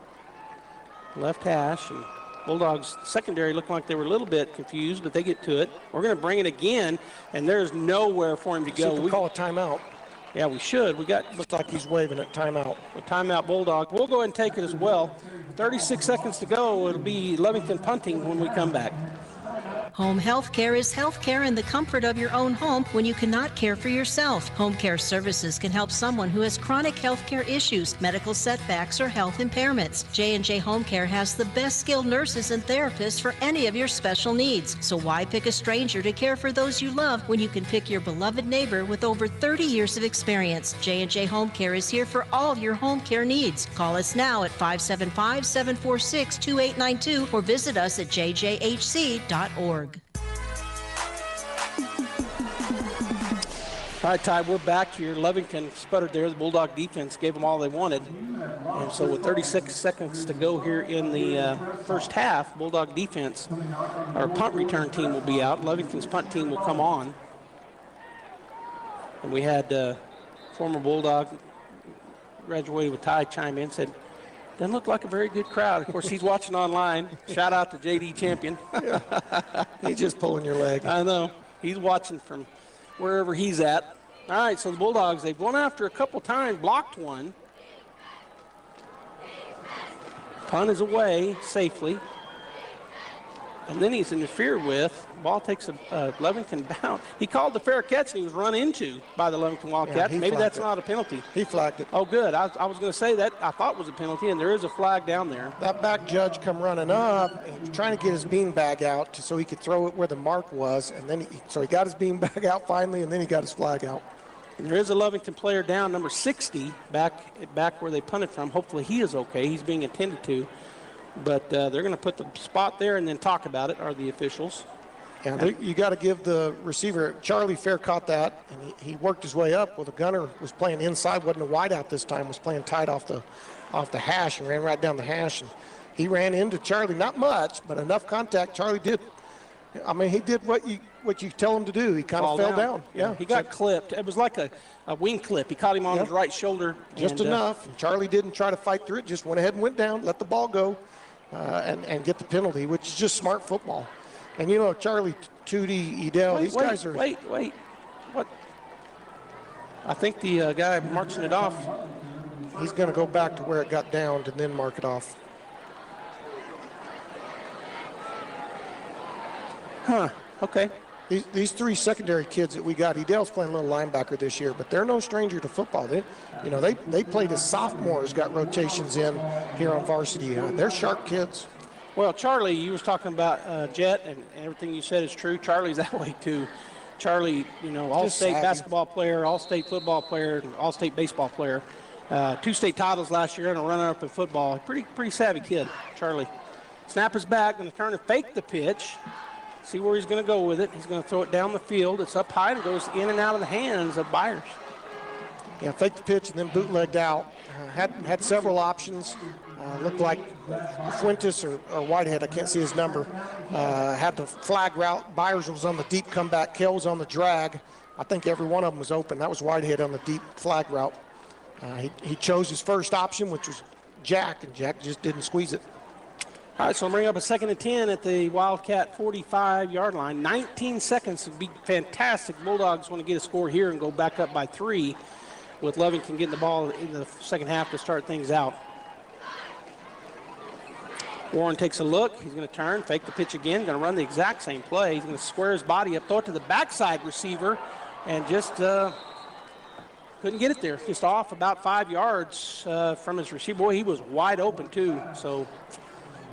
left hash. And Bulldogs secondary looked like they were a little bit confused, but they get to it. We're going to bring it again, and there's nowhere for him to go.
We call a timeout.
Yeah, we should.
Looks like he's waving it, timeout.
A timeout, Bulldog. We'll go ahead and take it as well. 36 seconds to go. It'll be Lovington punting when we come back.
Home health care is health care in the comfort of your own home when you cannot care for yourself. Home care services can help someone who has chronic health care issues, medical setbacks, or health impairments. J&J Home Care has the best skilled nurses and therapists for any of your special needs. So why pick a stranger to care for those you love when you can pick your beloved neighbor with over 30 years of experience? J&J Home Care is here for all your home care needs. Call us now at 575-746-2892 or visit us at jjhc.org.
All right, Ty, we're back here. Lovington sputtered there. The Bulldog defense gave them all they wanted. And so with 36 seconds to go here in the first half, Bulldog defense, our punt return team will be out. Lovington's punt team will come on. And we had former Bulldog, graduated with Ty, chime in, said, doesn't look like a very good crowd. Of course, he's watching online. Shout out to JD Champion.
He's just pulling your leg.
I know. He's watching from wherever he's at. All right, so the Bulldogs, they've gone after a couple times, blocked one. Punt is away safely. And then he's interfered with. Ball takes a Lovington bounce. He called the fair catch, and he was run into by the Lovington Wildcats.
Yeah,
maybe that's not a penalty.
He flagged it.
Oh, good. I was going to say that I thought was a penalty, and there is a flag down there.
That back judge come running up, and trying to get his beanbag out so he could throw it where the mark was, and then he got his beanbag out finally, and then he got his flag out.
And there is a Lovington player down, number 60, back where they punted from. Hopefully he is okay. He's being attended to. But they're going to put the spot there and then talk about it, are the officials.
Yeah, you got to give the receiver, Charlie Fair caught that, and he worked his way up. Well, the gunner was playing inside, wasn't a wideout this time, was playing tight off the hash and ran right down the hash. And he ran into Charlie, not much, but enough contact. Charlie did. I mean, he did what you tell him to do. He kind of fell down. Yeah,
he got clipped. It was like a wing clip. He caught him on his right shoulder.
Just enough. And Charlie didn't try to fight through it. Just went ahead and went down, let the ball go, and get the penalty, which is just smart football. And you know, Charlie, Tootie, Edel, these guys are.
Wait. What? I think the guy marching it off.
He's going to go back to where it got downed and then mark it off.
Huh. Okay.
These three secondary kids that we got, Edel's playing a little linebacker this year, but they're no stranger to football. They played as sophomores, got rotations in here on varsity. They're sharp kids.
Well, Charlie, you was talking about Jet, and everything you said is true. Charlie's that way too. Charlie, all-state basketball player, all-state football player, and all-state baseball player. 2 state titles last year and a runner-up in football. Pretty savvy kid, Charlie. Snap is back, going to turn and fake the pitch. See where he's going to go with it. He's going to throw it down the field. It's up high and goes in and out of the hands of Byers.
Yeah, fake the pitch and then bootlegged out. Had several options. Looked like Fuentes or Whitehead, I can't see his number, had the flag route. Byers was on the deep comeback. Kell was on the drag. I think every one of them was open. That was Whitehead on the deep flag route. He chose his first option, which was Jack, and Jack just didn't squeeze it.
All right, so I'll bring up a 2nd and 10 at the Wildcat 45-yard line. 19 seconds would be fantastic. Bulldogs want to get a score here and go back up by 3 with Lovington getting the ball in the second half to start things out. Warren takes a look. He's going to turn, fake the pitch again, going to run the exact same play. He's going to square his body up, throw it to the backside receiver, and just couldn't get it there. Just off about 5 yards from his receiver. Boy, he was wide open too, so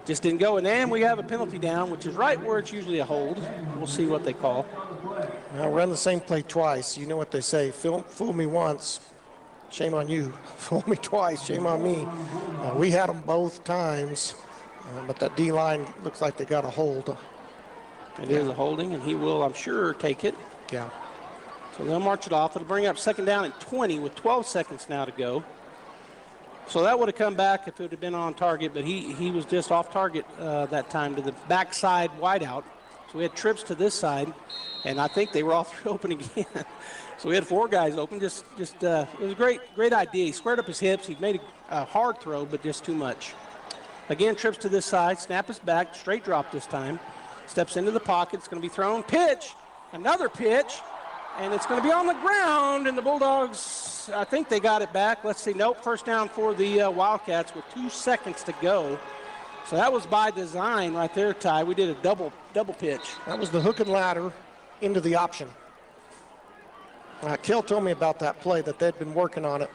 just didn't go. And then we have a penalty down, which is right where it's usually a hold. We'll see what they call.
Now run the same play twice. You know what they say, fool me once, shame on you. Fool me twice, shame on me. We had them both times. But that D-line looks like they got a hold.
It is a holding, and he will, I'm sure, take it.
Yeah.
So they'll march it off. It'll bring up 2nd down and 20 with 12 seconds now to go. So that would have come back if it would have been on target, but he was just off target that time to the backside wideout. So we had trips to this side, and I think they were all three open again. So we had 4 guys open. It was a great idea. He squared up his hips. He made a hard throw, but just too much. Again, trips to this side. Snap is back. Straight drop this time. Steps into the pocket. It's going to be thrown. Pitch. Another pitch. And it's going to be on the ground. And the Bulldogs, I think they got it back. Let's see. Nope. First down for the Wildcats with 2 seconds to go. So that was by design right there, Ty. We did a double pitch.
That was the hook and ladder into the option. Kel told me about that play, that they'd been working on it.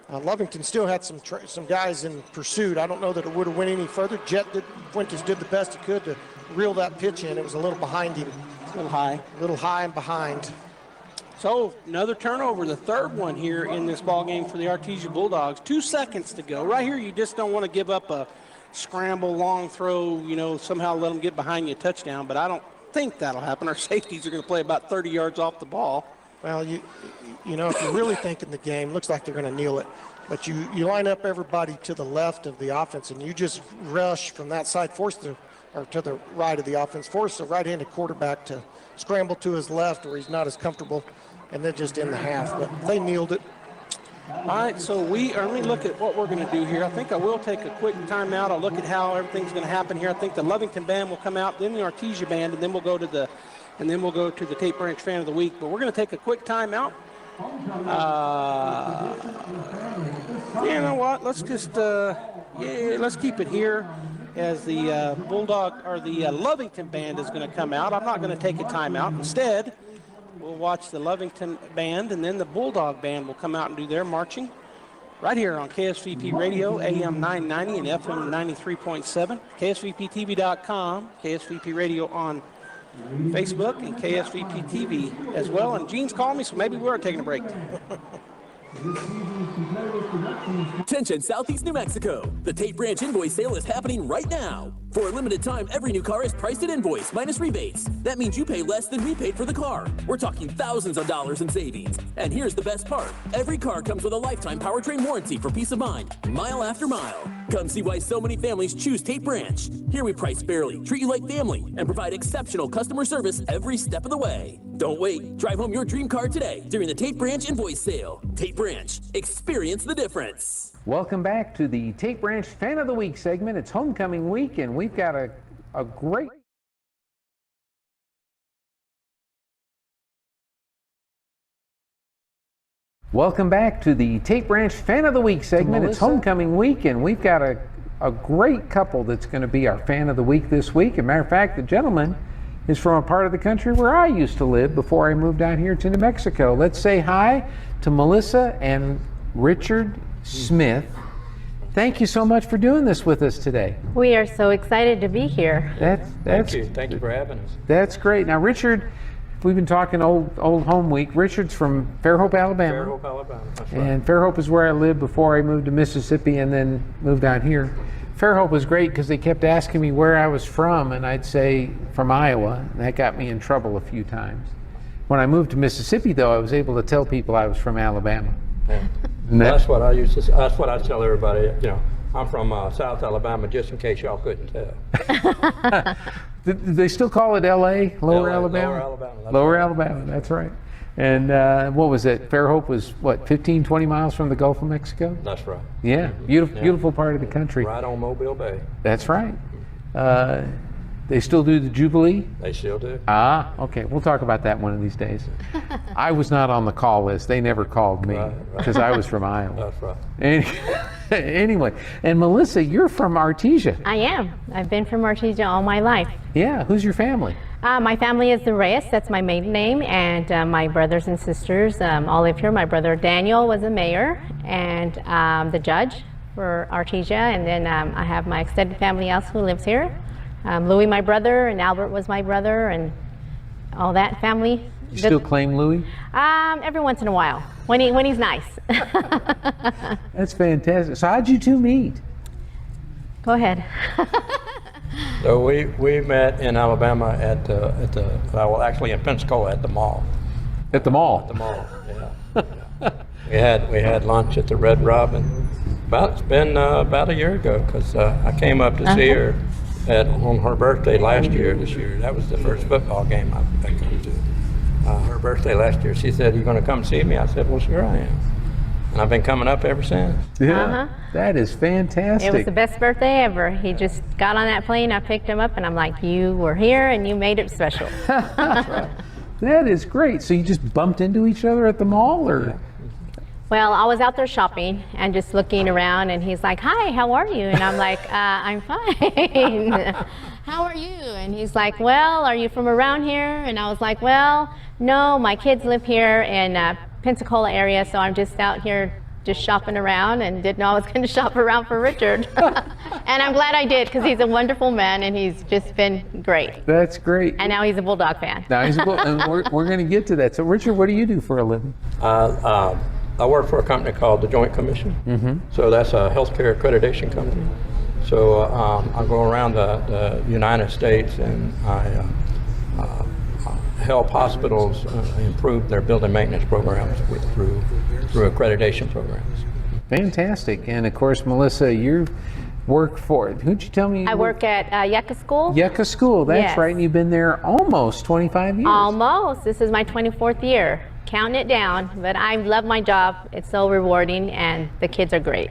Lovington still had some guys in pursuit. I don't know that it would have went any further. Fuentes did the best he could to reel that pitch in. It was a little behind him.
A little high.
A little high and behind.
So another turnover, the third one here in this ball game for the Artesia Bulldogs. 2 seconds to go. Right here, you just don't want to give up a scramble, long throw, somehow let them get behind you a touchdown, but I don't think that'll happen. Our safeties are going to play about 30 yards off the ball.
Well, if you're really thinking the game, looks like they're going to kneel it. But you line up everybody to the left of the offense, and you just rush from that side, to the right of the offense, force the right-handed quarterback to scramble to his left where he's not as comfortable, and then just in the half. But they kneeled it.
All right, so let me look at what we're going to do here. I think I will take a quick timeout. I'll look at how everything's going to happen here. I think the Lovington band will come out, then the Artesia band, and then we'll go to the Tape Branch Fan of the Week. But we're going to take a quick timeout. You know what? Let's just let's keep it here as the Bulldog or the Lovington band is going to come out. I'm not going to take a timeout. Instead, we'll watch the Lovington band, and then the Bulldog band will come out and do their marching right here on KSVP Radio, AM 990 and FM 93.7, KSVPTV.com, KSVP Radio on Facebook, and KSVP TV as well. And Gene's calling me, so maybe we are taking a break.
Attention Southeast New Mexico. The Tate Branch invoice sale is happening right now. For a limited time, every new car is priced at invoice minus rebates. That means you pay less than we paid for the car. We're talking thousands of dollars in savings. And here's the best part. Every car comes with a lifetime powertrain warranty for peace of mind, mile after mile. Come see why so many families choose Tate Branch. Here we price fairly, treat you like family, and provide exceptional customer service every step of the way. Don't wait. Drive home your dream car today during the Tate Branch invoice sale. Tate Branch. Experience the difference.
Welcome back to the Tate Branch Fan of the Week segment. It's homecoming week, and we've got a great... Welcome back to the Tate Branch Fan of the Week segment. It's homecoming week, and we've got a great couple that's going to be our Fan of the Week this week. As a matter of fact, the gentleman is from a part of the country where I used to live before I moved down here to New Mexico. Let's say hi to Melissa and Richard Smith. Thank you so much for doing this with us today.
We are so excited to be here. Thank
you for having us.
That's great. Now, Richard, we've been talking old home week. Richard's from Fairhope, Alabama.
Fairhope, Alabama. That's right.
And Fairhope is where I lived before I moved to Mississippi and then moved down here. Fairhope was great because they kept asking me where I was from, and I'd say from Iowa, and that got me in trouble a few times. When I moved to Mississippi, though, I was able to tell people I was from Alabama.
Yeah. That's what I tell everybody. I'm from South Alabama, just in case y'all couldn't tell.
Do they still call it L.A., Lower Alabama?
Lower Alabama.
Lower Alabama, that's right. And what was it? Fairhope was, 15, 20 miles from the Gulf of Mexico?
That's right.
Yeah, beautiful part of the country.
Right on Mobile Bay.
That's right. They still do the Jubilee?
They still do.
Ah, okay. We'll talk about that one of these days. I was not on the call list. They never called me because I was from Iowa.
That's right.
Anyway, and Melissa, you're from Artesia.
I am. I've been from Artesia all my life.
Yeah. Who's your family?
My family is the Reyes. That's my maiden name. And my brothers and sisters all live here. My brother Daniel was a mayor and the judge for Artesia. And then I have my extended family else who lives here. Louis, my brother, and Albert was my brother, and all that family.
You still claim Louis?
Every once in a while, when he's nice.
That's fantastic. So how'd you two meet?
Go ahead.
So we met in Alabama actually in Pensacola at the mall.
At the mall?
At the mall, yeah. We had lunch at the Red Robin. It's been about a year ago because I came up to see her on her birthday last year, this year. That was the first football game I came to. Her birthday last year. She said, "You going to come see me?" I said, "Well, sure I am." And I've been coming up ever since.
Yeah, that is fantastic.
It was the best birthday ever. He just got on that plane, I picked him up, and I'm like, you were here and you made it special.
That's right.
That is great. So you just bumped into each other at the mall, or?
Well, I was out there shopping and just looking around, and he's like, "Hi, how are you?" And I'm like, "I'm fine." "How are you?" And he's like, "Well, are you from around here?" And I was like, "Well, no, my kids live here in Pensacola area, so I'm just out here just shopping around, and didn't know I was going to shop around for Richard." And I'm glad I did, because he's a wonderful man and he's just been great.
That's great.
And now he's a Bulldog fan.
Now he's and we're going to get to that. So Richard, what do you do for a living?
I work for a company called the Joint Commission. So that's a healthcare accreditation company. So I go around the United States, and I help hospitals improve their building maintenance programs through accreditation programs.
Fantastic. And of course, Melissa, you work for, who'd you tell me?
I work at Yucca School.
Yucca School, that's
Yes.
right. And you've been there almost 25 years.
Almost. This is my 24th year. Counting it down, but I love my job. It's so rewarding, and the kids are great.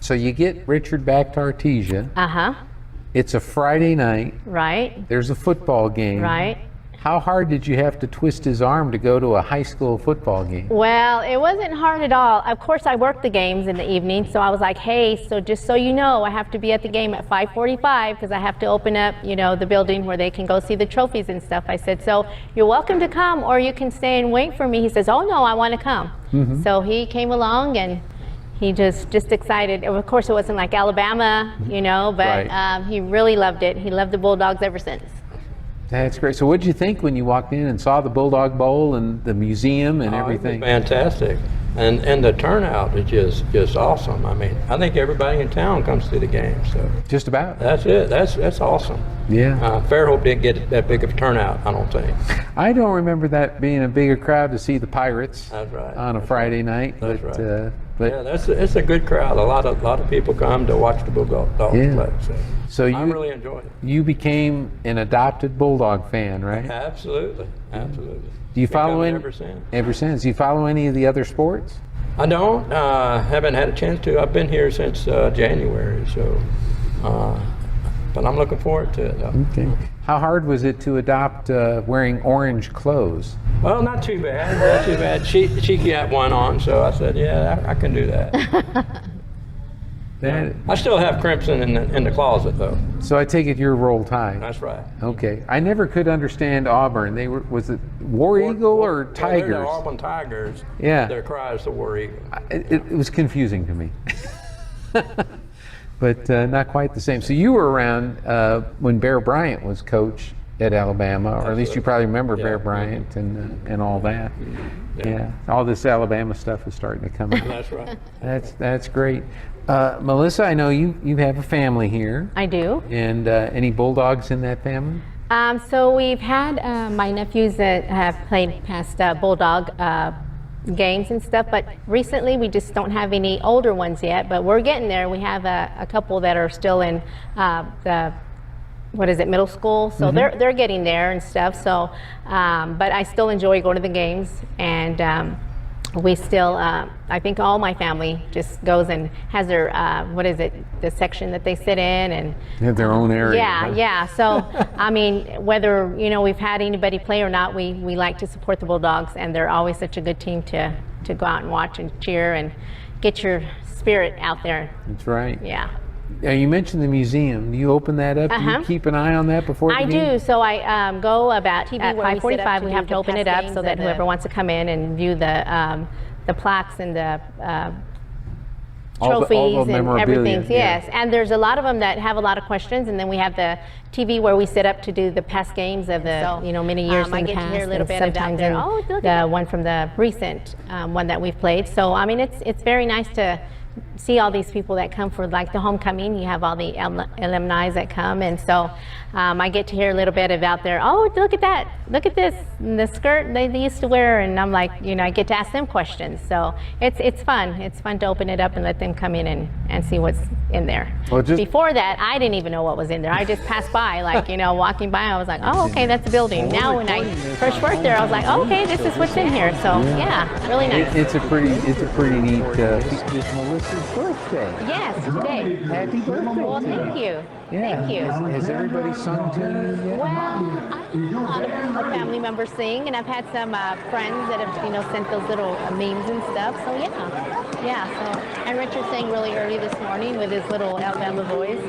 So you get Richard back to Artesia.
Uh-huh.
It's a Friday night.
Right.
There's a football game.
Right.
How hard did you have to twist his arm to go to a high school football game?
Well, it wasn't hard at all. Of course, I work the games in the evening, so I was like, "Hey, so just so you know, I have to be at the game at 5:45 because I have to open up, the building where they can go see the trophies and stuff." I said, "So you're welcome to come, or you can stay and wait for me." He says, "Oh no, I want to come." So he came along, and he just excited. Of course, it wasn't like Alabama, but
Right.
he really loved it. He loved the Bulldogs ever since.
That's great. So what did you think when you walked in and saw the Bulldog Bowl and the museum and everything?
Fantastic. And the turnout is just awesome. I mean, I think everybody in town comes to the game. So
just about.
That's it. That's awesome.
Yeah.
Fairhope didn't get that big of a turnout, I don't think.
I don't remember that being a bigger crowd to see the Pirates.
That's right.
On a Friday night.
That's
but,
right.
But
yeah, it's a good crowd. A lot of people come to watch the Bulldogs play.
So
I really enjoyed it.
You became an adopted Bulldog fan, right?
Absolutely.
Do you follow any?
Ever since.
Ever since. Do you follow any of the other sports?
I don't. Haven't had a chance to. I've been here since January, so. But I'm looking forward to it, though.
Okay. How hard was it to adopt wearing orange clothes?
Well, not too bad. Not too bad. She got one on, so I said, "Yeah, I can do that." I still have crimson in the closet, though.
So I take it you're Roll Tide.
That's right.
Okay. I never could understand Auburn. Was it War Eagle or Tigers?
They're the Auburn Tigers.
Yeah.
Their cry is the War Eagle.
It was confusing to me. But not quite the same. So you were around when Bear Bryant was coach at Alabama, or at least you probably remember Bear Bryant and all that. Yeah. All this Alabama stuff is starting to come out.
That's right.
That's great. Melissa, I know you have a family here.
I do.
And any Bulldogs in that family?
So we've had my nephews that have played past Bulldog games and stuff, but recently we just don't have any older ones yet, but we're getting there. We have a couple that are still in middle school, so they're getting there and stuff. So but I still enjoy going to the games, and we still I think all my family just goes and has their the section that they sit in, and
they have their own area.
Yeah. So I mean, whether we've had anybody play or not, we like to support the Bulldogs, and they're always such a good team to go out and watch and cheer and get your spirit out there.
That's right.
Yeah.
You mentioned the museum. Do you open that up? Do you keep an eye on that before the game?
I do. So I go about at 5:45. We have to open it up so that whoever wants to come in and view the plaques and the trophies and everything. Yes, and there's a lot of them that have a lot of questions, and then we have the TV where we sit up to do the past games of the many years in the past. I get to hear a little bit about the one from the recent one that we've played. So I mean, it's very nice to see all these people that come for like the homecoming. You have all the alumni that come, and so I get to hear a little bit about their, oh, look at that, look at this, the skirt they used to wear, and I'm like, you know, I get to ask them questions. So it's fun. It's fun to open it up and let them come in and see what's in there. Well, before that, I didn't even know what was in there. I just passed by, like, you know, walking by, I was like, oh, okay, that's a building. Now when I first worked there, I was like, oh, okay, this is what's in here. So yeah, really nice.
It's a pretty neat. It's Melissa's birthday.
Yes, today.
Happy birthday.
Well, thank you.
Yeah.
Thank you.
Has everybody sung to you yet?
Well, I've had a lot of family members sing, and I've had some friends that have, you know, sent those little memes and stuff. So yeah. So and Richard sang really early this morning with his little Alabama voice.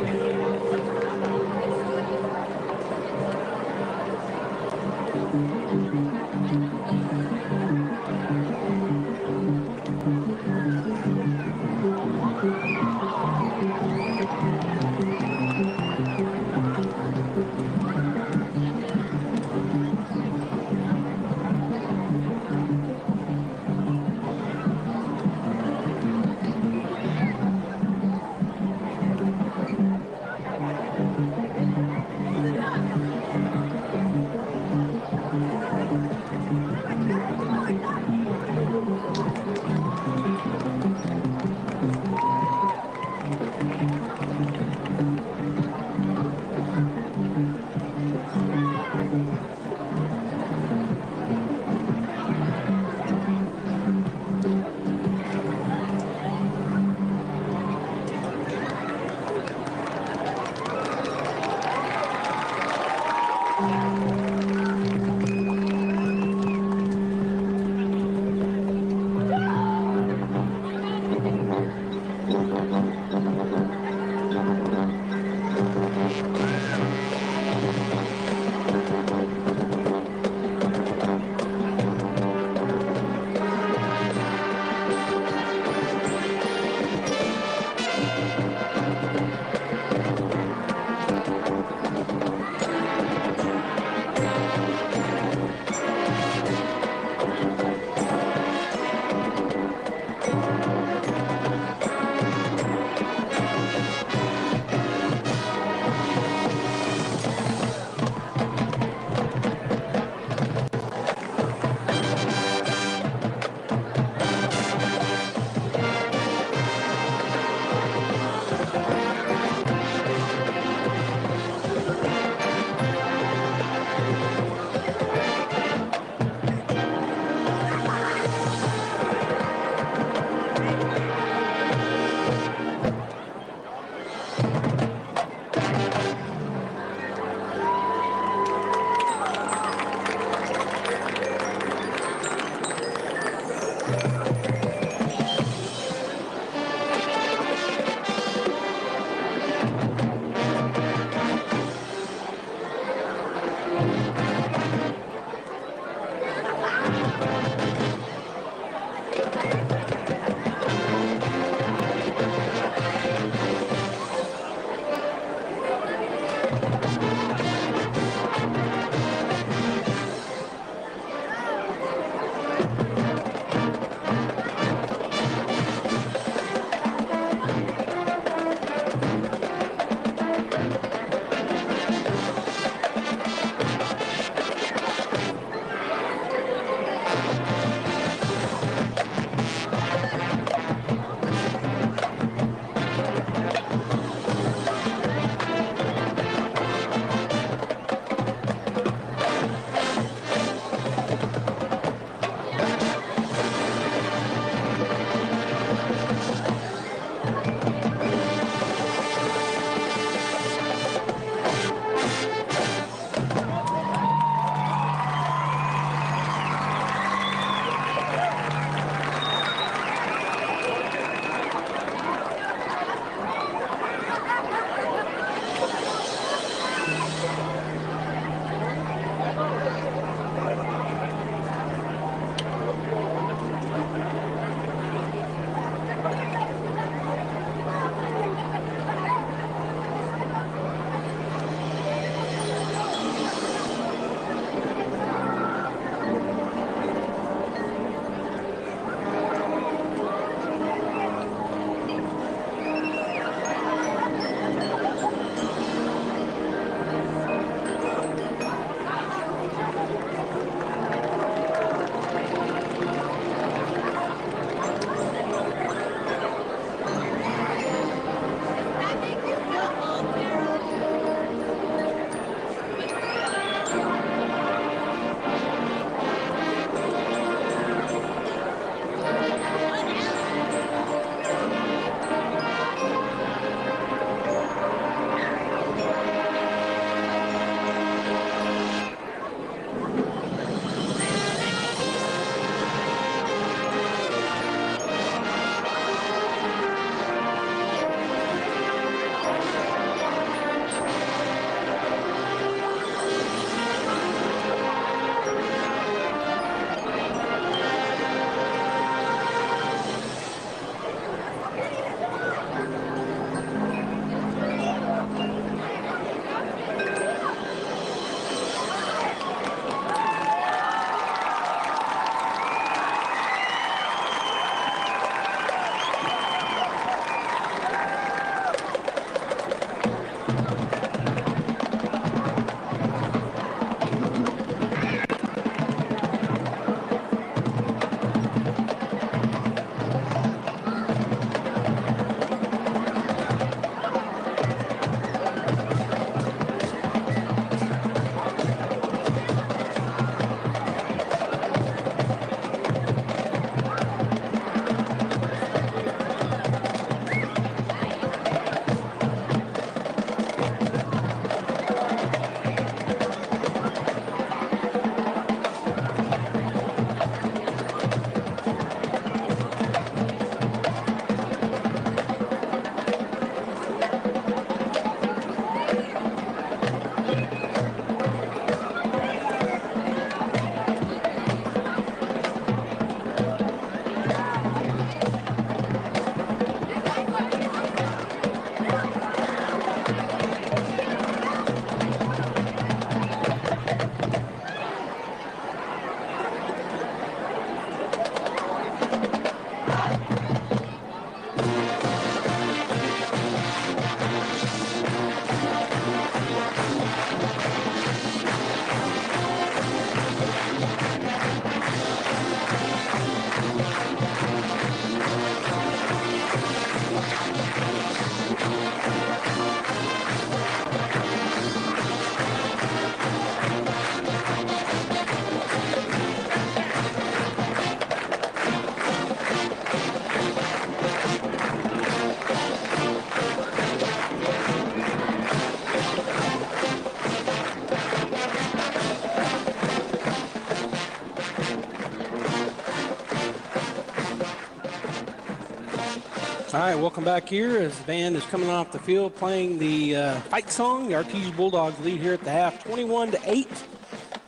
All right, welcome back here as the band is coming off the field playing the fight song. The Artesia Bulldogs lead here at the half, 21-8.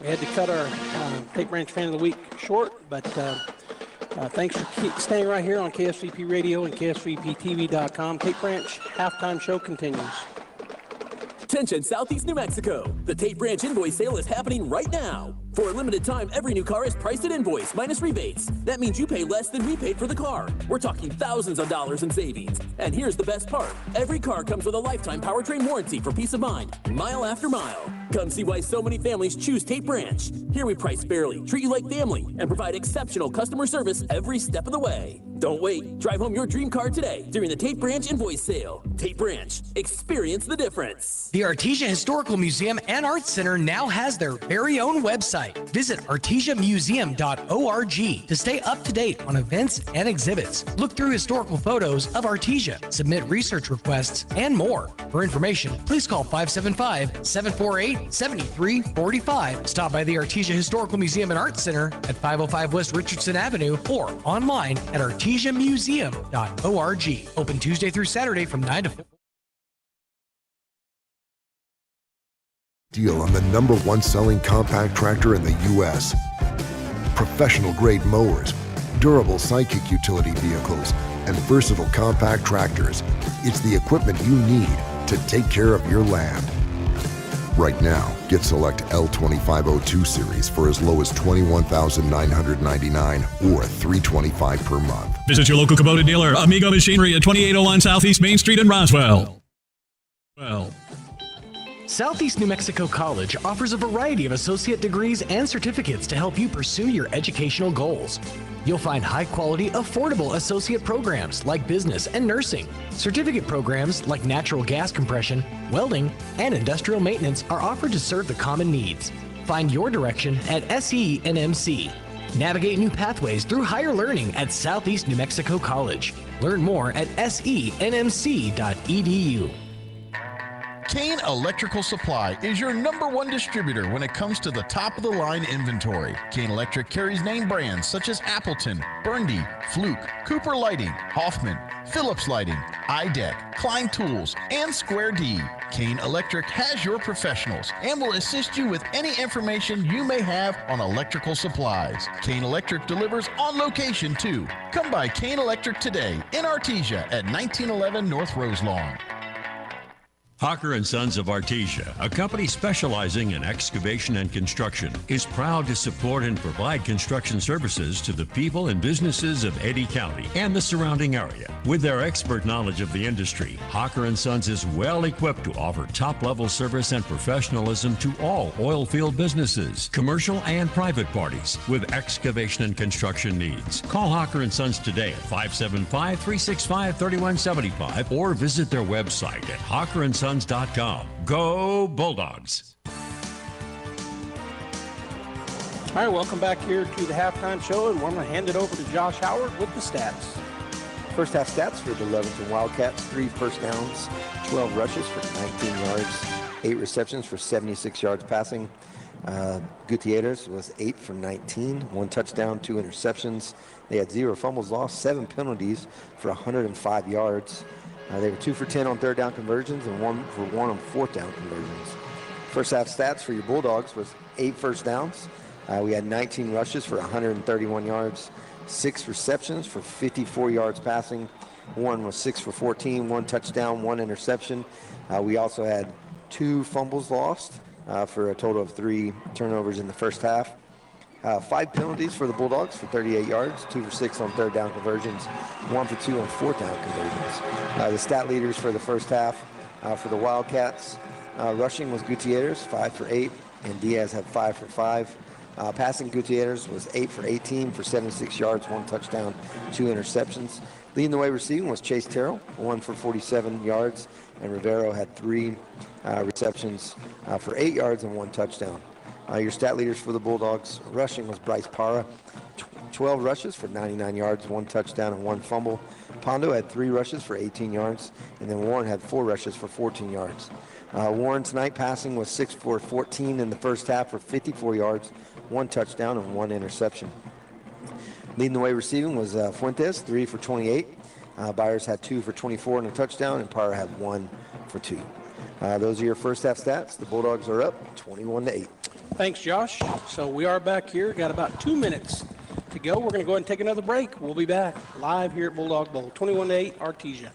We had to cut our Tape Branch Fan of the Week short, but thanks for staying right here on KSVP Radio and KSVPTV.com. Tape Branch halftime show continues.
Attention Southeast New Mexico. The Tape Branch invoice sale is happening right now. For a limited time, every new car is priced at invoice minus rebates. That means you pay less than we paid for the car. We're talking thousands of dollars in savings. And here's the best part. Every car comes with a lifetime powertrain warranty for peace of mind, mile after mile. Come see why so many families choose Tape Branch. Here we price fairly, treat you like family, and provide exceptional customer service every step of the way. Don't wait. Drive home your dream car today during the Tape Branch invoice sale. Tape Branch. Experience the difference.
The Artesia Historical Museum and Arts Center now has their very own website. Visit artesiamuseum.org to stay up to date on events and exhibits. Look through historical photos of Artesia, submit research requests, and more. For information, please call 575-748-7345. Stop by the Artesia Historical Museum and Arts Center at 505 West Richardson Avenue or online at artesiamuseum.org. Open Tuesday through Saturday from 9 to 4.
Deal on the #1 selling compact tractor in the U.S. Professional grade mowers, durable Sidekick utility vehicles, and versatile compact tractors. It's the equipment you need to take care of your land. Right now, get select L2502 series for as low as $21,999 or $325 per month.
Visit your local Kubota dealer, Amigo Machinery at 2801 Southeast Main Street in Roswell.
Southeast New Mexico College offers a variety of associate degrees and certificates to help you pursue your educational goals. You'll find high-quality, affordable associate programs like business and nursing. Certificate programs like natural gas compression, welding, and industrial maintenance are offered to serve the common needs. Find your direction at SENMC. Navigate new pathways through higher learning at Southeast New Mexico College. Learn more at senmc.edu.
Kane Electrical Supply is your #1 distributor when it comes to the top-of-the-line inventory. Kane Electric carries name brands such as Appleton, Burndy, Fluke, Cooper Lighting, Hoffman, Phillips Lighting, iDeck, Klein Tools, and Square D. Kane Electric has your professionals and will assist you with any information you may have on electrical supplies. Kane Electric delivers on location too. Come by Kane Electric today in Artesia at 1911 North Roselawn.
Hawker & Sons of Artesia, a company specializing in excavation and construction, is proud to support and provide construction services to the people and businesses of Eddy County and the surrounding area. With their expert knowledge of the industry, Hawker & Sons is well equipped to offer top-level service and professionalism to all oil field businesses, commercial and private parties with excavation and construction needs. Call Hawker & Sons today at 575-365-3175 or visit their website at hawkerandsons.com. Go Bulldogs!
All right, welcome back here to the halftime show, and I'm going to hand it over to Josh Howard with the stats.
First half stats for the Lovington Wildcats: 3 first downs, 12 rushes for 19 yards, 8 receptions for 76 yards passing. Gutierrez was 8 for 19, 1 touchdown, 2 interceptions. They had 0 fumbles lost, 7 penalties for 105 yards. They were 2 for 10 on third down conversions and 1 for 1 on fourth down conversions. First half stats for your Bulldogs was 8 first downs. We had 19 rushes for 131 yards, 6 receptions for 54 yards passing. 1 was 6 for 14, 1 touchdown, 1 interception. We also had 2 fumbles lost for a total of 3 turnovers in the first half. 5 penalties for the Bulldogs for 38 yards, 2 for 6 on third down conversions, 1 for 2 on fourth down conversions. The stat leaders for the first half for the Wildcats, rushing was Gutierrez, 5 for 8, and Diaz had 5 for 5. Passing, Gutierrez was 8 for 18 for 76 yards, 1 touchdown, 2 interceptions. Leading the way receiving was Chase Terrell, 1 for 47 yards, and Rivero had 3 receptions for 8 yards and 1 touchdown. Your stat leaders for the Bulldogs, rushing was Bryce Parra, 12 rushes for 99 yards, 1 touchdown and 1 fumble. Pondo had 3 rushes for 18 yards, and then Warren had 4 rushes for 14 yards. Warren tonight passing was 6 for 14 in the first half for 54 yards, 1 touchdown and 1 interception. Leading the way receiving was Fuentes, 3 for 28, Byers had 2 for 24 and a touchdown, and Parr had 1 for 2. Those are your first half stats. The Bulldogs are up 21-8.
Thanks, Josh. So we are back here. Got about 2 minutes to go. We're going to go ahead and take another break. We'll be back live here at Bulldog Bowl. 21-8, Artesia.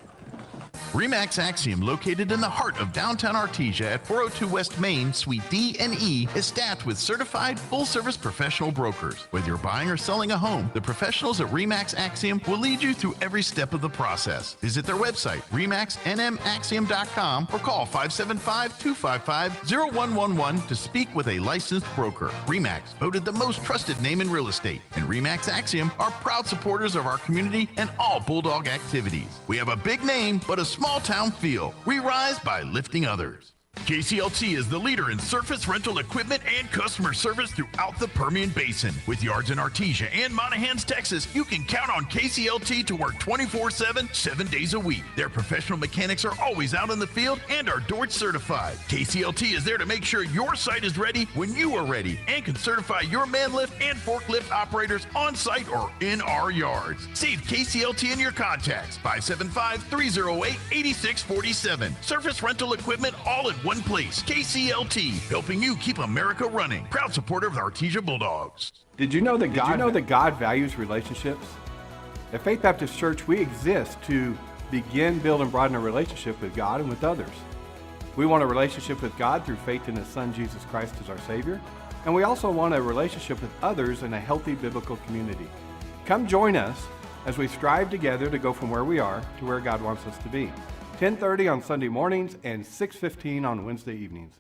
RE/MAX Axiom, located in the heart of downtown Artesia at 402 West Main, Suite D and E, is staffed with certified full-service professional brokers. Whether you're buying or selling a home, the professionals at RE/MAX Axiom will lead you through every step of the process. Visit their website, remaxnmaxiom.com, or call 575-255-0111 to speak with a licensed broker. RE/MAX, voted the most trusted name in real estate, and RE/MAX Axiom are proud supporters of our community and all Bulldog activities. We have a big name, but a small town feel. We rise by lifting others. KCLT is the leader in surface rental equipment and customer service throughout the Permian Basin. With yards in Artesia and Monahans, Texas, you can count on KCLT to work 24/7, 7 days a week. Their professional mechanics are always out in the field and are Dort certified. KCLT is there to make sure your site is ready when you are ready and can certify your man lift and forklift operators on site or in our yards. Save KCLT in your contacts, 575-308-8647. Surface rental equipment all in one place. KCLT, helping you keep America running. Proud supporter of the Artesia Bulldogs.
Did you know that God values relationships? At Faith Baptist Church, we exist to begin, build, and broaden a relationship with God and with others. We want a relationship with God through faith in His Son, Jesus Christ, as our Savior. And we also want a relationship with others in a healthy biblical community. Come join us as we strive together to go from where we are to where God wants us to be. 10:30 on Sunday mornings and 6:15 on Wednesday evenings.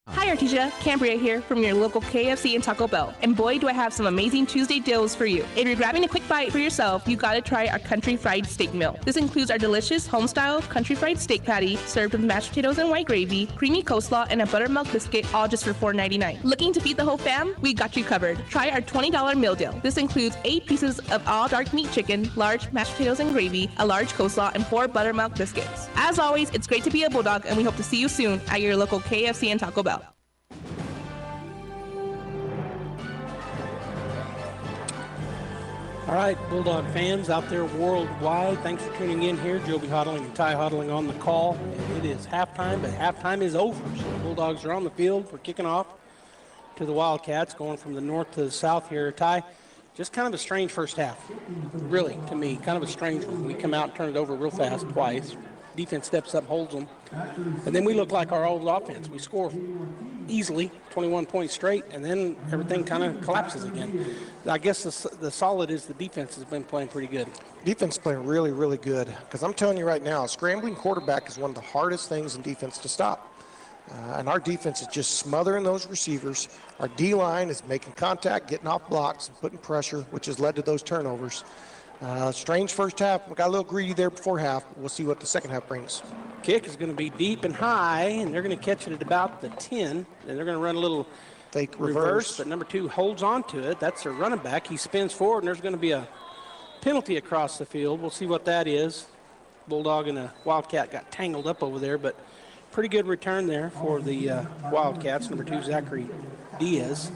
Hi Artesia, Cambria here from your local KFC and Taco Bell. And boy, do I have some amazing Tuesday deals for you. If you're grabbing a quick bite for yourself, you gotta try our country fried steak meal. This includes our delicious home-style country fried steak patty served with mashed potatoes and white gravy, creamy coleslaw, and a buttermilk biscuit, all just for $4.99. Looking to feed the whole fam? We got you covered. Try our $20 meal deal. This includes 8 pieces of all dark meat chicken, large mashed potatoes and gravy, a large coleslaw, and 4 buttermilk biscuits. As always, it's great to be a Bulldog, and we hope to see you soon at your local KFC and Taco Bell.
All right, Bulldog fans out there worldwide, thanks for tuning in here. Joby Hodling and Ty Hodling on the call. It is halftime, but halftime is over. So the Bulldogs are on the field. We're kicking off to the Wildcats, going from the north to the south here. Ty, just kind of a strange first half, really, to me. Kind of a strange one. We come out and turn it over real fast twice. Defense steps up, holds them. And then we look like our old offense. We score easily, 21 points straight, and then everything kind of collapses again. I guess the solid is the defense has been playing pretty good.
Defense playing really, really good. Because I'm telling you right now, a scrambling quarterback is one of the hardest things in defense to stop. And our defense is just smothering those receivers. Our D-line is making contact, getting off blocks, and putting pressure, which has led to those turnovers. Strange first half. We got a little greedy there before half. We'll see what the second half brings.
Kick is going to be deep and high, and they're going to catch it at about the 10. And they're going to run a little
fake
reverse, but number 2 holds on to it. That's their running back. He spins forward, and there's going to be a penalty across the field. We'll see what that is. Bulldog and a Wildcat got tangled up over there, but pretty good return there for the Wildcats. Number 2, Zachary Diaz.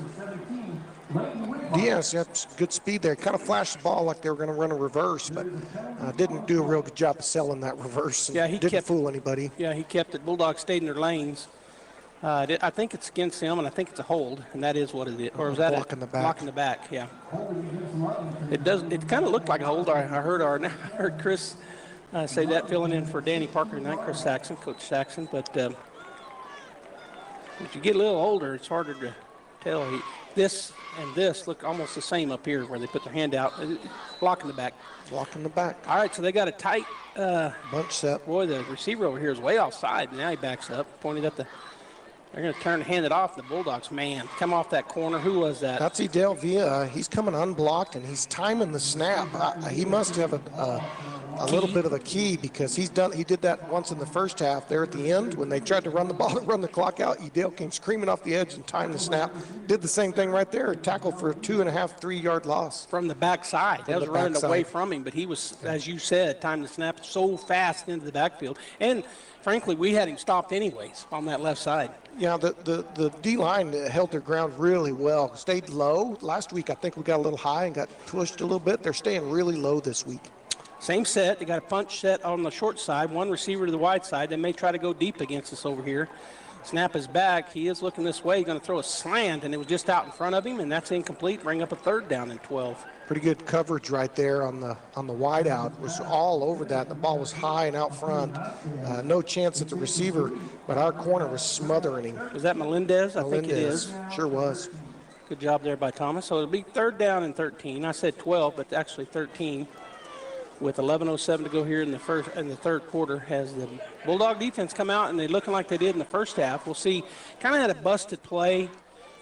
Diaz had good speed there. Kind of flashed the ball like they were going to run a reverse, but didn't do a real good job of selling that reverse.
Yeah, he
didn't fool anybody.
Yeah, he kept it. Bulldogs stayed in their lanes. I think it's against him, and I think it's a hold, and that is what it is. Or is that
block in the back?
Block in the back, yeah. It does. It kind of looked like a hold. I heard Chris say that, filling in for Danny Parker tonight, Chris Saxon, Coach Saxon. But if you get a little older, it's harder to tell. This and this look almost the same up here where they put their hand out. Block in the back.
Block in the back.
All right, so they got a tight
bunch set.
Boy, the receiver over here is way offside. Now he backs up, pointed at the. They're going to turn and hand it off. The Bulldogs, man, come off that corner. Who was that?
That's Edel Villa. He's coming unblocked, and he's timing the snap. He must have a little bit of a key, because he did that once in the first half there at the end when they tried to run the ball and run the clock out. Edale came screaming off the edge and timed the snap. Did the same thing right there, tackled for a 2.5, 3-yard loss.
From the backside. That was running away from him, but he was, as you said, timed the snap so fast into the backfield. And frankly, we had him stopped anyways on that left side.
Yeah, the D-line held their ground really well. Stayed low. Last week, I think we got a little high and got pushed a little bit. They're staying really low this week.
Same set. They got a punch set on the short side, one receiver to the wide side. They may try to go deep against us over here. Snap is back. He is looking this way. He's going to throw a slant, and it was just out in front of him, and that's incomplete. Bring up a 3rd down and 12.
Pretty good coverage right there on the wide out. Was all over that. The ball was high and out front. No chance at the receiver, but our corner was smothering him.
Was that Melendez? I think it is.
Sure was.
Good job there by Thomas. So it'll be 3rd down and 13. I said 12, but actually 13. With 11:07 to go here in the 3rd quarter, has the Bulldog defense come out and they're looking like they did in the first half. We'll see. Kind of had a busted play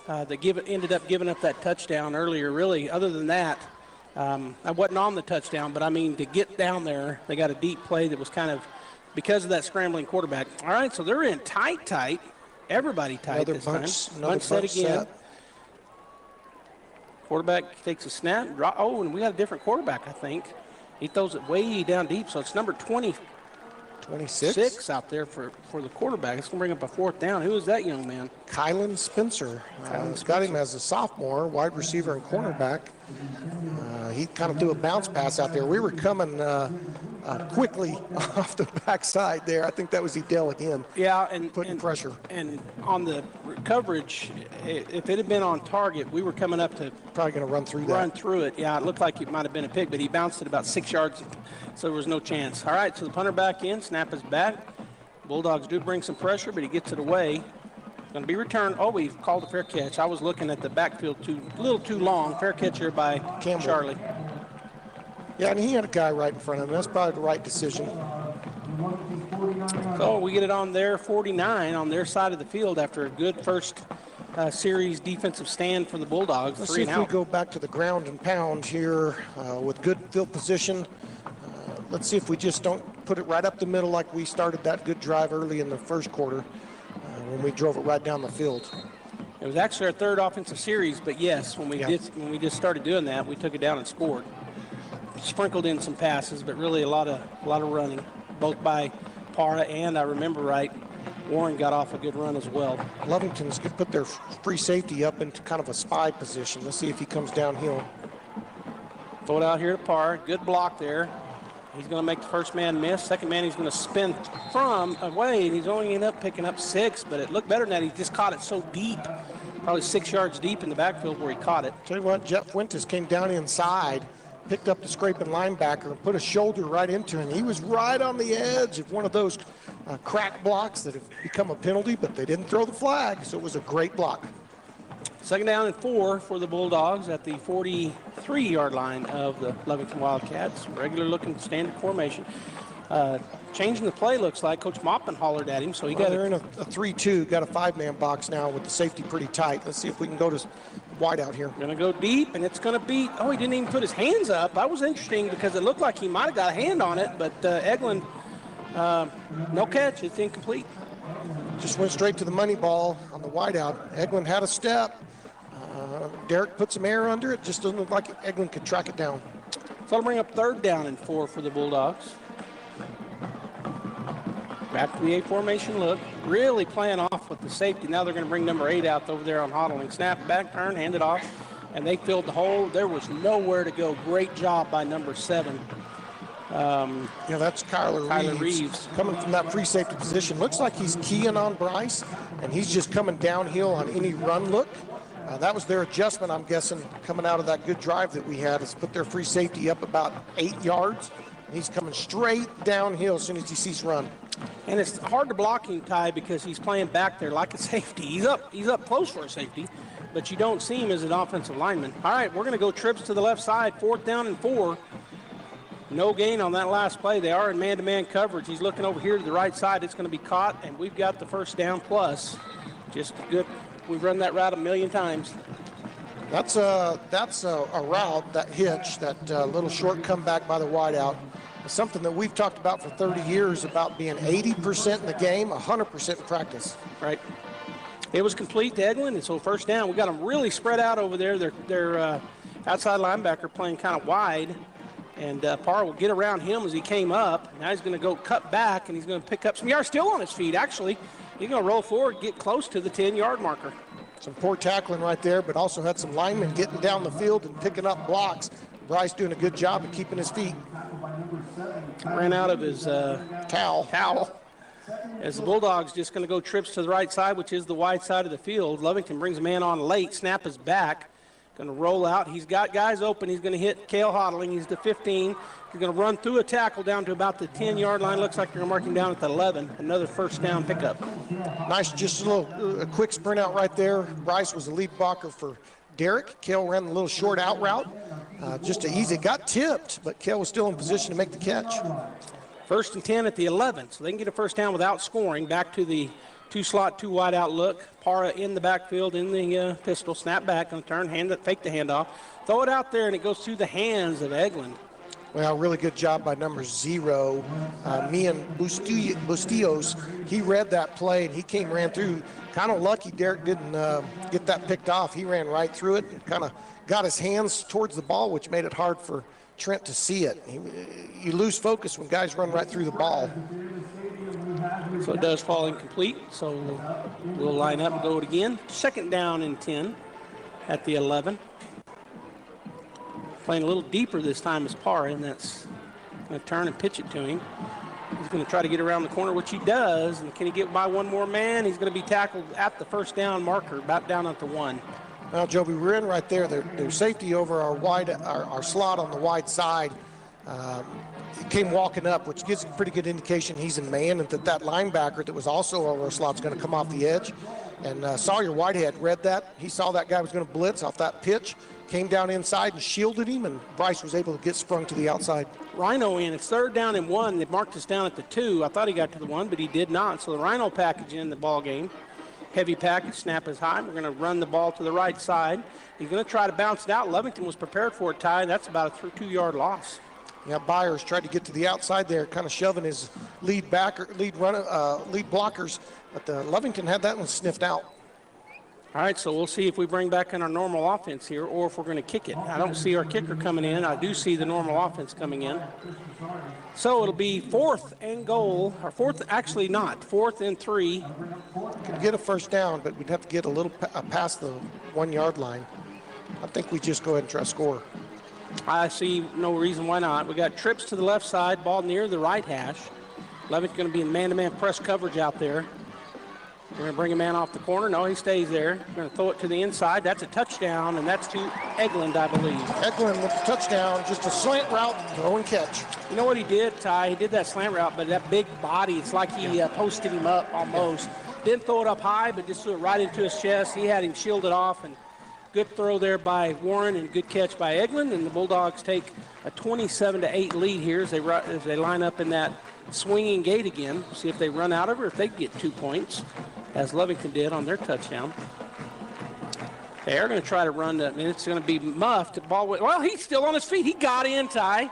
that ended up giving up that touchdown earlier. Really, other than that, I wasn't on the touchdown, but I mean to get down there, they got a deep play that was kind of because of that scrambling quarterback. All right, so they're in tight. Everybody tight this time. Bunch set again. Quarterback takes a snap. Oh, and we got a different quarterback, I think. He throws it way down deep, so it's number 26 out there for the quarterback. It's going to bring up a 4th down. Who is that young man?
Kylan Spencer. Got him as a sophomore, wide receiver and cornerback. He kind of threw a bounce pass out there. We were coming quickly off the backside there. I think that was Edale again.
Yeah,
putting pressure.
And on the coverage, if it had been on target, we were coming up to
probably going to run through
it. Yeah, it looked like it might have been a pick, but he bounced it about 6 yards, so there was no chance. All right, so the punter back in, snap is back. Bulldogs do bring some pressure, but he gets it away. Going to be returned. Oh, we've called a fair catch. I was looking at the backfield a little too long. Fair catch here by Campbell. Charlie.
Yeah, and he had a guy right in front of him. That's probably the right decision.
So we get it on their 49 on their side of the field after a good first series defensive stand for the Bulldogs.
Let's see if we go back to the ground and pound here with good field position. Let's see if we just don't put it right up the middle like we started that good drive early in the first quarter when we drove it right down the field.
It was actually our 3rd offensive series, but yes, when we just started doing that, we took it down and scored. Sprinkled in some passes, but really a lot of running, both by Parra and, I remember right, Warren got off a good run as well.
Lovington's put their free safety up into kind of a spy position. Let's see if he comes downhill.
Throw it out here to Parra. Good block there. He's going to make the first man miss. Second man, he's going to spin from away, and he's only ended up picking up 6, but it looked better than that. He just caught it so deep, probably 6 yards deep in the backfield where he caught it.
Tell you what, Jeff Fuentes came down inside, picked up the scraping linebacker and put a shoulder right into him. He was right on the edge of one of those crack blocks that have become a penalty, but they didn't throw the flag, so it was a great block.
2nd down and 4 for the Bulldogs at the 43-yard line of the Lovington Wildcats. Regular looking standard formation. Changing the play looks like Coach Mppen hollered at him, so he got
they're in a 3-2, got a 5-man box now with the safety pretty tight. Let's see if we can go to wide out here.
Going to go deep, and it's going to beat. Oh, he didn't even put his hands up. That was interesting because it looked like he might have got a hand on it, but Eglin, no catch. It's incomplete.
Just went straight to the money ball on the wide out. Eglin had a step. Derek put some air under it. Just doesn't look like Eglin could track it down.
So it'll bring up 3rd down and 4 for the Bulldogs. Back to the A formation look. Really playing off with the safety. Now they're going to bring number 8 out over there on hodling. Snap, back turn, hand it off. And they filled the hole. There was nowhere to go. Great job by number 7.
That's Kyler Reeves coming from that free safety position. Looks like he's keying on Bryce, and he's just coming downhill on any run look. That was their adjustment, I'm guessing, coming out of that good drive that we had, is put their free safety up about 8 yards. And he's coming straight downhill as soon as he sees run.
And it's hard to block him, Ty, because he's playing back there like a safety. He's up close for a safety, but you don't see him as an offensive lineman. All right, we're going to go trips to the left side, 4th down and 4. No gain on that last play. They are in man-to-man coverage. He's looking over here to the right side. It's going to be caught, and we've got the 1st down plus. Just good. We've run that route a million times.
That's a route, that hitch, that little short comeback by the wideout. something that we've talked about for 30 years about being 80% in the game, 100% in practice.
Right. It was complete to Eglin, and so first down. We got them really spread out over there. Their outside linebacker playing kind of wide, and Parra will get around him as he came up. Now he's going to go cut back, and he's going to pick up some yards. Still on his feet, actually. He's going to roll forward, get close to the 10-yard marker.
Some poor tackling right there, but also had some linemen getting down the field and picking up blocks. Bryce doing a good job of keeping his feet.
Ran out of his towel. As the Bulldogs just going to go trips to the right side, which is the wide side of the field. Lovington brings a man on late. Snap is back. Going to roll out. He's got guys open. He's going to hit Cale Hodling. He's the 15. He's going to run through a tackle down to about the 10-yard line. Looks like they're going to mark him down at the 11. Another first down pickup.
Nice, just a quick sprint out right there. Bryce was the lead blocker for Derek. Cale ran a little short out route. Just easy. Got tipped, but Cale was still in position to make the catch.
First and 10 at the 11, so they can get a first down without scoring. Back to the two-slot, two-wide out look. Parra in the backfield in the pistol. Snap back, going to turn, fake the handoff. Throw it out there, and it goes through the hands of Eglin.
Well, really good job by number 0, Mppen Bustillos. He read that play, and he ran through. Kind of lucky Derek didn't get that picked off. He ran right through it and kind of got his hands towards the ball, which made it hard for Trent to see it. You lose focus when guys run right through the ball.
So it does fall incomplete, so we'll line up and go it again. Second down and 10 at the 11. Playing a little deeper this time is Parra, and that's going to turn and pitch it to him. He's going to try to get around the corner, which he does. And can he get by one more man? He's going to be tackled at the first down marker, about down at the 1.
Now, Joby, we're in right there. There's safety over our slot on the wide side. He came walking up, which gives a pretty good indication he's in man, and that linebacker that was also over our slot is going to come off the edge. And Sawyer Whitehead read that. He saw that guy was going to blitz off that pitch, came down inside and shielded him, and Bryce was able to get sprung to the outside.
Rhino in. It's third down and 1. They marked us down at the 2. I thought he got to the 1, but he did not. So the Rhino package in the ball game. Heavy package, snap is high. We're going to run the ball to the right side. He's going to try to bounce it out. Lovington was prepared for a tie. That's about a 2-yard loss.
Yeah, Byers tried to get to the outside there, kind of shoving his lead blockers, but Lovington had that one sniffed out.
All right, so we'll see if we bring back in our normal offense here or if we're going to kick it. I don't see our kicker coming in. I do see the normal offense coming in. So it'll be 4th and goal, or 4th, actually not, 4th and 3.
Could get a first down, but we'd have to get a little past the 1-yard line. I think we just go ahead and try to score.
I see no reason why not. We got trips to the left side, ball near the right hash. Levitt's going to be in man-to-man press coverage out there. We're going to bring a man off the corner. No, he stays there. We're going to throw it to the inside. That's a touchdown, and that's to Eglin, I believe.
Eglin with the touchdown, just a slant route, throw and catch.
You know what he did, Ty? He did that slant route, but that big body, it's like he posted him up almost. Didn't throw it up high, but just threw it right into his chest. He had him shielded off, and good throw there by Warren and good catch by Eglin. And the Bulldogs take a 27-8 lead here as they line up in that swinging gate again. See if they run out of it or if they get 2 points, as Lovington did on their touchdown. They are going to try to run that. It's going to be muffed. Well, he's still on his feet. He got in, Ty.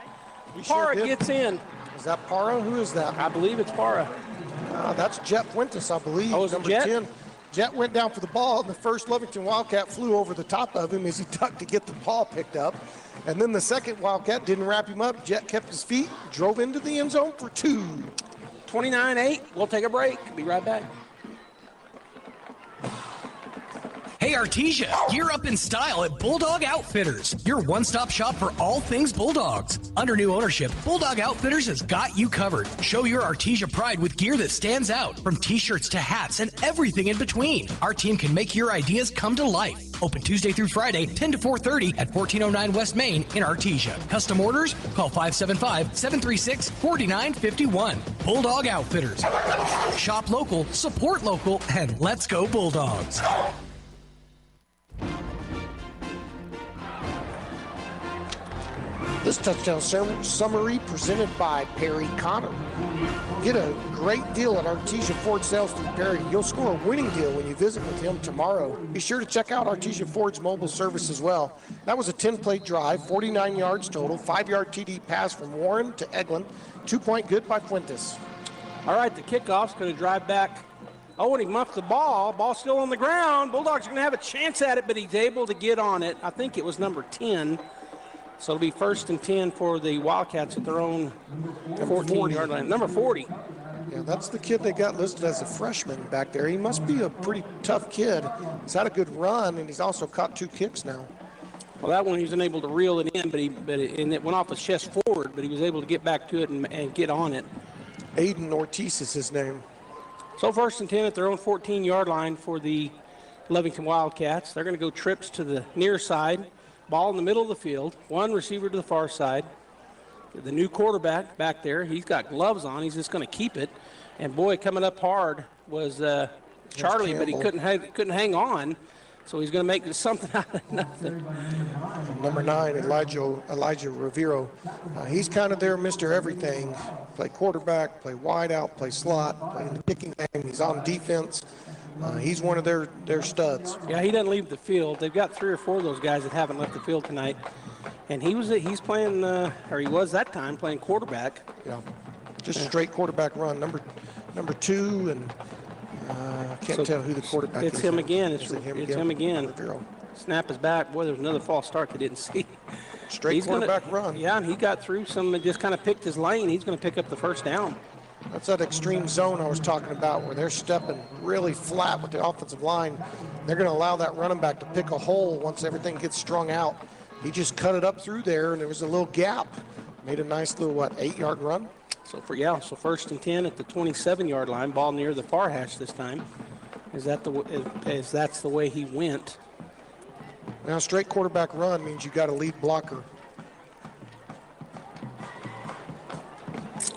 Parra gets in.
Is that Parra? Who is that?
I believe it's Parra.
That's Jet Fuentes, I believe.
Oh, is it Jet?
10. Jet went down for the ball, and the first Lovington Wildcat flew over the top of him as he ducked to get the ball picked up. And then the second Wildcat didn't wrap him up. Jet kept his feet, drove into the end zone for 2.
29-8. We'll take a break. Be right back.
Hey Artesia, gear up in style at Bulldog Outfitters, your one-stop shop for all things Bulldogs. Under new ownership, Bulldog Outfitters has got you covered. Show your Artesia pride with gear that stands out, from t-shirts to hats and everything in between. Our team can make your ideas come to life. Open Tuesday through Friday, 10 to 4:30 at 1409 West Main in Artesia. Custom orders? Call 575-736-4951. Bulldog Outfitters. Shop local, support local, and let's go Bulldogs.
This touchdown summary presented by Perry Connor. Get a great deal at Artesia Ford Sales through Perry. You'll score a winning deal when you visit with him tomorrow. Be sure to check out Artesia Ford's mobile service as well. That was a 10-play drive, 49 yards total, 5-yard TD pass from Warren to Eglin, 2-point good by Fuentes.
All right, the kickoff's going to drive back. Oh, and he muffed the ball. Ball's still on the ground. Bulldogs are going to have a chance at it, but he's able to get on it. I think it was number 10. So it'll be 1st and 10 for the Wildcats at their own 14-yard line. Number 40.
Yeah, that's the kid they got listed as a freshman back there. He must be a pretty tough kid. He's had a good run, and he's also caught 2 kicks now.
Well, that one he was unable to reel it in, and it went off his chest forward, but he was able to get back to it and get on it.
Aiden Ortiz is his name.
So 1st and 10 at their own 14-yard line for the Lovington Wildcats. They're going to go trips to the near side. Ball in the middle of the field. 1 receiver to the far side. The new quarterback back there, he's got gloves on. He's just going to keep it. And boy, coming up hard was Charlie, but he couldn't hang on. So he's going to make something out of nothing.
Number 9, Elijah Rivero. He's kind of their Mr. Everything. Play quarterback, play wide out, play slot, play in the kicking game. He's on defense. He's one of their studs.
Yeah, he doesn't leave the field. They've got 3 or 4 of those guys that haven't left the field tonight. And he's playing, or he was that time, playing quarterback.
Yeah, just straight quarterback run. Number 2, and I can't tell who the quarterback is.
It's him again. It's him again.
Rivero.
Snap is back. Boy, there was another false start they didn't see.
Straight quarterback run.
Yeah, and he got through some and just kind of picked his lane. He's going to pick up the 1st down.
That's that extreme zone I was talking about where they're stepping really flat with the offensive line. They're going to allow that running back to pick a hole once everything gets strung out. He just cut it up through there, and there was a little gap. Made a nice little, 8-yard run?
So 1st and 10 at the 27-yard line. Ball near the far hash this time. That's the way he went.
Now, straight quarterback run means you got a lead blocker.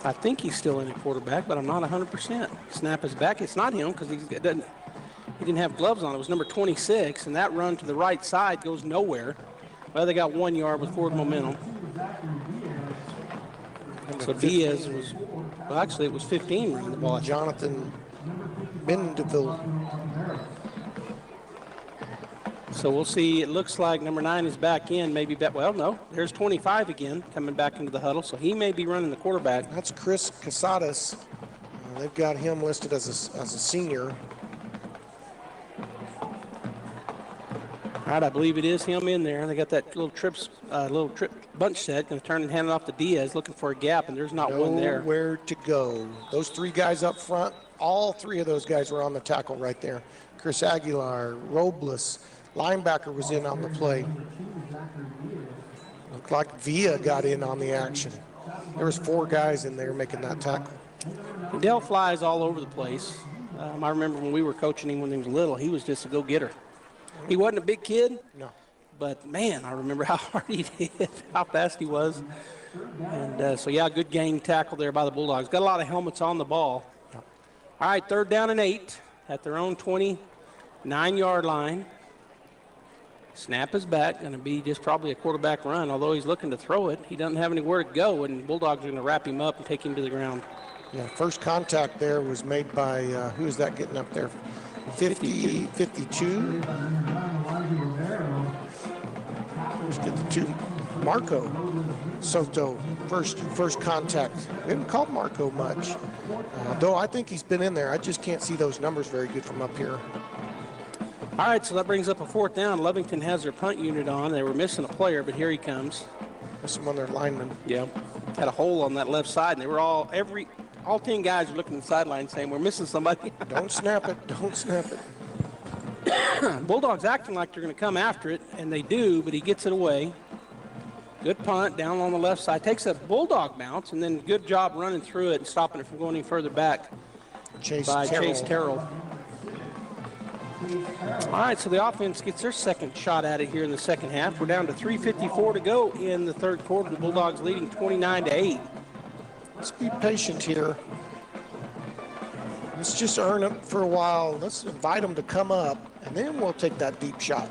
I think he's still in at quarterback, but I'm not 100%. Snap is back. It's not him because he didn't have gloves on. It was number 26, and that run to the right side goes nowhere. Well, they got 1 yard with forward momentum. So Diaz was, well, actually it was 15 running the ball.
Jonathan Bendeville.
So we'll see. It looks like number 9 is back in. Maybe back. Well, no. There's 25 again coming back into the huddle. So he may be running the quarterback.
That's Chris Casadas. They've got him listed as a senior.
All right, I believe it is him in there. They got that little trip bunch set. Going to turn and hand it off to Diaz, looking for a gap, and there's not one there.
Nowhere to go. Those 3 guys up front, all 3 of those guys were on the tackle right there. Chris Aguilar, Robles, linebacker was in on the play. Looked like Villa got in on the action. There was 4 guys in there making that tackle.
Dell flies all over the place. I remember when we were coaching him when he was little, he was just a go-getter. He wasn't a big kid.
No.
But, man, I remember how hard he hit, how fast he was. And so, yeah, good game tackle there by the Bulldogs. Got a lot of helmets on the ball. All right, 3rd down and 8 at their own 29-yard line. Snap is back. Going to be just probably a quarterback run. Although he's looking to throw it, he doesn't have anywhere to go, and Bulldogs are going to wrap him up and take him to the ground.
Yeah, first contact there was made by, who is that getting up there? 52. Let's get the 2. Marco Soto, first contact. We haven't called Marco much, though I think he's been in there. I just can't see those numbers very good from up here.
All right, so that brings up a 4th down. Lovington has their punt unit on. They were missing a player, but here he comes.
Missing one of their linemen.
Yeah, had a hole on that left side, and they were all 10 guys were looking at the sideline saying, we're missing somebody.
Don't snap it. Don't snap it.
Bulldogs acting like they're going to come after it, and they do, but he gets it away. Good punt down on the left side. Takes a Bulldog bounce, and then good job running through it and stopping it from going any further back
Chase
Terrell. All right, so the offense gets their second shot at it here in the second half. We're down to 3:54 to go in the 3rd quarter. The Bulldogs leading 29-8.
Let's be patient here. Let's just earn it for a while. Let's invite them to come up, and then we'll take that deep shot.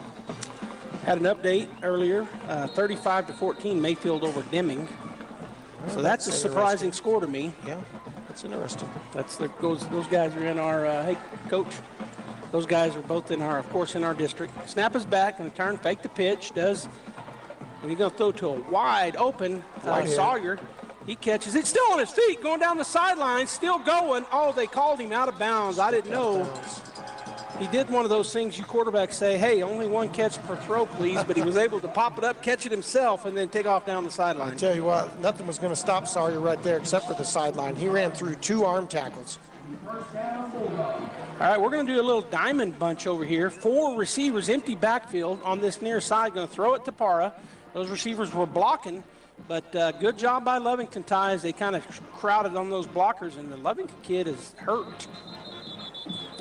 Had an update earlier, 35-14, Mayfield over Deming. So that's a surprising score to me.
Yeah, that's interesting.
Those guys are in our, hey, Coach, those guys are both of course, in our district. Snap is back, and turn, fake the pitch, and he's going to throw to a wide open Sawyer. He catches it, still on his feet, going down the sideline, still going. Oh, they called him out of bounds. I didn't know. He did one of those things you quarterbacks say, hey, only one catch per throw, please, but he was able to pop it up, catch it himself, and then take off down the sideline.
I tell you what, nothing was going to stop Sawyer right there except for the sideline. He ran through 2 arm tackles.
All right, we're going to do a little diamond bunch over here. 4 receivers, empty backfield on this near side, going to throw it to Parra. Those receivers were blocking. But good job by Lovington Ties. They kind of crowded on those blockers, and the Lovington kid is hurt.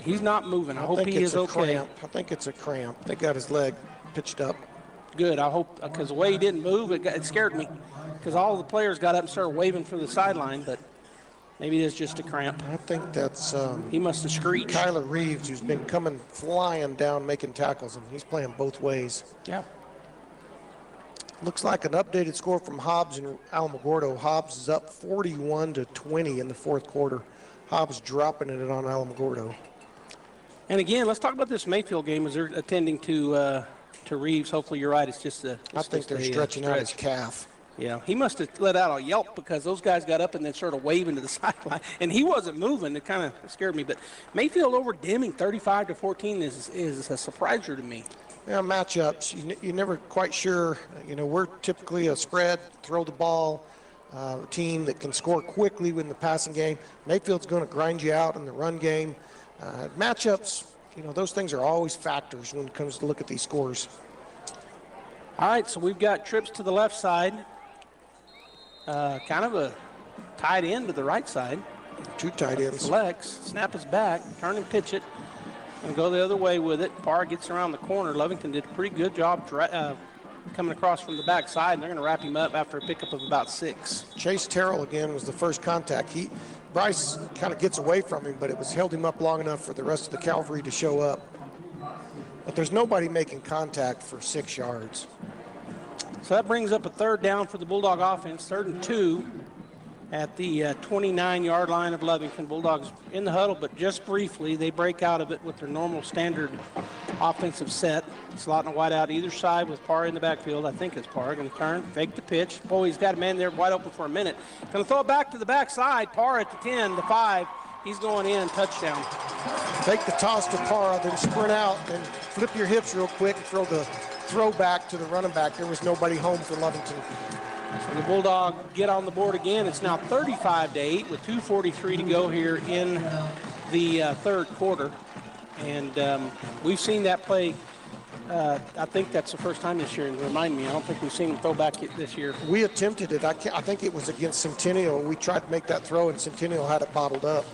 He's not moving. I hope he is okay.
I think it's a cramp. They got his leg pitched up.
Good. I hope, because the way he didn't move, it scared me. Because all the players got up and started waving for the sideline, but maybe it's just a cramp.
I think that's
he must have screeched.
Kyler Reeves, who's been coming flying down making tackles, and he's playing both ways.
Yeah.
Looks like an updated score from Hobbs and Alamogordo. Hobbs is up 41-20 in the 4th quarter. Hobbs dropping it on Alamogordo.
And again, let's talk about this Mayfield game as they're attending to Reeves. Hopefully you're right. It's just a
I think they're stretching out his calf.
Yeah, he must have let out a yelp because those guys got up and then started waving to the sideline, and he wasn't moving. It kind of scared me. But Mayfield over Deming 35-14 is a surpriser to me.
Yeah, matchups, you're never quite sure. You know, we're typically a spread, throw the ball team that can score quickly in the passing game. Mayfield's going to grind you out in the run game. Matchups, you know, those things are always factors when it comes to look at these scores.
All right, so we've got trips to the left side. Kind of a tight end to the right side.
2 tight ends.
Flex, snap is back, turn and pitch it. And go the other way with it. Parr gets around the corner. Lovington did a pretty good job coming across from the backside, and they're going to wrap him up after a pickup of about 6.
Chase Terrell, again, was the first contact. Bryce kind of gets away from him, but it was held him up long enough for the rest of the cavalry to show up. But there's nobody making contact for 6 yards.
So that brings up a 3rd down for the Bulldog offense, 3rd and 2 at the 29-yard line of Lovington. Bulldogs in the huddle, but just briefly. They break out of it with their normal standard offensive set. Slotting a wide out either side with Parr in the backfield. I think it's Parr. Going to turn, fake the pitch. Boy, he's got a man there wide open for a minute. Going to throw it back to the backside. Parr at the 10, the 5. He's going in, touchdown.
Take the toss to Parr, then sprint out, then flip your hips real quick and throw the throw back to the running back. There was nobody home for Lovington.
So the Bulldog get on the board again. It's now 35-8 with 2:43 to go here in the 3rd quarter. And we've seen that play. I think that's the first time this year. And remind me, I don't think we've seen him throw back this year.
We attempted it. I think it was against Centennial. We tried to make that throw, and Centennial had it bottled up.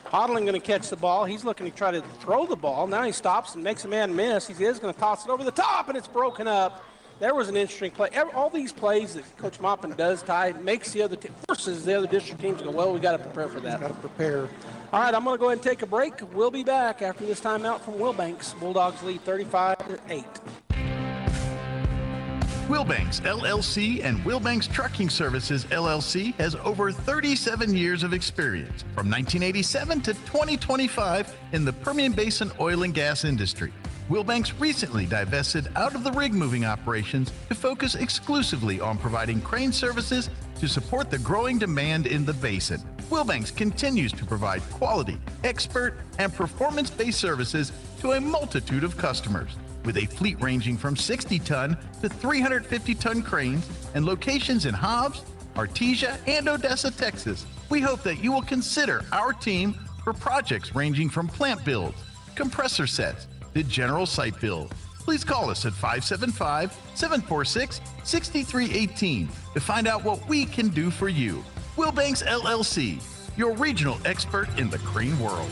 Hodling going to catch the ball. He's looking to try to throw the ball. Now he stops and makes a man miss. He is going to toss it over the top, and it's broken up. There was an interesting play. All these plays that Coach Mppen does, Ty, makes the other forces the other district teams go, well, we got to prepare for that.
Got to prepare.
All right, I'm going to go ahead and take a break. We'll be back after this timeout from Wilbanks. Bulldogs lead 35-8.
Wilbanks LLC and Wilbanks Trucking Services LLC has over 37 years of experience from 1987 to 2025 in the Permian Basin oil and gas industry. Wilbanks recently divested out of the rig moving operations to focus exclusively on providing crane services to support the growing demand in the basin. Wilbanks continues to provide quality, expert, and performance-based services to a multitude of customers. With a fleet ranging from 60-ton to 350-ton cranes and locations in Hobbs, Artesia, and Odessa, Texas, we hope that you will consider our team for projects ranging from plant builds, compressor sets, to general site build. Please call us at 575-746-6318 to find out what we can do for you. Wilbanks LLC, your regional expert in the crane world.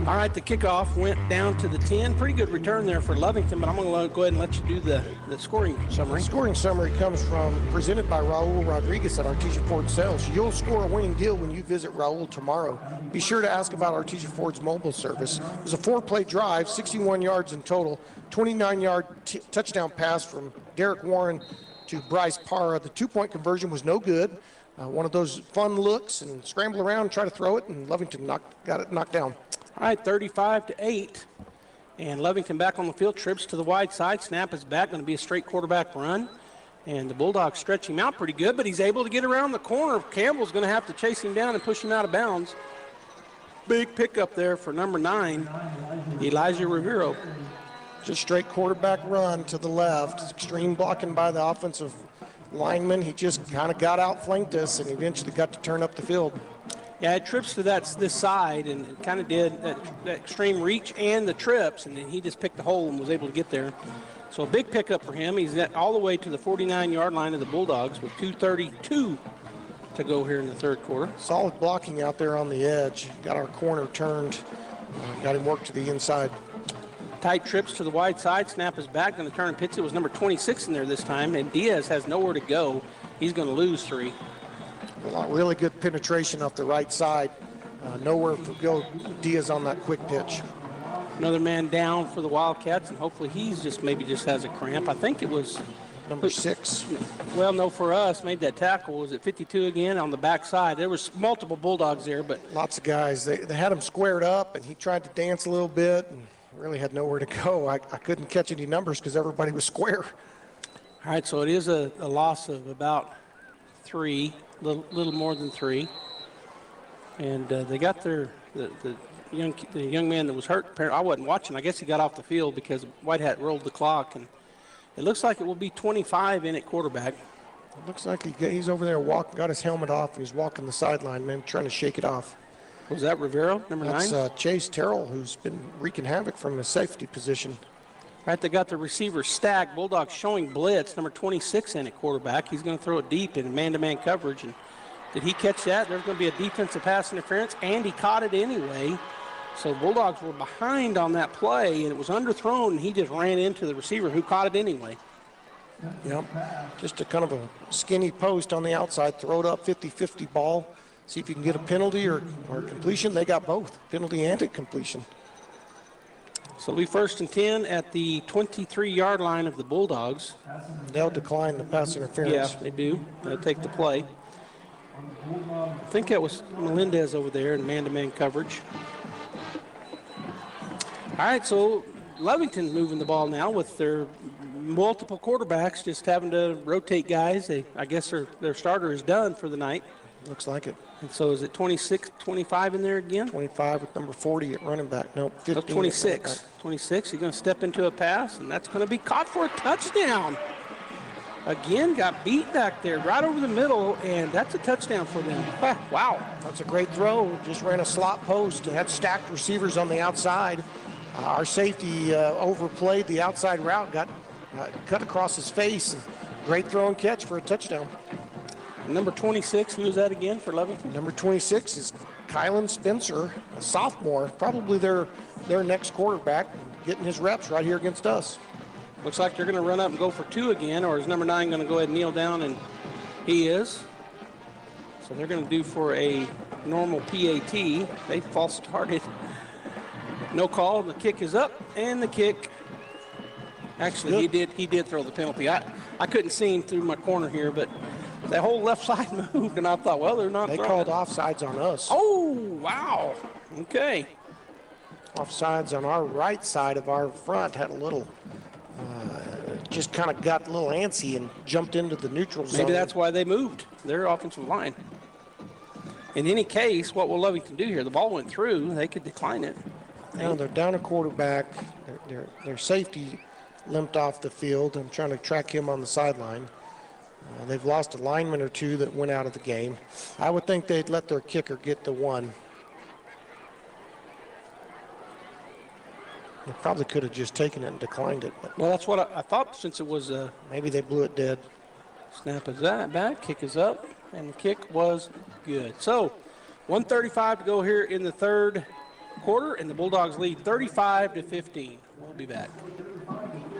All All right, the kickoff went down to the 10. Pretty good return there for Lovington, but I'm going to go ahead and let you do the scoring summary.
The scoring summary comes presented by Raul Rodriguez at Artesia Ford Sales. You'll score a winning deal when you visit Raul tomorrow. Be sure to ask about Artesia Ford's mobile service. It was a 4-play drive, 61 yards in total, 29-yard touchdown pass from Derek Warren to Bryce Parra. The 2-point conversion was no good. One of those fun looks and scramble around and try to throw it, and Lovington got it knocked down.
All right, 35-8. And Lovington back on the field, trips to the wide side. Snap is back, going to be a straight quarterback run. And the Bulldogs stretch him out pretty good, but he's able to get around the corner. Campbell's going to have to chase him down and push him out of bounds. Big pickup there for number 9, Elijah Rivero.
Just straight quarterback run to the left. Extreme blocking by the offensive lineman. He just kind of got outflanked us and eventually got to turn up the field.
Yeah, it trips to this side, and it kind of did that extreme reach and the trips, and then he just picked a hole and was able to get there. So a big pickup for him. He's all the way to the 49-yard line of the Bulldogs with 2:32 to go here in the third quarter.
Solid blocking out there on the edge. Got our corner turned. Got him worked to the inside.
Tight trips to the wide side. Snap is back. Going to turn and pitch. It was number 26 in there this time, and Diaz has nowhere to go. He's going to lose 3.
Really good penetration off the right side. Nowhere to go. Diaz on that quick pitch.
Another man down for the Wildcats, and hopefully he's maybe just has a cramp. I think it was
number 6.
Well, no, for us, made that tackle. Was it 52 again on the backside? There was multiple Bulldogs there, but
lots of guys. They had him squared up, and he tried to dance a little bit, and really had nowhere to go. I couldn't catch any numbers because everybody was square.
All right, so it is a loss of about 3. Little more than 3, and they got the young man that was hurt. I wasn't watching. I guess he got off the field because White Hat rolled the clock, and it looks like it will be 25 in at quarterback.
It looks like he's over there got his helmet off, and he's walking the sideline, man, trying to shake it off.
Was that Rivero, number 9?
That's Chase Terrell, who's been wreaking havoc from his safety position.
All right, they got the receiver stacked. Bulldogs showing blitz. Number 26 in at quarterback. He's going to throw it deep in man-to-man coverage. And did he catch that? There's going to be a defensive pass interference, and he caught it anyway. So Bulldogs were behind on that play, and it was underthrown, and he just ran into the receiver who caught it anyway.
Yep, just a kind of a skinny post on the outside. Throw it up, 50-50 ball. See if you can get a penalty or completion. They got both, penalty and a completion.
So we 1st and 10 at the 23-yard line of the Bulldogs.
They'll decline the pass interference.
Yeah, they do. They'll take the play. I think that was Melendez over there in man-to-man coverage. All right, so Lovington moving the ball now with their multiple quarterbacks just having to rotate guys. I guess their starter is done for the night.
Looks like it.
And so is it 26, 25 in there again?
25 with number 40 at running back. No, 15.
26. 26. He's going to step into a pass, and that's going to be caught for a touchdown. Again, got beat back there right over the middle, and that's a touchdown for them. Wow.
That's a great throw. Just ran a slot post. Had stacked receivers on the outside. Our safety overplayed the outside route, got cut across his face. Great throw and catch for a touchdown.
Number 26, who is that again for Lovington?
Number 26 is Kylan Spencer, a sophomore, probably their next quarterback, getting his reps right here against us.
Looks like they're going to run up and go for 2 again, or is number 9 going to go ahead and kneel down? And he is. So they're going to do for a normal PAT. They false started. No call. The kick is up, and the kick. Actually, he did throw the penalty. I couldn't see him through my corner here, but that whole left side moved, and I thought, well, they're not.
They called offsides on us.
Oh, wow. Okay.
Offsides on our right side of our front had a little, just kind of got a little antsy and jumped into the neutral zone.
Maybe that's why they moved their offensive line. In any case, what will Lovington do here? The ball went through. They could decline it.
Now they're down a quarterback. Their safety limped off the field. I'm trying to track him on the sideline. They've lost a lineman or 2 that went out of the game. I would think they'd let their kicker get the 1. They probably could have just taken it and declined it. But
well, that's what I thought since it was
maybe they blew it dead.
Snap is that back, kick is up, and the kick was good. So 1:35 to go here in the third quarter, and the Bulldogs lead 35-15. We'll be back.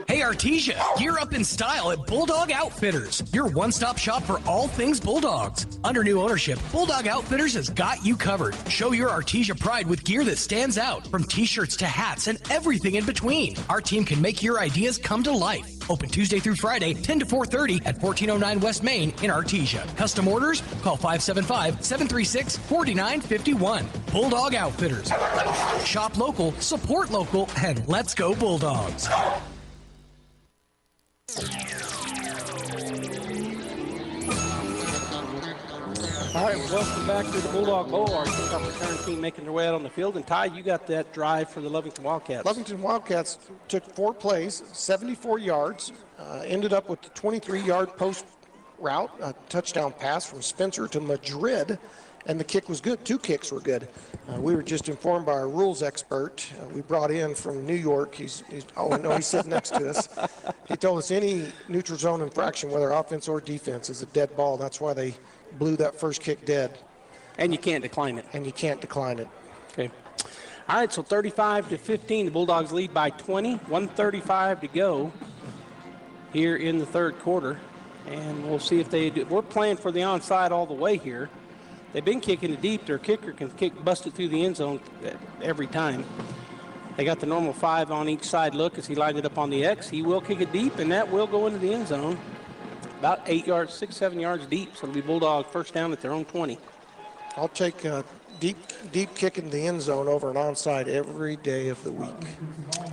Hey Artesia, gear up in style at Bulldog Outfitters, your one-stop shop for all things Bulldogs. Under new ownership, Bulldog Outfitters has got you covered. Show your Artesia pride with gear that stands out, from t-shirts to hats and everything in between. Our team can make your ideas come to life. Open Tuesday through Friday, 10 to 4:30 at 1409 West Main in Artesia. Custom orders? Call 575-736-4951. Bulldog Outfitters. Shop local, support local, and let's go Bulldogs.
All right, welcome back to the Bulldog Bowl. Our kickoff return team making their way out on the field. And Ty, you got that drive for the Lovington Wildcats.
Lovington Wildcats took 4 plays, 74 yards, ended up with a 23-yard post route, a touchdown pass from Spencer to Madrid, and the kick was good. 2 kicks were good. We were just informed by our rules expert. We brought in from New York. He's sitting next to us. He told us any neutral zone infraction, whether offense or defense, is a dead ball. That's why they blew that first kick dead.
And you can't decline it.
Okay.
All right, so 35-15, the Bulldogs lead by 20. 1:35 to go here in the third quarter. And we'll see if they do. We're playing for the onside all the way here. They've been kicking it deep. Their kicker can bust it through the end zone every time. They got the normal 5 on each side look as he lined it up on the X. He will kick it deep, and that will go into the end zone. About 8 yards, 6-7 yards deep. So it'll be Bulldog first down at their own 20.
I'll take a deep kick in the end zone over an onside every day of the week.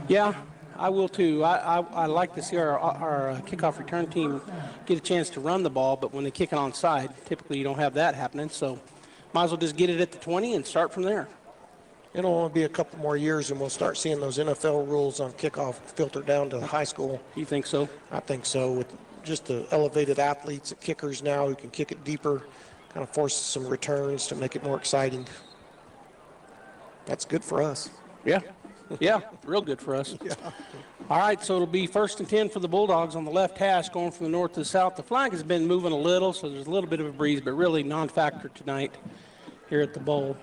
Yeah, I will too. I like to see our kickoff return team get a chance to run the ball, but when they kick it onside, typically you don't have that happening. So might as well just get it at the 20 and start from there.
It'll only be a couple more years and we'll start seeing those NFL rules on kickoff filter down to high school.
You think so?
I think so. With just the elevated athletes at kickers now who can kick it deeper, kind of forces some returns to make it more exciting. That's good for us.
Yeah, real good for us.
Yeah.
All right, so it'll be 1st and 10 for the Bulldogs on the left hash going from the north to the south. The flag has been moving a little, so there's a little bit of a breeze, but really non-factor tonight here at the Bowl.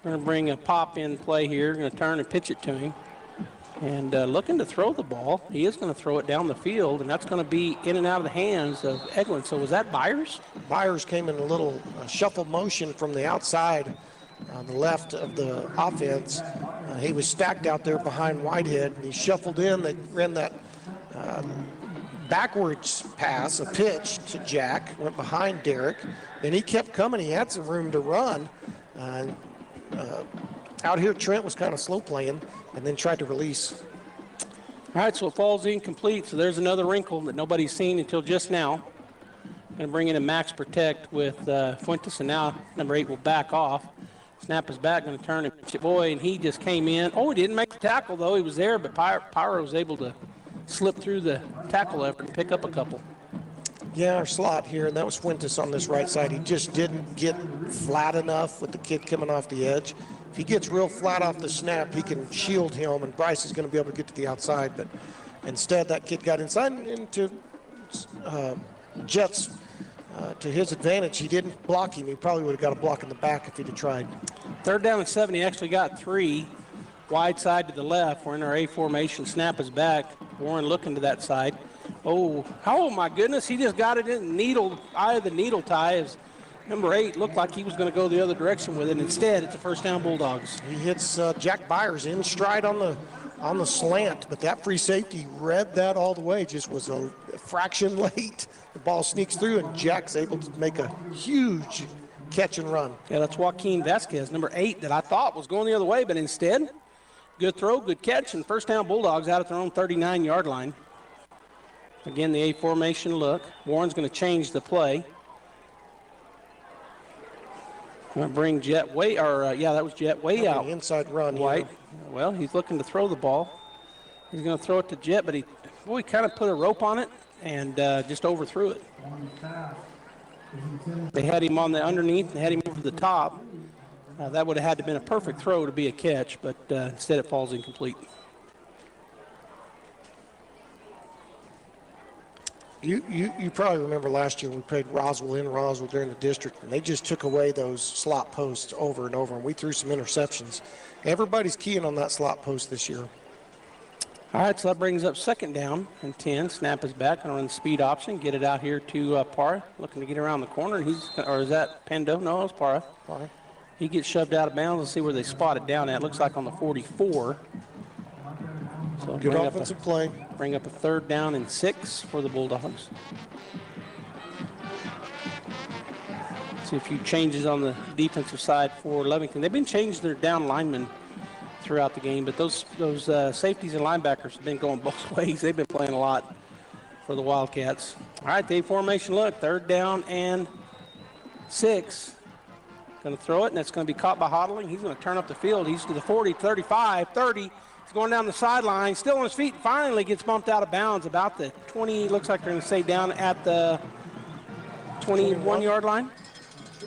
We're going to bring a pop in play here. Going to turn and pitch it to him. And looking to throw the ball. He is going to throw it down the field, and that's going to be in and out of the hands of Edwin. So was that Byers?
Byers came in a little shuffle motion from the outside on the left of the offense. He was stacked out there behind Whitehead, and he shuffled in. They ran that backwards pass, a pitch to Jack, went behind Derek. Then he kept coming. He had some room to run. Out here, Trent was kind of slow playing and then tried to release.
All right, so it falls incomplete. So there's another wrinkle that nobody's seen until just now. Going to bring in a max protect with Fuentes, and now number 8 will back off. Snap is back, going to turn and pitch it. Boy, and he just came in. Oh, he didn't make the tackle, though. He was there, but Pyro was able to slip through the tackle effort and pick up a couple.
Yeah, our slot here, and that was Fuentes on this right side. He just didn't get flat enough with the kid coming off the edge. If he gets real flat off the snap, he can shield him, and Bryce is going to be able to get to the outside. But instead, that kid got inside into Jets to his advantage. He didn't block him. He probably would have got a block in the back if he'd have tried. 3rd
down and 7. He actually got 3. Wide side to the left. We're in our A formation. Snap is back. Warren looking to that side. Oh my goodness. He just got it in the eye of the needle tie as number 8 looked like he was going to go the other direction with it. Instead, it's a first down Bulldogs.
He hits Jack Byers in stride on the slant, but that free safety read that all the way. Just was a fraction late. The ball sneaks through, and Jack's able to make a huge catch and run.
Yeah, that's Joaquin Vasquez, number 8, that I thought was going the other way, but instead, good throw, good catch, and first down Bulldogs out at their own 39-yard line. Again, the A formation look. Warren's going to change the play. Going to bring Jet way, that was Jet way out.
Inside run.
White.
Yeah.
Well, he's looking to throw the ball. He's going to throw it to Jet, but he kind of put a rope on it and just overthrew it. They had him on the underneath. They had him over the top. That would have had to have been a perfect throw to be a catch, but instead it falls incomplete.
You probably remember last year we played Roswell in Roswell during the district, and they just took away those slot posts over and over, and we threw some interceptions. Everybody's keying on that slot post this year.
All right, so that brings up 2nd down and 10. Snap is back and run the speed option. Get it out here to Parra, looking to get around the corner. Or is that Pendo? No, it's Parra. He gets shoved out of bounds. Let's see where they spot it down at. Looks like on the 44. So
good offensive play.
Bring up a 3rd down and 6 for the Bulldogs. See a few changes on the defensive side for Lovington. They've been changing their down linemen throughout the game, but those safeties and linebackers have been going both ways. They've been playing a lot for the Wildcats. All right, the formation look. 3rd down and 6. Going to throw it, and it's going to be caught by Hodling. He's going to turn up the field. He's to the 40, 35, 30. He's going down the sideline, still on his feet. Finally gets bumped out of bounds about the 20. Looks like they're going to stay down at the 21-yard line.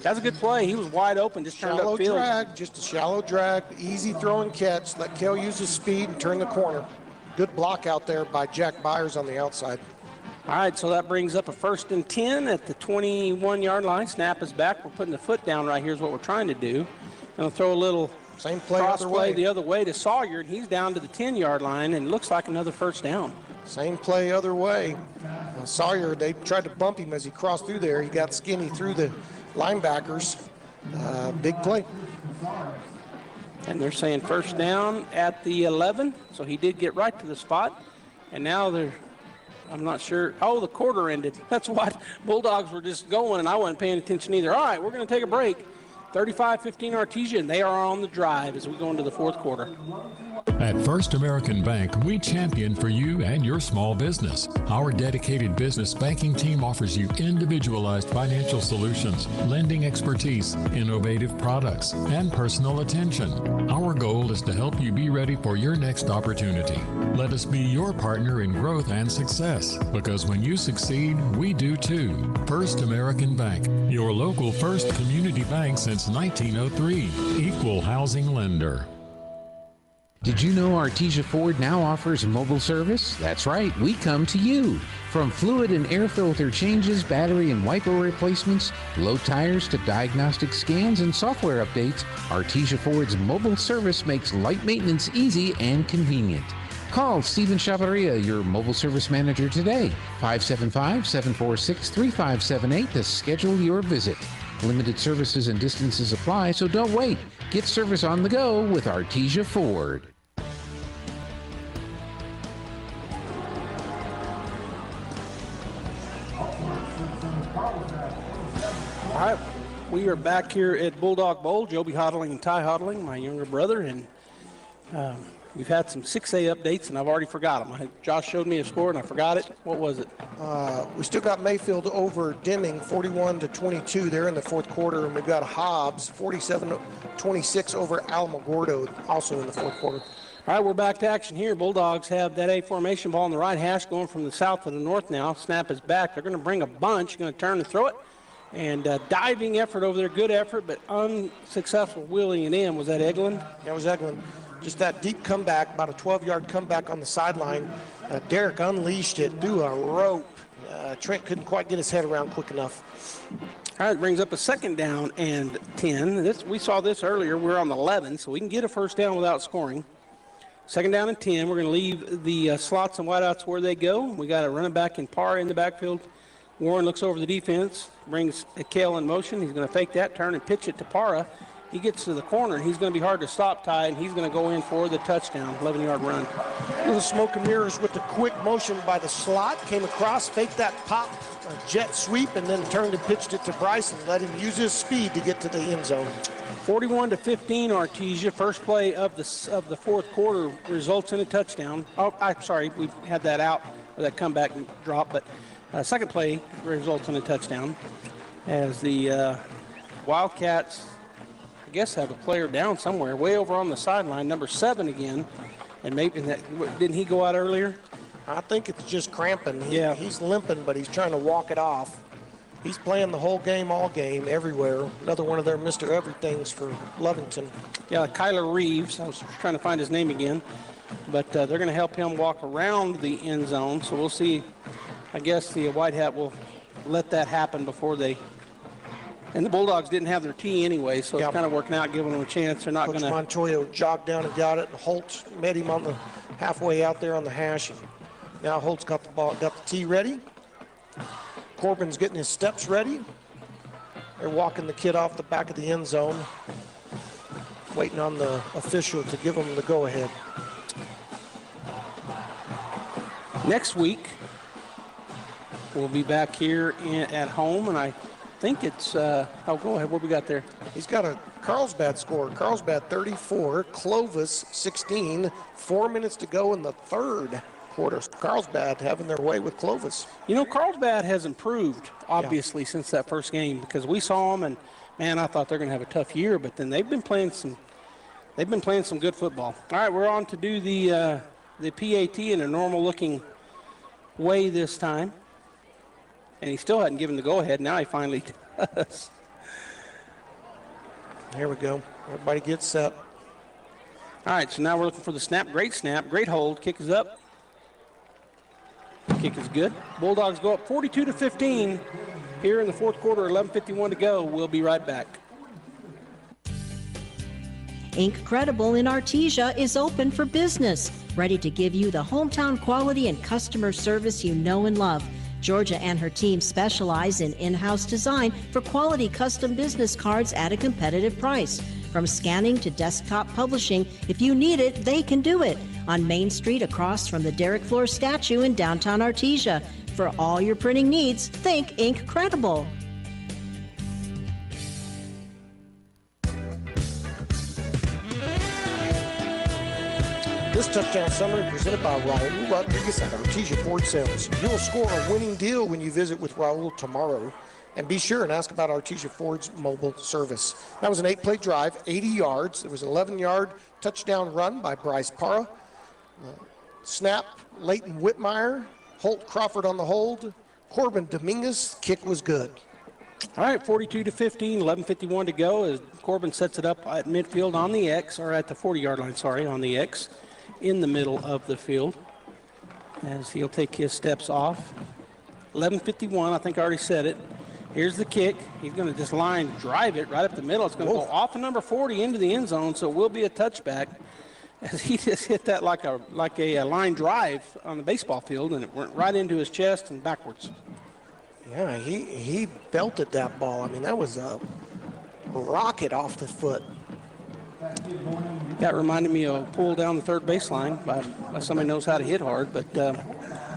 That's a good play. He was wide open, just turned up field.
Just a shallow drag, easy throw and catch. Let Kale use his speed and turn the corner. Good block out there by Jack Byers on the outside.
All right, so that brings up a 1st and 10 at the 21-yard line. Snap is back. We're putting the foot down right here is what we're trying to do. Going to throw a little
same play
cross
other
play
way.
The other way to Sawyer, and he's down to the 10-yard line, and it looks like another 1st down.
Same play other way. Sawyer, they tried to bump him as he crossed through there. He got skinny through the linebackers. Big play.
And they're saying 1st down at the 11, so he did get right to the spot. And now I'm not sure. Oh, the quarter ended. That's why Bulldogs were just going, and I wasn't paying attention either. All right, we're going to take a break. 35-15 Artesia, and they are on the drive as we go into the 4th quarter.
At First American Bank, we champion for you and your small business. Our dedicated business banking team offers you individualized financial solutions, lending expertise, innovative products, and personal attention. Our goal is to help you be ready for your next opportunity. Let us be your partner in growth and success, because when you succeed, we do too. First American Bank, your local first community bank since 1903. Equal housing lender.
Did you know Artesia Ford now offers mobile service? That's right, we come to you. From fluid and air filter changes, battery and wiper replacements, low tires to diagnostic scans and software updates, Artesia Ford's mobile service makes light maintenance easy and convenient. Call Stephen Chavarria, your mobile service manager today, 575-746-3578 to schedule your visit. Limited services and distances apply, so don't wait. Get service on the go with Artesia Ford.
All right, we are back here at Bulldog Bowl. Joby Hodling and Ty Hodling, my younger brother, and we've had some 6A updates, and I've already forgot them. Josh showed me a score, and I forgot it. What was it?
We still got Mayfield over Deming, 41-22 there in the 4th quarter, and we've got Hobbs, 47-26 over Alamogordo, also in the 4th quarter.
All right, we're back to action here. Bulldogs have that A formation ball on the right hash going from the south to the north now. Snap is back. They're going to bring a bunch, going to turn and throw it. And diving effort over there, good effort, but unsuccessful wheeling it in. Was that Eglin?
Yeah, it was Eglin. Just that deep comeback, about a 12-yard comeback on the sideline. Derek unleashed it through a rope. Trent couldn't quite get his head around quick enough.
All right, brings up a 2nd down and 10. We saw this earlier. We're on the 11, so we can get a 1st down without scoring. 2nd down and 10. We're going to leave the slots and wideouts where they go. We got a running back in Parra in the backfield. Warren looks over the defense, brings Kale in motion. He's going to fake that, turn and pitch it to Parra. He gets to the corner, and he's going to be hard to stop, Ty, and he's going to go in for the touchdown, 11-yard run.
Little smoke and mirrors with the quick motion by the slot. Came across, faked that pop, jet sweep, and then turned and pitched it to Bryce and let him use his speed to get to the end zone.
41-15 Artesia. First play of the 4th quarter results in a touchdown. Oh, I'm sorry, we had that out, or that comeback drop, but second play results in a touchdown as the Wildcats, I guess, have a player down somewhere, way over on the sideline, number 7 again. And maybe didn't he go out earlier?
I think it's just cramping.
Yeah.
He's limping, but he's trying to walk it off. He's playing the whole game, all game, everywhere. Another one of their Mr. Everythings for Lovington.
Yeah, Kyler Reeves. I was trying to find his name again. But they're going to help him walk around the end zone. So we'll see I guess the White Hat will let that happen before they. And the Bulldogs didn't have their tee anyway, so it's kind of working out, giving them a chance. They're not going to.
Montoya jogged down and got it. And Holtz met him on the halfway out there on the hash. And now Holtz got the ball, got the tee ready. Corbin's getting his steps ready. They're walking the kid off the back of the end zone, waiting on the official to give them the go-ahead.
Next week, we'll be back here at home, and I think it's, go ahead, what we got there?
He's got a Carlsbad score. Carlsbad 34, Clovis 16, 4 minutes to go in the third quarter. Carlsbad having their way with Clovis.
You know, Carlsbad has improved, obviously, since that first game, because we saw them, and, man, I thought they're going to have a tough year, but then they've been playing some good football. All right, we're on to do the PAT in a normal-looking way this time. And he still hadn't given the go-ahead. Now he finally does.
Here we go. Everybody gets set.
All right, so now we're looking for the snap. Great hold. Kick is up. Kick is good. Bulldogs go up 42-15 here in the fourth quarter. 11:51 to go. We'll be right back.
Incredible in Artesia is open for business, ready to give you the hometown quality and customer service you know and love. Georgia and her team specialize in in-house design for quality custom business cards at a competitive price. From scanning to desktop publishing, if you need it, they can do it. On Main Street across from the Derek Floor statue in downtown Artesia. For all your printing needs, think Incredible.
This touchdown summary presented by Raul Rodriguez at Artesia Ford Sales. You will score a winning deal when you visit with Raul tomorrow. And be sure and ask about Artesia Ford's mobile service. That was an 8-play drive, 80 yards. There was an 11-yard touchdown run by Bryce Parra. Snap, Leighton Whitmire. Holt Crawford on the hold. Corbin Dominguez, kick was good.
All right, 42-15, 11:51 to go as Corbin sets it up at midfield on the X, or at the 40-yard line, sorry, on the X, in the middle of the field as he'll take his steps off. 11:51, I think I already said it. Here's the kick. He's going to just line drive it right up the middle. It's going to go off of number 40 into the end zone, so it will be a touchback. As he just hit that like a line drive on the baseball field, and it went right into his chest and backwards.
Yeah, he belted that ball. I mean, that was a rocket off the foot.
That reminded me of a pull down the third baseline by somebody who knows how to hit hard. But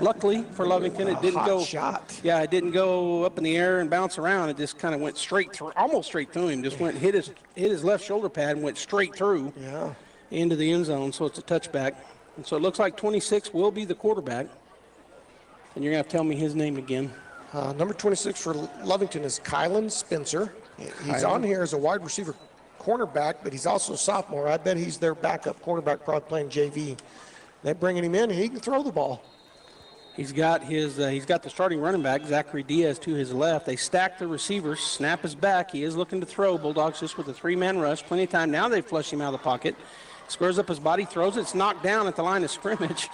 luckily for Lovington, it didn't go.
Shot.
Yeah, it didn't go up in the air and bounce around. It just kind of went straight through, almost straight through him. Just hit his left shoulder pad and went straight through.
Yeah.
Into the end zone. So it's a touchback. And so it looks like 26 will be the quarterback. And you're gonna have to tell me his name again.
Number 26 for Lovington is Kylan Spencer. He's on here as a wide receiver cornerback, but he's also a sophomore. I bet he's their backup cornerback, probably playing JV. They're bringing him in, and he can throw the ball.
He's got the starting running back, Zachary Diaz, to his left. They stack the receivers. Snap is back. He is looking to throw. Bulldogs just with a 3-man rush. Plenty of time. Now they flush him out of the pocket. Squares up his body, throws it. It's knocked down at the line of scrimmage.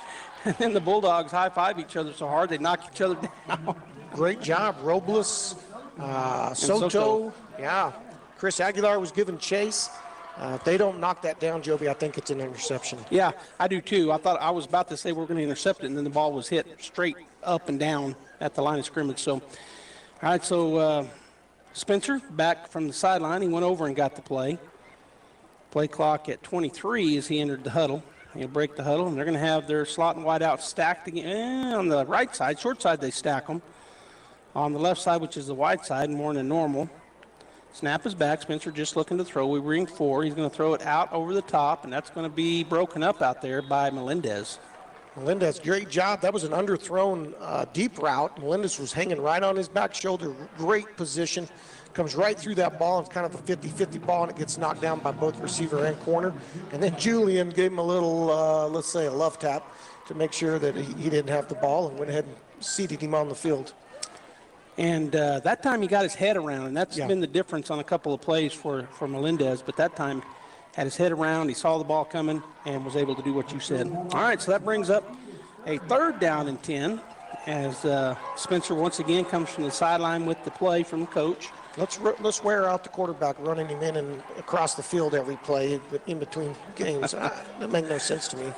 And then the Bulldogs high-five each other so hard they knock each other down.
Great job. Robles, Soto. Yeah. Chris Aguilar was given chase. If they don't knock that down, Joby, I think it's an interception.
Yeah, I do too. I was about to say we're going to intercept it, and then the ball was hit straight up and down at the line of scrimmage. So, all right, so Spencer back from the sideline. He went over and got the play. Play clock at 23 as he entered the huddle. He'll break the huddle, and they're going to have their slot and wide out stacked again. On the right side, short side, they stack them. On the left side, which is the wide side, more than normal. Snap is back. Spencer just looking to throw. We ring 4. He's going to throw it out over the top, and that's going to be broken up out there by Melendez.
Melendez, great job. That was an underthrown deep route. Melendez was hanging right on his back shoulder. Great position. Comes right through that ball. It's kind of a 50-50 ball, and it gets knocked down by both receiver and corner. And then Julian gave him a little, let's say, a love tap to make sure that he didn't have the ball, and went ahead and seated him on the field.
And that time he got his head around, and that's been the difference on a couple of plays for Melendez. But that time had his head around, he saw the ball coming, and was able to do what you said. All right, so that brings up a 3rd down and 10 as Spencer once again comes from the sideline with the play from the coach.
Let's wear out the quarterback, running him in and across the field every play, but in between games. That makes no sense to me.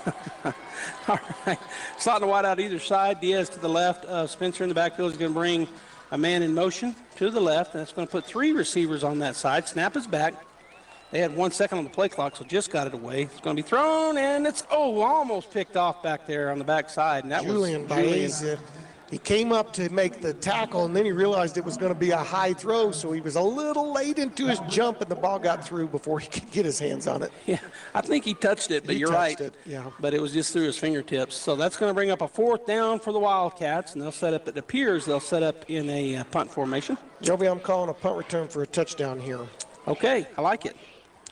All right. Slotting wide out either side. Diaz to the left. Spencer in the backfield is going to bring a man in motion to the left. And that's going to put 3 receivers on that side. Snap is back. They had 1 second on the play clock, so just got it away. It's going to be thrown, and it's, almost picked off back there on the backside. And that
Julian
was Julian.
Baez. He came up to make the tackle, and then he realized it was going to be a high throw, so he was a little late into his jump, and the ball got through before he could get his hands on it.
Yeah, I think he touched it, but you're right.
Yeah.
But it was just through his fingertips. So that's going to bring up a 4th down for the Wildcats, and they'll set up, it appears they'll set up in a punt formation.
Joby, I'm calling a punt return for a touchdown here.
Okay, I like it.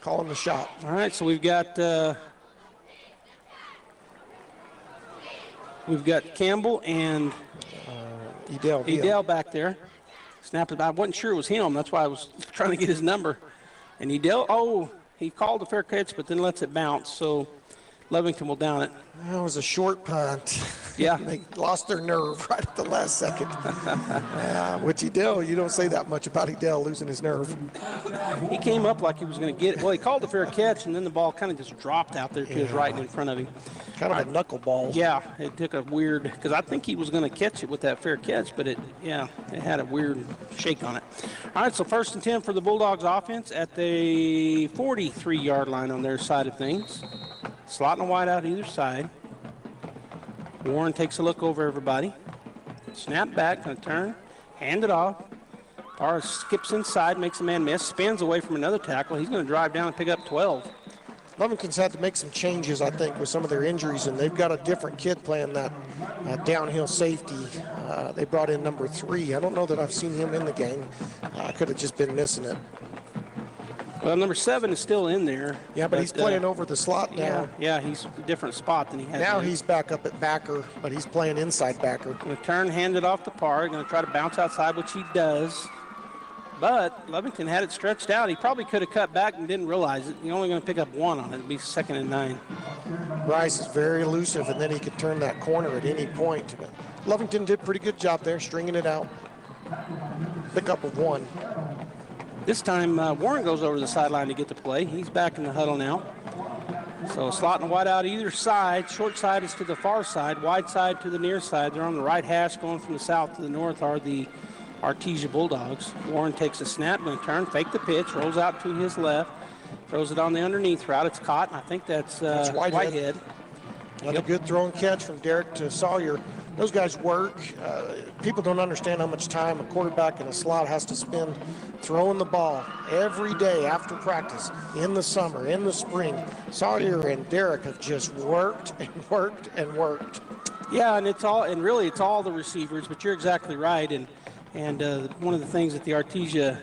Calling the shot.
All right, so we've got Campbell and Edel back there. Snapped it. I wasn't sure it was him. That's why I was trying to get his number. And Edel, he called a fair catch, but then lets it bounce. So Lovington will down it.
That was a short punt.
Yeah.
They lost their nerve right at the last second. Which Edel, you don't say that much about Edel losing his nerve.
He came up like he was going to get it. Well, he called a fair catch, and then the ball kind of just dropped out there to his right and in front of him.
Kind of a knuckleball.
Yeah, it took a weird, because I think he was going to catch it with that fair catch, but it had a weird shake on it. All right, so 1st and 10 for the Bulldogs offense at the 43-yard line on their side of things. Slotting wide out either side. Warren takes a look over everybody. Snap back, going to turn, hand it off. Parr skips inside, makes a man miss, spins away from another tackle. He's going to drive down and pick up 12.
Lovington's had to make some changes, I think, with some of their injuries, and they've got a different kid playing that downhill safety. They brought in number 3. I don't know that I've seen him in the game. I could have just been missing it.
Well, number 7 is still in there.
Yeah, but he's playing over the slot now.
Yeah, he's a different spot than he has.
Now he's back up at backer, but he's playing inside backer.
Going to turn, hand it off to Parr. Going to try to bounce outside, which he does. But Lovington had it stretched out. He probably could have cut back and didn't realize it. He's only going to pick up 1 on it. It'd be 2nd and 9.
Rice is very elusive, and then he could turn that corner at any point. But Lovington did a pretty good job there, stringing it out. Pick up of 1.
This time, Warren goes over to the sideline to get the play. He's back in the huddle now. So slotting wide out either side. Short side is to the far side. Wide side to the near side. They're on the right hash. Going from the south to the north are the Artesia Bulldogs. Warren takes a snap, going to turn, fake the pitch, rolls out to his left, throws it on the underneath route. It's caught, and I think that's Whitehead.
Another good throw and catch from Derek to Sawyer. Those guys work. People don't understand how much time a quarterback in a slot has to spend throwing the ball every day after practice, in the summer, in the spring. Sawyer and Derek have just worked and worked and worked.
Yeah, and really it's all the receivers, but you're exactly right. And one of the things that the Artesia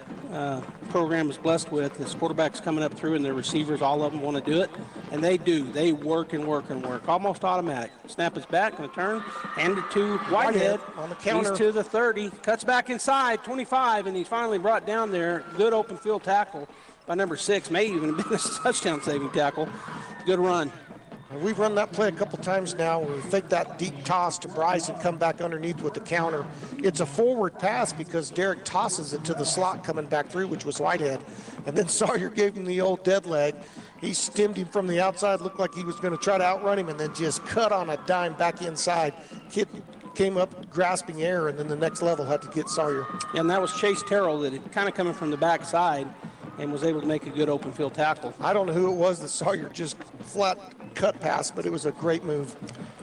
program is blessed with is quarterbacks coming up through and their receivers, all of them want to do it. And they do. They work and work and work. Almost automatic. Snap is back, going to turn, hand it to Whitehead.
On the counter.
He's to the 30, cuts back inside, 25, and he's finally brought down there. Good open field tackle by number 6. May even have been a touchdown saving tackle. Good run.
We've run that play a couple times now where we fake that deep toss to Bryce and come back underneath with the counter. It's a forward pass because Derek tosses it to the slot coming back through, which was Whitehead. And then Sawyer gave him the old dead leg. He stemmed him from the outside, looked like he was going to try to outrun him, and then just cut on a dime back inside. Kid came up grasping air, and then the next level had to get Sawyer.
And that was Chase Terrell that had kind of coming from the backside and was able to make a good open field tackle.
I don't know who it was that Sawyer just flat cut past, but it was a great move.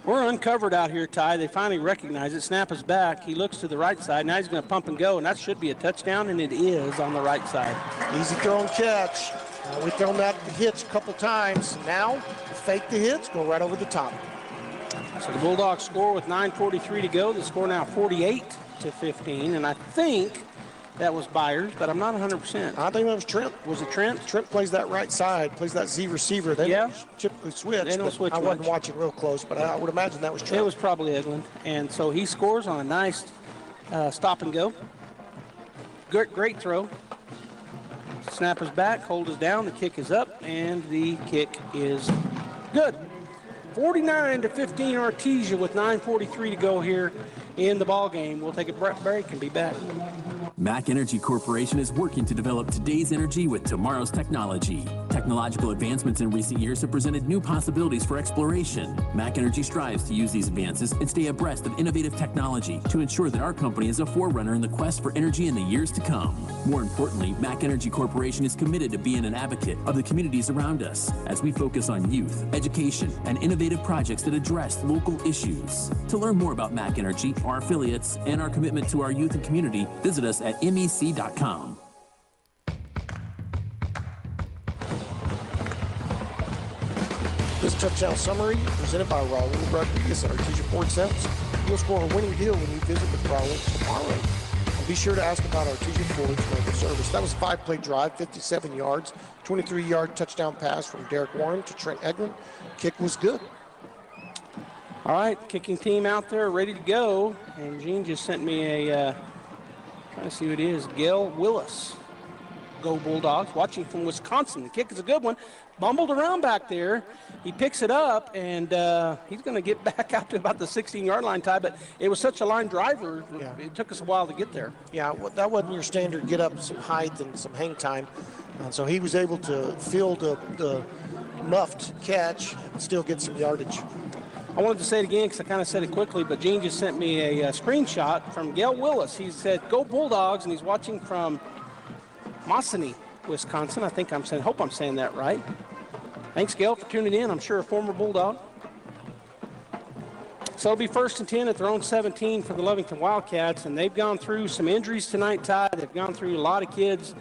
We're uncovered out here, Ty. They finally recognize it. Snap is back. He looks to the right side. Now he's going to pump and go, and that should be a touchdown, and it is on the right side.
Easy throw and catch. We've thrown that hitch a couple times. Now, fake the hitch, go right over the top.
So the Bulldogs score with 9:43 to go. The score now 48-15, and I think that was Byers, but I'm not 100%.
I think that was Trent.
Was it Trent?
Trent plays that right side, plays that Z receiver. They typically switch.
They don't switch
I wasn't
much.
watching real close, but I would imagine that was Trent.
It was probably Eglin. And so he scores on a nice stop and go. Great throw. Snap is back, hold is down, the kick is up, and the kick is good. 49-15 Artesia with 9:43 to go here in the ball game. We'll take a break and be back.
Mac Energy Corporation is working to develop today's energy with tomorrow's technology. Technological advancements in recent years have presented new possibilities for exploration. Mac Energy strives to use these advances and stay abreast of innovative technology to ensure that our company is a forerunner in the quest for energy in the years to come. More importantly, Mac Energy Corporation is committed to being an advocate of the communities around us as we focus on youth, education, and innovative projects that address local issues. To learn more about Mac Energy, our affiliates, and our commitment to our youth and community, visit us at mec.com.
This touchdown summary presented by Raul Rodriguez at Artesia Ford Sales. You'll score a winning deal when you visit with Raul tomorrow. And be sure to ask about Artesia Ford's mobile service. That was a 5-play drive, 57 yards, 23-yard touchdown pass from Derek Warren to Trent Egland. Kick was good.
All right, kicking team out there ready to go. And Gene just sent me a, trying to see who it is, Gail Willis. Go Bulldogs, watching from Wisconsin. The kick is a good one. Bumbled around back there. He picks it up, and he's going to get back out to about the 16-yard line, Ty, but it was such a line driver, it took us a while to get there.
Yeah, that wasn't your standard get up, some height and some hang time. So he was able to field the muffed catch and still get some yardage.
I wanted to say it again because I kind of said it quickly, but Gene just sent me a screenshot from Gail Willis. He said, "Go Bulldogs," and he's watching from Mossany, Wisconsin. Hope I'm saying that right. Thanks, Gail, for tuning in. I'm sure a former Bulldog. So it'll be 1st and 10 at their own 17 for the Lovington Wildcats, and they've gone through some injuries tonight, Ty. They've gone through a lot of kids,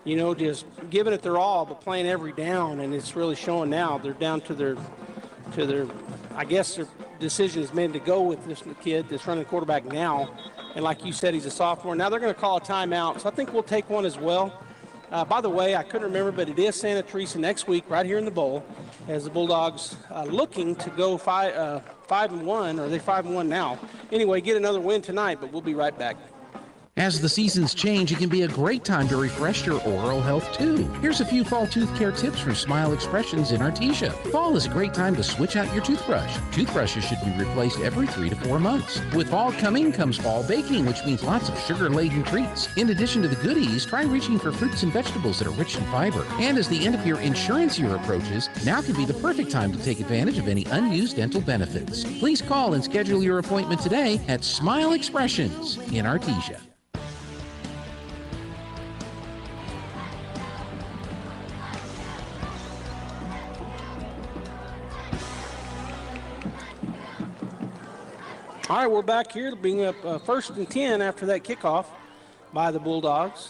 just giving it their all, but playing every down, and it's really showing now. They're down to their I guess their decision is made to go with this kid that's running quarterback now. And like you said, he's a sophomore. Now they're going to call a timeout, so I think we'll take one as well. By the way, I couldn't remember, but it is Santa Teresa next week right here in the Bowl as the Bulldogs looking to go 5-1, or are they 5-1 now? Anyway, get another win tonight, but we'll be right back.
As the seasons change, it can be a great time to refresh your oral health too. Here's a few fall tooth care tips from Smile Expressions in Artesia. Fall is a great time to switch out your toothbrush. Toothbrushes should be replaced every 3 to 4 months. With fall coming comes fall baking, which means lots of sugar-laden treats. In addition to the goodies, try reaching for fruits and vegetables that are rich in fiber. And as the end of your insurance year approaches, now can be the perfect time to take advantage of any unused dental benefits. Please call and schedule your appointment today at Smile Expressions in Artesia.
All right, we're back here being up 1st and 10 after that kickoff by the Bulldogs.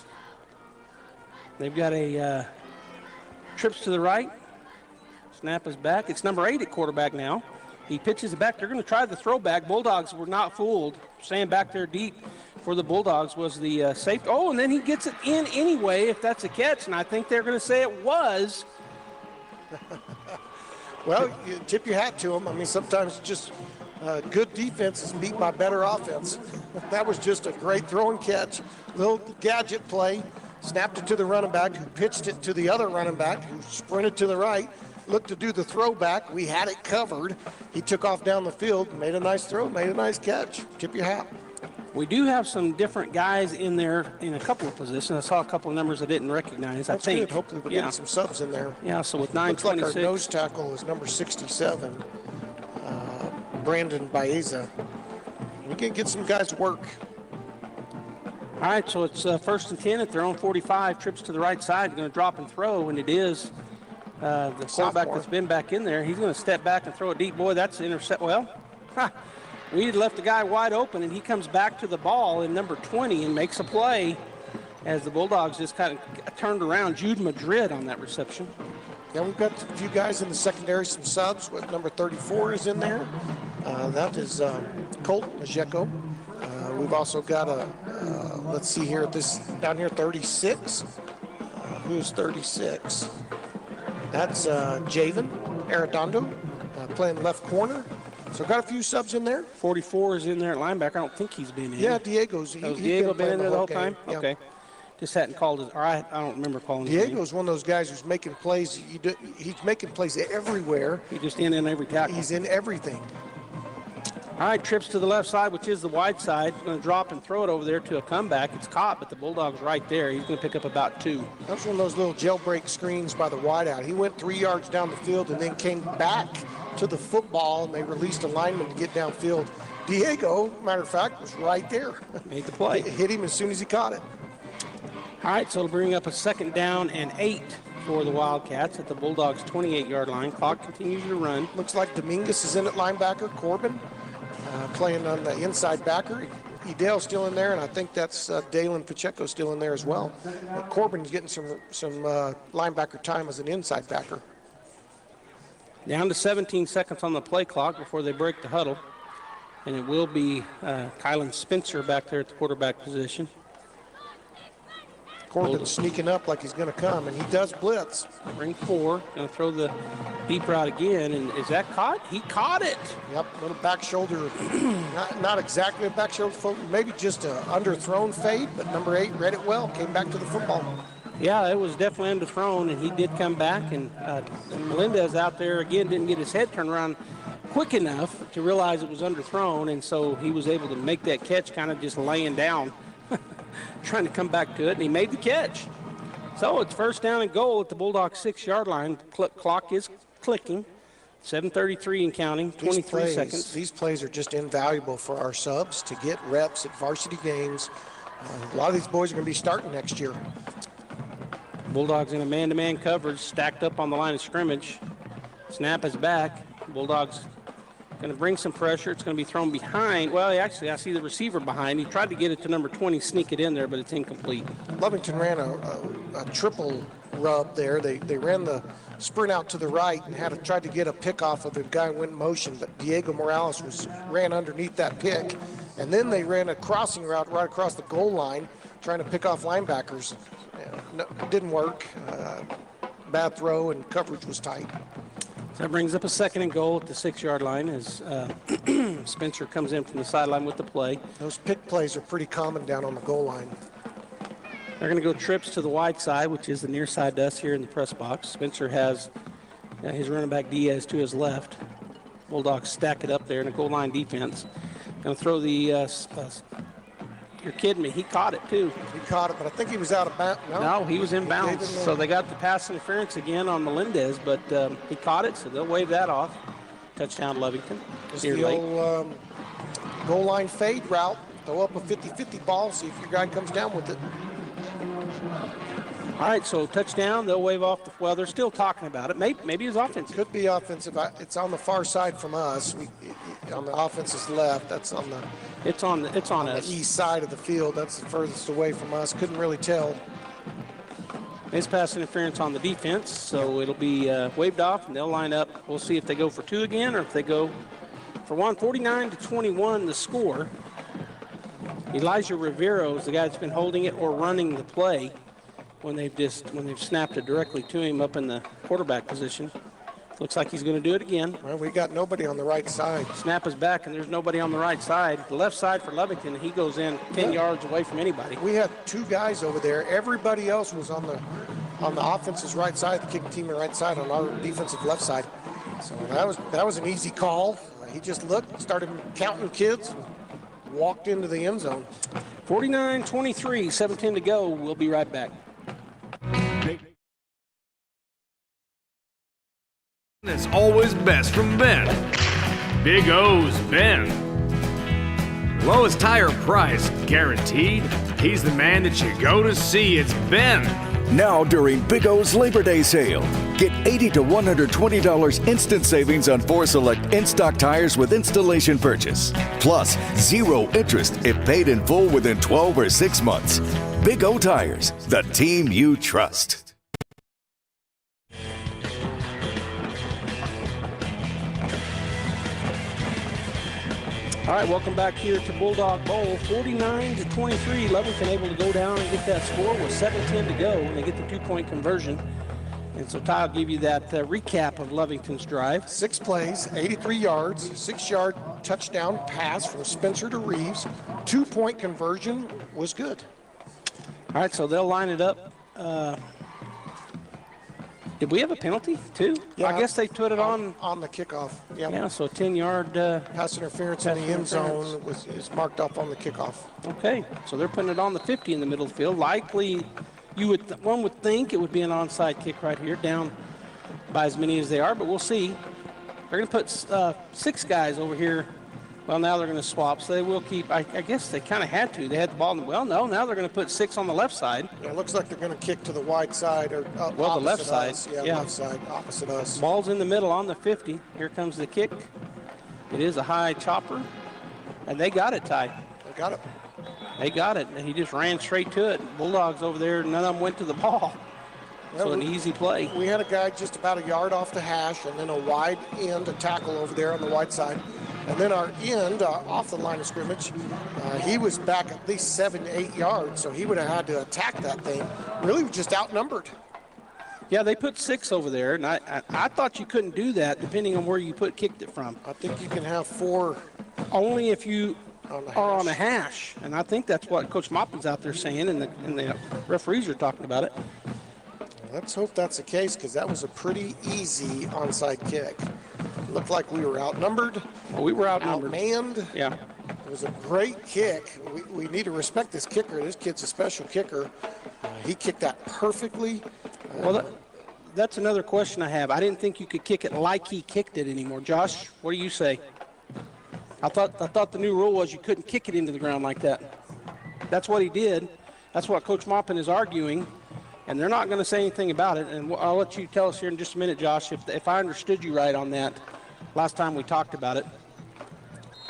They've got a trips to the right. Snap is back. It's number 8 at quarterback now. He pitches it back. They're going to try the throwback. Bulldogs were not fooled. Staying back there deep for the Bulldogs was the safety. Oh, and then he gets it in anyway, if that's a catch, and I think they're going to say it was.
Well, you tip your hat to them. I mean, sometimes just good defense is beat by better offense. That was just a great throw and catch. Little gadget play. Snapped it to the running back, who pitched it to the other running back, who sprinted to the right, looked to do the throwback. We had it covered. He took off down the field, made a nice throw, made a nice catch. Tip your hat.
We do have some different guys in there in a couple of positions. I saw a couple of numbers I didn't recognize.
That's
I think.
Good. Hopefully we're getting some subs in there.
Yeah, so with 9:26.
Looks like our nose tackle is number 67. Brandon Baeza. We can get some guys to work.
All right, so it's 1st and 10 at their own 45. Trips to the right side. Going to drop and throw, and it is the quarterback that's been back in there. He's going to step back and throw a deep. Boy, that's intercept. Well, we had left the guy wide open, and he comes back to the ball in number 20 and makes a play as the Bulldogs just kind of turned around. Jude Madrid on that reception.
Yeah, we've got a few guys in the secondary, some subs. With number 34 is in there. That is Colt Majeko. We've also got let's see here, down here, 36. Who's 36? That's Javen Arredondo playing left corner. So got a few subs in there.
44 is in there at linebacker. I don't think he's been in.
Yeah, Diego's.
Diego been in there the whole time?
Yeah.
Okay. Just hadn't called his, or I don't remember calling his name.
Diego's one of those guys who's making plays. He's making plays everywhere.
He's just in every tackle.
He's in everything.
All right, trips to the left side, which is the wide side. Going to drop and throw it over there to a comeback. It's caught, but the Bulldog's right there. He's going to pick up about 2.
That's one of those little jailbreak screens by the wideout. He went 3 yards down the field and then came back to the football, and they released a lineman to get downfield. Diego, matter of fact, was right there.
Made the play.
Hit him as soon as he caught it.
All right, so it'll bring up a 2nd down and 8 for the Wildcats at the Bulldogs' 28-yard line. Clock continues to run.
Looks like Dominguez is in at linebacker. Corbin playing on the inside backer. Edale's still in there, and I think that's Dalen Pacheco still in there as well. Corbin's getting some linebacker time as an inside backer.
Down to 17 seconds on the play clock before they break the huddle. And it will be Kylan Spencer back there at the quarterback position.
Corbin's sneaking up like he's going to come, and he does blitz.
Bring 4, going to throw the deep route again, and is that caught? He caught it.
Yep, little back shoulder, not exactly a back shoulder, maybe just a underthrown fade, but number 8 read it well, came back to the football.
Yeah, it was definitely underthrown, and he did come back, and Melendez out there again didn't get his head turned around quick enough to realize it was underthrown, and so he was able to make that catch kind of just laying down, trying to come back to it, and he made the catch. So it's 1st down and goal at the Bulldogs' 6-yard line. Clock is clicking. 7:33 and counting, 23 seconds.
These plays are just invaluable for our subs to get reps at varsity games. A lot of these boys are going to be starting next year.
Bulldogs in a man-to-man coverage, stacked up on the line of scrimmage. Snap is back. Bulldogs going to bring some pressure. It's going to be thrown behind. Well, actually, I see the receiver behind. He tried to get it to number 20, sneak it in there, but it's incomplete.
Lovington ran a triple rub there. They ran the sprint out to the right and tried to get a pick off of the guy who went in motion, but Diego Morales ran underneath that pick. And then they ran a crossing route right across the goal line, trying to pick off linebackers. No, it didn't work. Bad throw, and coverage was tight.
So that brings up a 2nd and goal at the 6-yard line as Spencer comes in from the sideline with the play.
Those pick plays are pretty common down on the goal line.
They're going to go trips to the wide side, which is the near side to us here in the press box. Spencer has his running back Diaz to his left. Bulldogs stack it up there in a goal line defense. Going to throw the you're kidding me. He caught it, too.
He caught it, but I think he was out of bounds.
No, he was in bounds. So they got the pass interference again on Melendez, but he caught it, so they'll wave that off. Touchdown, Lovington.
Just the old goal line fade route. Throw up a 50-50 ball, see if your guy comes down with it.
All right, so touchdown. They'll wave off. Well, they're still talking about it. Maybe it's offensive.
Could be offensive. It's on the far side from us. On the offense's left. That's on the.
It's on us.
The east side of the field. That's the furthest away from us. Couldn't really tell.
It's pass interference on the defense, so it'll be waved off, and they'll line up. We'll see if they go for 2 again or if they go for 1. 49-21, the score. Elijah Rivero is the guy that's been holding it or running the play when they've snapped it directly to him up in the quarterback position. Looks like he's going to do it again.
Well, we got nobody on the right side.
Snap is back, and there's nobody on the right side. The left side for Lovington, he goes in 10 yards away from anybody.
We had 2 guys over there. Everybody else was on the offense's right side, the kicking team on the right side, on our defensive left side. So that was an easy call. He just looked, started counting kids, and walked into the end zone.
49-23, 7:10 to go. We'll be right back.
It's always best from Mppen. Big O's Mppen. Lowest tire price guaranteed. He's the man that you go to see. It's Mppen.
Now during Big O's Labor Day sale, get $80 to $120 instant savings on 4 select in-stock tires with installation purchase. Plus, 0 interest if paid in full within 12 or 6 months. Big O Tires, the team you trust.
All right, welcome back here to Bulldog Bowl. 49-23, Lovington able to go down and get that score with 7:10 to go, and they get the 2-point conversion. And so Ty will give you that recap of Lovington's drive.
6 plays, 83 yards, 6-yard touchdown pass from Spencer to Reeves. 2-point conversion was good.
All right, so they'll line it up Did we have a penalty, too?
Yeah,
I guess they put it on
the kickoff. Yeah,
yeah, so 10-yard
pass interference in the end zone is marked up on the kickoff.
Okay, so they're putting it on the 50 in the middle of the field. Likely, one would think it would be an onside kick right here, down by as many as they are, but we'll see. They're going to put 6 guys over here. Well, now they're going to swap, so they will keep. I guess they kind of had to. They had the ball. Well, no, now they're going to put 6 on the left side.
Yeah, it looks like they're going to kick to the wide side or
the left side.
Us. Yeah, left side, opposite us.
Ball's in the middle on the 50. Here comes the kick. It is a high chopper, and they got it, Ty.
They got it.
They got it, and he just ran straight to it. Bulldogs over there, none of them went to the ball. So an easy play.
We had a guy just about a yard off the hash, and then a wide end, a tackle over there on the wide side. And then our end, off the line of scrimmage, he was back at least 7 to 8 yards, so he would have had to attack that thing. Really just outnumbered.
Yeah, they put 6 over there, and I thought you couldn't do that depending on where you kicked it from.
I think you can have 4.
Only if you are on a hash, and I think that's what Coach Moppen's out there saying, and the referees are talking about it.
Let's hope that's the case, because that was a pretty easy onside kick. It looked like we were outnumbered.
Well, we were outnumbered.
Outmanned.
Yeah.
It was a great kick. We need to respect this kicker. This kid's a special kicker. He kicked that perfectly.
Well, that's another question I have. I didn't think you could kick it like he kicked it anymore. Josh, what do you say? I thought the new rule was you couldn't kick it into the ground like that. That's what he did. That's what Coach Mppen is arguing. And they're not going to say anything about it. And I'll let you tell us here in just a minute, Josh, if I understood you right on that last time we talked about it,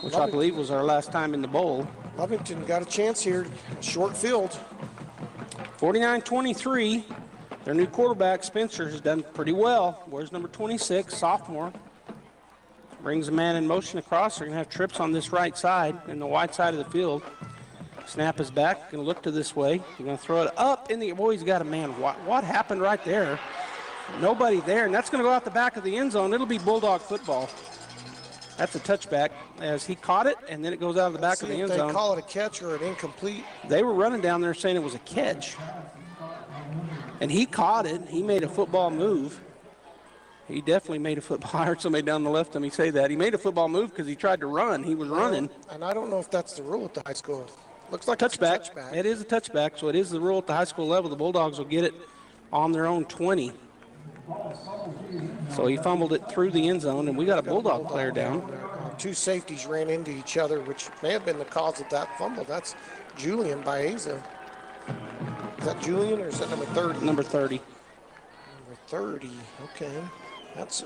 which I believe was our last time in the bowl.
Lovington got a chance here. Short field.
49-23. Their new quarterback, Spencer, has done pretty well. Where's number 26, sophomore? Brings a man in motion across. They're going to have trips on this right side in the wide side of the field. Snap is back, going to look to this way. He's going to throw it up in the, boy, he's got a man. What happened right there? Nobody there, and that's going to go out the back of the end zone. It'll be Bulldog football. That's a touchback as he caught it, and then it goes out of the back of the end zone.
They call it a catch or an incomplete.
They were running down there saying it was a catch. And he caught it. He made a football move. He definitely made a football. I heard somebody down the left of me say that. He made a football move because he tried to run. He was running.
And I don't know if that's the rule at the high school. Looks like
touchback.
It's a touchback.
It is a touchback, so it is the rule at the high school level. The Bulldogs will get it on their own 20. So he fumbled it through the end zone, and we got a Bulldog player down.
2 safeties ran into each other, which may have been the cause of that fumble. That's Julian Baeza. Is that Julian or is that number 30?
Number 30.
Number 30, okay. That's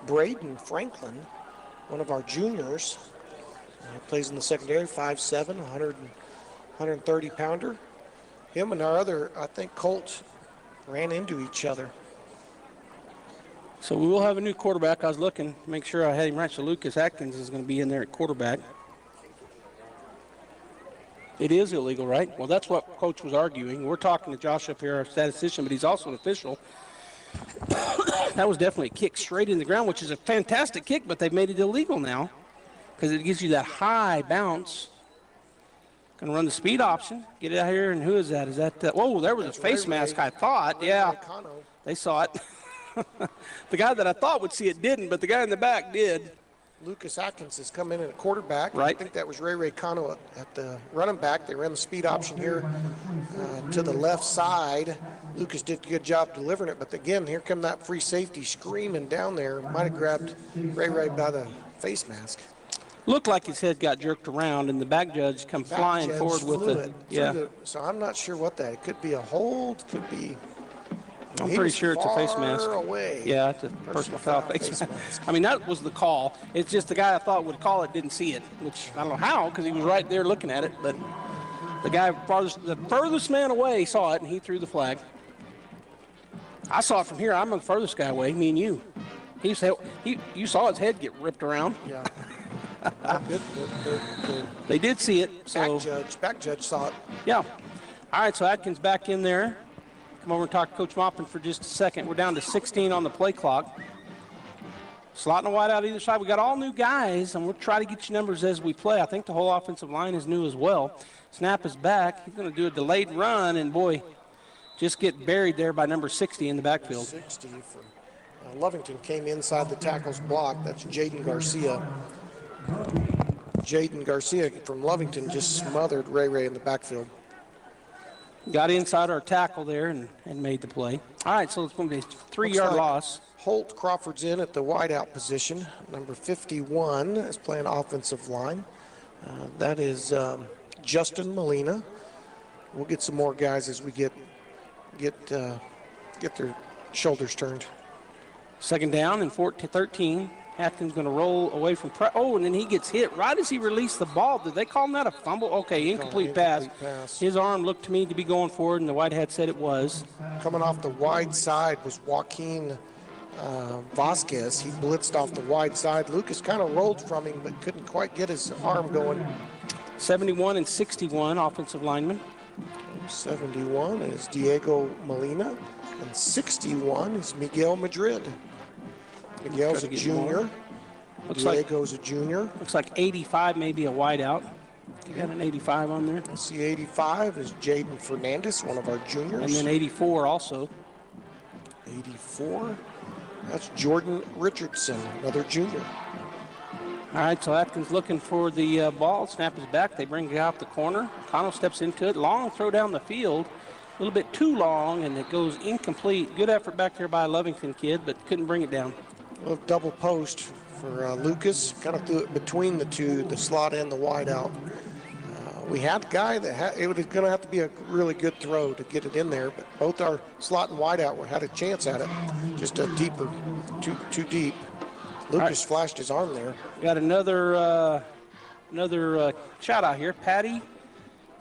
Braden Franklin, one of our juniors. Plays in the secondary, 5'7", 130-pounder. Him and our other, I think, Colt ran into each other.
So we will have a new quarterback. I was looking, make sure I had him right. So Lucas Atkins is going to be in there at quarterback. It is illegal, right? Well, that's what Coach was arguing. We're talking to Josh up here, our statistician, but he's also an official. That was definitely a kick straight in the ground, which is a fantastic kick, but they've made it illegal now because it gives you that high bounce. Going to run the speed option. Get it out here, and who is that? Is that whoa, there was a face mask, I thought. Yeah, they saw it. The guy that I thought would see it didn't, but the guy in the back did.
Lucas Atkins has come in at quarterback.
Right.
I think that was Ray Kano at the running back. They ran the speed option here to the left side. Lucas did a good job delivering it, but again, here come that free safety screaming down there. Might have grabbed Ray by the face mask.
Looked like his head got jerked around, and the back judge come flying forward with it. Yeah.
So I'm not sure what that. It could be a hold. Could be.
I'm pretty sure it's a face mask.
Away.
Yeah, it's a personal foul face mask. I mean, that was the call. It's just the guy I thought would call it didn't see it, which I don't know how because he was right there looking at it. But the guy the furthest man away saw it, and he threw the flag. I saw it from here. I'm the furthest guy away, me and you. You saw his head get ripped around.
Yeah.
They did see it. So
back judge saw it.
Yeah. All right, so Atkins back in there. Come over and talk to Coach Mppen for just a second. We're down to 16 on the play clock. Slot and a wide out either side. We got all new guys, and we'll try to get you numbers as we play. I think the whole offensive line is new as well. Snap is back. He's going to do a delayed run, and boy, just get buried there by number 60 in the backfield.
60 for Lovington came inside the tackles block. That's Jaden Garcia. Jaden Garcia from Lovington just smothered Ray in the backfield.
Got inside our tackle there and made the play. All right, so it's going to be a 3-yard loss.
Holt Crawford's in at the wideout position. Number 51 is playing offensive line. That is Justin Molina. We'll get some more guys as we get their shoulders turned.
Second down and 13. Atkins going to roll away from and then he gets hit right as he released the ball. Did they call him that a fumble? Okay, incomplete pass. His arm looked to me to be going forward, and the wide hat said it was.
Coming off the wide side was Joaquin Vasquez. He blitzed off the wide side. Lucas kind of rolled from him, but couldn't quite get his arm going.
71 and 61 offensive linemen.
71 is Diego Molina, and 61 is Miguel Madrid. Miguel's a junior. Diego's a junior.
Looks like 85 may be a wideout. You got an 85 on there.
I see 85 is Jaden Fernandez, one of our juniors.
And then 84 also.
84, that's Jordan Richardson, another junior.
All right, so Atkins looking for the ball. Snap is back. They bring it out the corner. Connell steps into it. Long throw down the field. A little bit too long, and it goes incomplete. Good effort back there by a Lovington kid, but couldn't bring it down.
A little double post for Lucas. Kind of threw it between the two, the slot and the wide out. We had a guy that it was going to have to be a really good throw to get it in there, but both our slot and wide out had a chance at it. Just a deeper, too deep. Lucas flashed his arm there.
Got another shout out here. Patty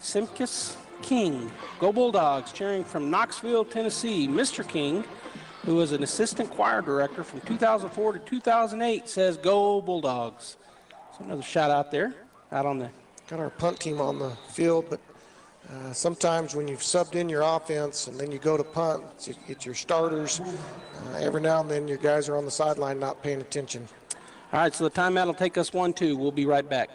Simkus King. Go Bulldogs, cheering from Knoxville, Tennessee. Mr. King, who was an assistant choir director from 2004 to 2008, says go Bulldogs. So another shout out there, out on the.
Got our punt team on the field, but sometimes when you've subbed in your offense and then you go to punt, it's your starters. Every now and then your guys are on the sideline not paying attention.
All right, so the timeout will take us 1-2. We'll be right back.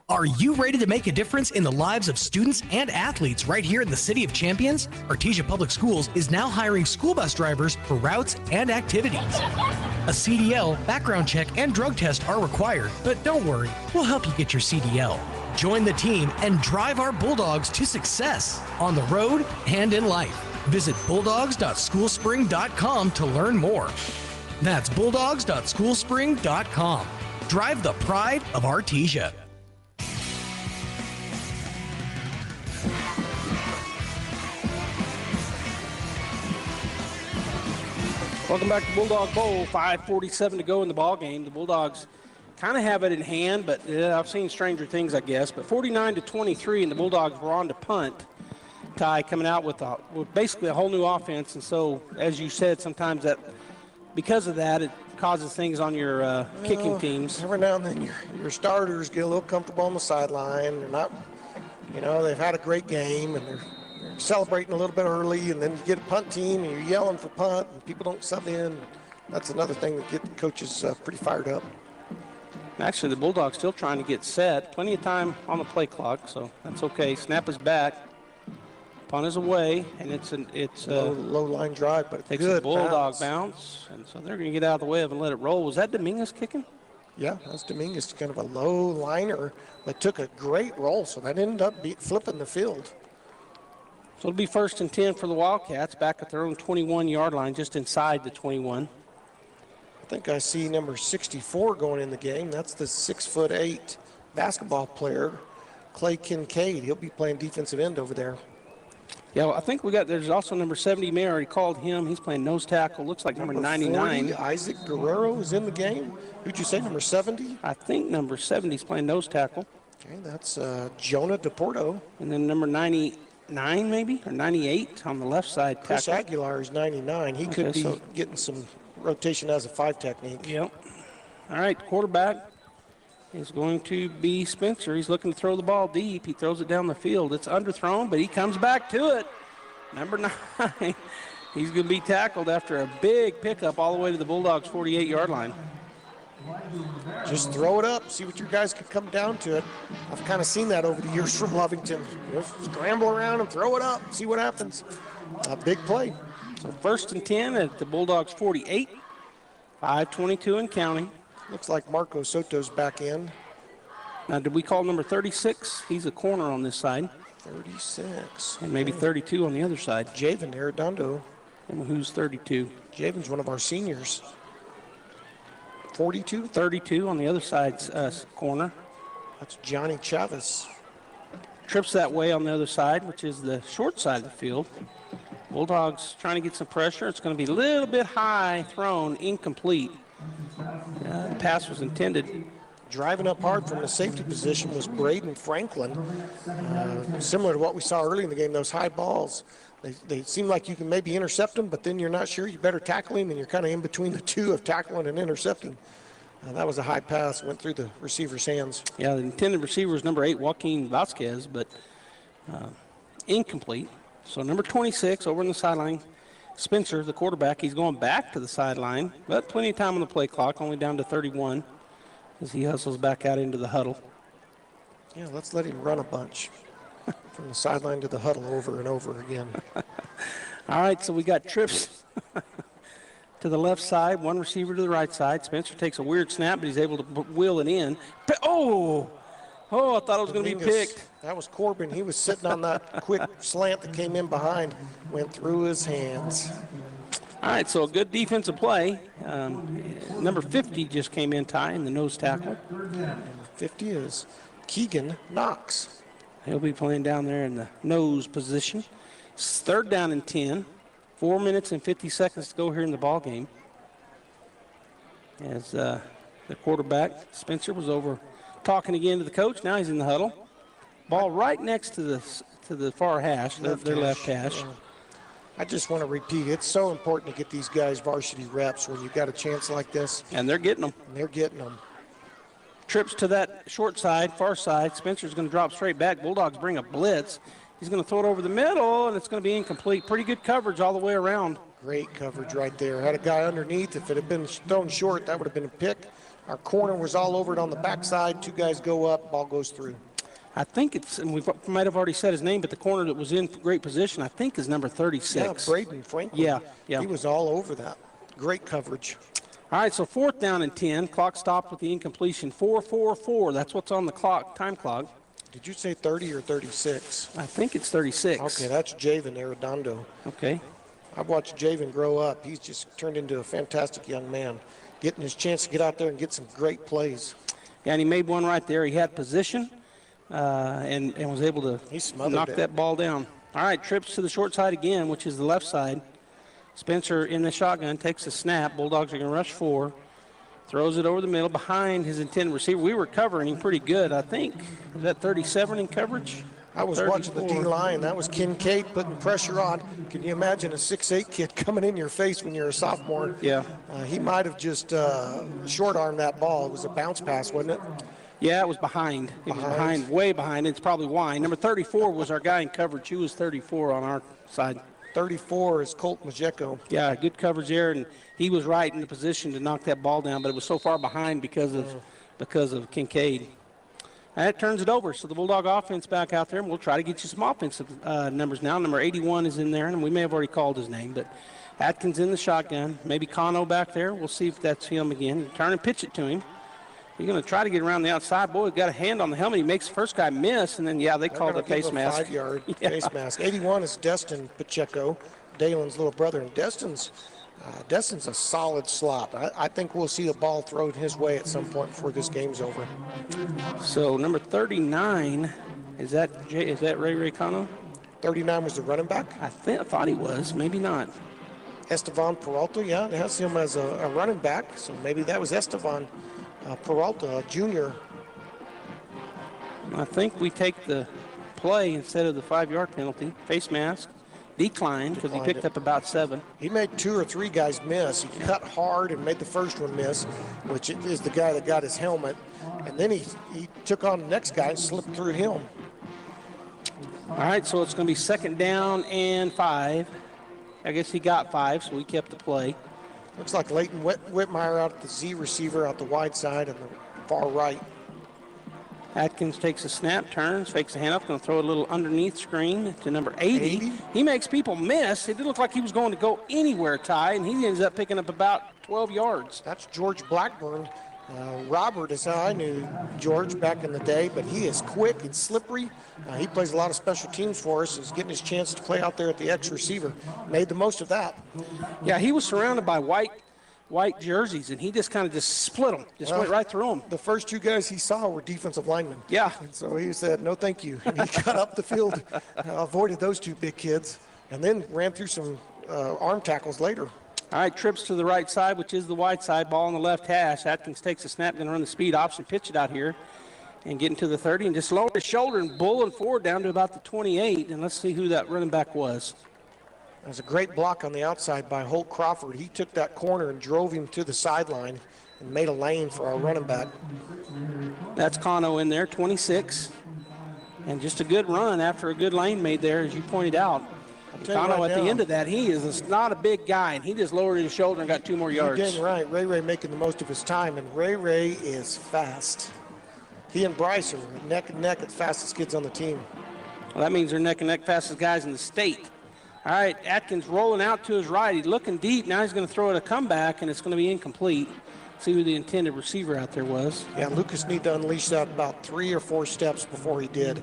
Are you ready to make a difference in the lives of students and athletes right here in the City of Champions? Artesia Public Schools is now hiring school bus drivers for routes and activities. A CDL, background check, and drug test are required, but don't worry, we'll help you get your CDL. Join the team and drive our Bulldogs to success on the road and in life. Visit bulldogs.schoolspring.com to learn more. That's bulldogs.schoolspring.com. Drive the pride of Artesia.
Welcome back to Bulldog Bowl. 5:47 to go in the ball game. The Bulldogs kind of have it in hand, but I've seen stranger things, I guess. But 49-23, and the Bulldogs were on to punt. Ty coming out with basically a whole new offense, and so as you said, sometimes that because of that, it causes things on your kicking teams.
Every now and then your starters get a little comfortable on the sideline. They're not, they've had a great game and they're celebrating a little bit early, and then you get a punt team and you're yelling for punt and people don't sub in. That's another thing that get the coaches pretty fired up.
Actually, the Bulldogs still trying to get set. Plenty of time on the play clock, so that's okay. Snap is back. Punt is away, and it's
low line drive, but
takes
good
a Bulldog bounce, and so they're going to get out of the way of and let it roll. Was that Dominguez kicking?
Yeah, that's Dominguez, kind of a low liner that took a great roll, so that ended up flipping the field.
So it'll be 1st and 10 for the Wildcats, back at their own 21-yard line, just inside the 21.
I think I see number 64 going in the game. That's the 6'8" basketball player, Clay Kincaid. He'll be playing defensive end over there.
Yeah, well, I think there's also number 70. May already called him. He's playing nose tackle. Looks like number 99.
40, Isaac Guerrero is in the game. Who'd you say, number 70?
I think number 70 is playing nose tackle.
Okay, that's Jonah DePorto.
And then number 99 maybe, or 98 on the left side tackle.
Chris Aguilar is 99. He could be getting some rotation as a 5 technique.
Yep. All right, quarterback is going to be Spencer. He's looking to throw the ball deep. He throws it down the field. It's underthrown, but he comes back to it. Number 9. He's going to be tackled after a big pickup all the way to the Bulldogs' 48-yard line.
Just throw it up. See what your guys can come down to it. I've kind of seen that over the years from Lovington. Scramble around and throw it up. See what happens. A big play.
So 1st and 10 at the Bulldogs 48. 5:22 and counting.
Looks like Marco Soto's back in.
Now, did we call number 36? He's a corner on this side.
36.
And maybe 32 on the other side.
Javen Arredondo.
And who's 32?
Javen's one of our seniors. 42?
32 on the other side's corner.
That's Johnny Chavez.
Trips that way on the other side, which is the short side of the field. Bulldogs trying to get some pressure. It's going to be a little bit high thrown, incomplete. The pass was intended.
Driving up hard from the safety position was Braden Franklin. Similar to what we saw early in the game, those high balls. They seem like you can maybe intercept them, but then you're not sure. You better tackle him, and you're kind of in between the two of tackling and intercepting. That was a high pass, went through the receiver's hands.
Yeah, the intended receiver is number 8, Joaquin Vasquez, but incomplete. So number 26 over on the sideline, Spencer, the quarterback, he's going back to the sideline, but plenty of time on the play clock, only down to 31 as he hustles back out into the huddle.
Yeah, let's let him run a bunch from the sideline to the huddle over and over again.
All right, so we got trips to the left side, one receiver to the right side. Spencer takes a weird snap, but he's able to wheel it in. Oh, I thought it was going to be picked.
That was Corbin. He was sitting on that quick slant that came in behind, went through his hands.
All right, so a good defensive play. Number 50 just came in tying the nose tackle.
50 is Keegan Knox.
He'll be playing down there in the nose position. It's 3rd down and 10. 4 minutes and 50 seconds to go here in the ball game. As the quarterback, Spencer, was over talking again to the coach. Now he's in the huddle. Ball right next to the far hash, their left hash.
I just want to repeat, it's so important to get these guys varsity reps when you've got a chance like this.
And they're getting them.
And they're getting them.
Trips to that short side, far side. Spencer's going to drop straight back. Bulldogs bring a blitz. He's going to throw it over the middle, and it's going to be incomplete. Pretty good coverage all the way around.
Great coverage right there. Had a guy underneath. If it had been thrown short, that would have been a pick. Our corner was all over it on the backside. 2 guys go up, ball goes through.
I think it's, and we might have already said his name, but the corner that was in great position, I think, is number 36.
Yeah, Braden Franklin.
Yeah.
He was all over that. Great coverage.
All right, so 4th down and 10. Clock stopped with the incompletion. 4-4-4. That's what's on the clock, time clock.
Did you say 30 or 36?
I think it's 36.
Okay, that's Javen Arredondo.
Okay.
I've watched Javen grow up. He's just turned into a fantastic young man, getting his chance to get out there and get some great plays.
Yeah, and he made one right there. He had position and was able to knock that ball down. All right, trips to the short side again, which is the left side. Spencer in the shotgun takes a snap. Bulldogs are going to rush 4. Throws it over the middle behind his intended receiver. We were covering him pretty good, I think. Was that 37 in coverage?
I was
34.
watching the D-line. That was Kincaid putting pressure on. Can you imagine a 6'8" kid coming in your face when you're a sophomore?
Yeah.
He might have just short-armed that ball. It was a bounce pass, wasn't it?
Yeah, it was behind. It was behind, way behind. It's probably why. Number 34 was our guy in coverage. He was 34 on our side.
34 is Colt Majeko.
Yeah, good coverage there, and he was right in the position to knock that ball down, but it was so far behind because of Kincaid. And that turns it over. So the Bulldog offense back out there, and we'll try to get you some offensive numbers now. Number 81 is in there, and we may have already called his name, but Atkins in the shotgun. Maybe Kano back there. We'll see if that's him again. Turn and pitch it to him. He's going to try to get around the outside. Boy, got a hand on the helmet. He makes the first guy miss, and then, they called a face mask.
5-yard face mask. 81 is Destin Pacheco, Dalen's little brother, and Destin's a solid slot. I think we'll see a ball thrown his way at some point before this game's over.
So number 39, is that Ray Cano?
39 was the running back?
I thought he was. Maybe not.
Estevan Peralta, yeah, it has him as a running back, so maybe that was Estevan Peralta, junior.
I think we take the play instead of the 5-yard penalty. Face mask. Declined because he picked up about 7.
He made 2 or 3 guys miss. He cut hard and made the first one miss, which is the guy that got his helmet. And then he took on the next guy and slipped through him.
All right, so it's going to be 2nd down and 5. I guess he got 5, so we kept the play.
Looks like Leighton Whitmire out at the Z receiver out the wide side and the far right.
Atkins takes a snap, turns, fakes a handoff, going to throw a little underneath screen to number 80. He makes people miss. It didn't look like he was going to go anywhere, Ty, and he ends up picking up about 12 yards.
That's George Blackburn. Robert is how I knew George back in the day, but he is quick and slippery. He plays a lot of special teams for us. He's getting his chance to play out there at the X receiver. Made the most of that.
Yeah, he was surrounded by white jerseys, and he just kind of just split them, went right through them.
The first two guys he saw were defensive linemen.
Yeah.
And so he said, no, thank you. And he got up the field, avoided those two big kids, and then ran through some arm tackles later.
All right, trips to the right side, which is the wide side, ball on the left hash. Atkins takes a snap, going to run the speed option, pitch it out here, and get into the 30, and just lower his shoulder and bulling forward down to about the 28, and let's see who that running back was.
There's a great block on the outside by Holt Crawford. He took that corner and drove him to the sideline and made a lane for our running back.
That's Cano in there, 26, and just a good run after a good lane made there, as you pointed out. Cano at the end of that, he is not a big guy, and he just lowered his shoulder and got 2 more yards.
You're getting right. Ray making the most of his time, and Ray is fast. He and Bryce are neck and neck at fastest kids on the team.
Well, that means they're neck and neck fastest guys in the state. All right, Atkins rolling out to his right. He's looking deep. Now he's going to throw it a comeback, and it's going to be incomplete. See who the intended receiver out there was.
Yeah, Lucas needed to unleash that about 3 or 4 steps before he did.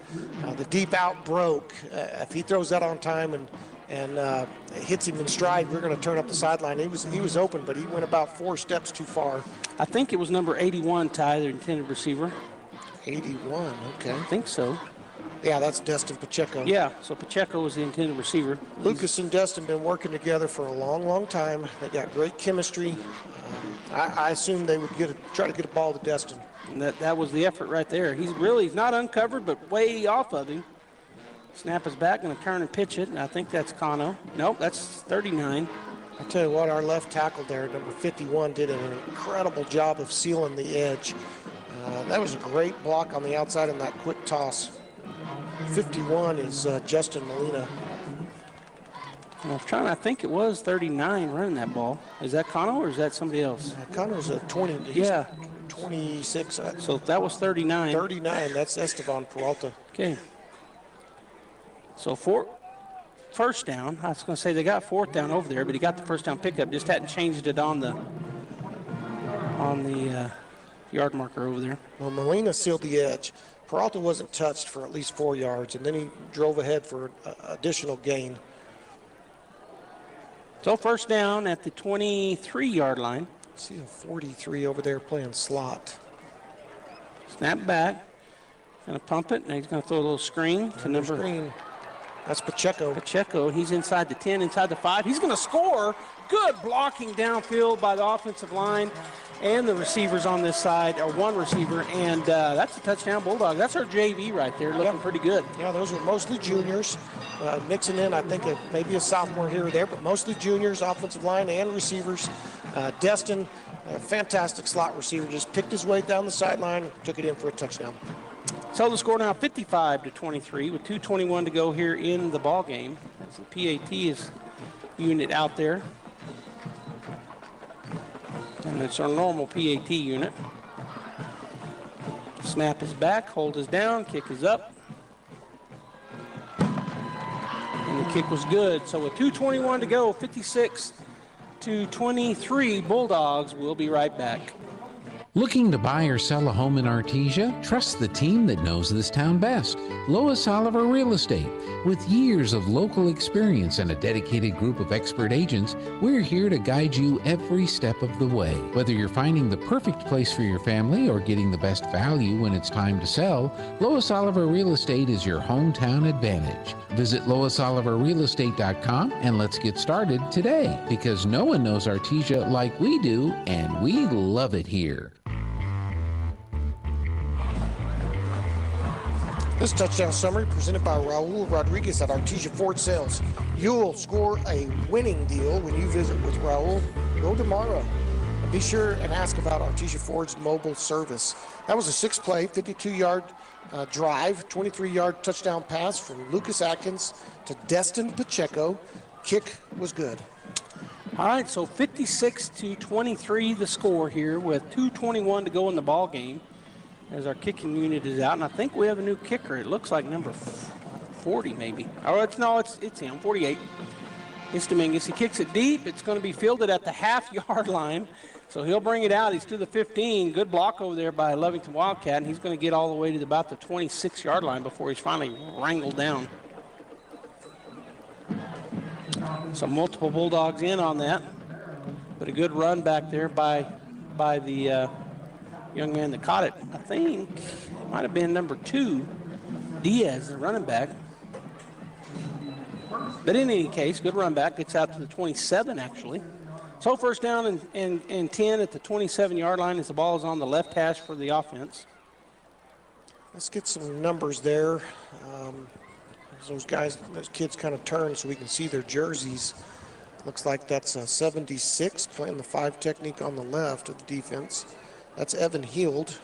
The deep out broke. If he throws that on time and hits him in stride, we're going to turn up the sideline. He was open, but he went about 4 steps too far.
I think it was number 81, Ty, the intended receiver.
81, okay.
I think so.
Yeah, that's Destin Pacheco.
Yeah, so Pacheco was the intended receiver.
Lucas and Destin been working together for a long, long time. They got great chemistry. I assumed they would try to get a ball to Destin.
And that was the effort right there. He's not uncovered, but way off of him. Snap is back, going to turn and pitch it, and I think that's Cano. Nope, that's 39.
I tell you what, our left tackle there, number 51, did an incredible job of sealing the edge. That was a great block on the outside and that quick toss. 51 is Justin Molina.
I think it was 39 running that ball. Is that Cano or is that somebody else?
Cono's a 20.
Yeah.
26.
So that was 39.
39, that's Esteban Peralta.
Okay. So first down. I was going to say they got 4th down over there, but he got the first down pickup. Just hadn't changed it on the yard marker over there.
Well, Molina sealed the edge. Peralta wasn't touched for at least 4 yards, and then he drove ahead for additional gain.
So first down at the 23-yard line.
See a 43 over there playing slot.
Snap back. Going to pump it, and he's going to throw a little screen to number.
Screen. That's Pacheco.
Pacheco, he's inside the 10, inside the 5. He's going to score. Good blocking downfield by the offensive line and the receivers on this side, or one receiver, and that's a touchdown Bulldog. That's our JV right there, looking pretty good.
Yeah, those are mostly juniors. Mixing in, I think, maybe a sophomore here or there, but mostly juniors, offensive line and receivers. Destin, a fantastic slot receiver, just picked his way down the sideline, took it in for a touchdown.
So the score now 55-23 with 2:21 to go here in the ball game. That's the PAT is unit out there. And it's our normal PAT unit. Snap is back, hold is down, kick is up. And the kick was good. So with 2:21 to go, 56-23 Bulldogs. We'll be right back.
Looking to buy or sell a home in Artesia? Trust the team that knows this town best. Lois Oliver Real Estate. With years of local experience and a dedicated group of expert agents, we're here to guide you every step of the way. Whether you're finding the perfect place for your family or getting the best value when it's time to sell, Lois Oliver Real Estate is your hometown advantage. Visit LoisOliverRealEstate.com and let's get started today, because no one knows Artesia like we do, and we love it here.
This touchdown summary presented by Raul Rodriguez at Artesia Ford Sales. You'll score a winning deal when you visit with Raul. Go tomorrow. And be sure and ask about Artesia Ford's mobile service. That was a 6-play, 52-yard drive, 23-yard touchdown pass from Lucas Atkins to Destin Pacheco. Kick was good.
All right, so 56-23 the score here with 2:21 to go in the ball game. as our kicking unit is out, and I think we have a new kicker. It looks like number 40 maybe. Oh, it's him, 48. It's Dominguez. He kicks it deep. It's going to be fielded at the half-yard line. So he'll bring it out. He's to the 15. Good block over there by Lovington Wildcat, and he's going to get all the way to about the 26-yard line before he's finally wrangled down. So multiple Bulldogs in on that. But a good run back there by the young man that caught it. I think it might have been number 2, Diaz, the running back. But in any case, good run back. Gets out to the 27, actually. So first down and 10 at the 27-yard line as the ball is on the left hash for the offense.
Let's get some numbers there. Those kids kind of turn so we can see their jerseys. Looks like that's a 76 playing the 5 technique on the left of the defense. That's Evan Heald.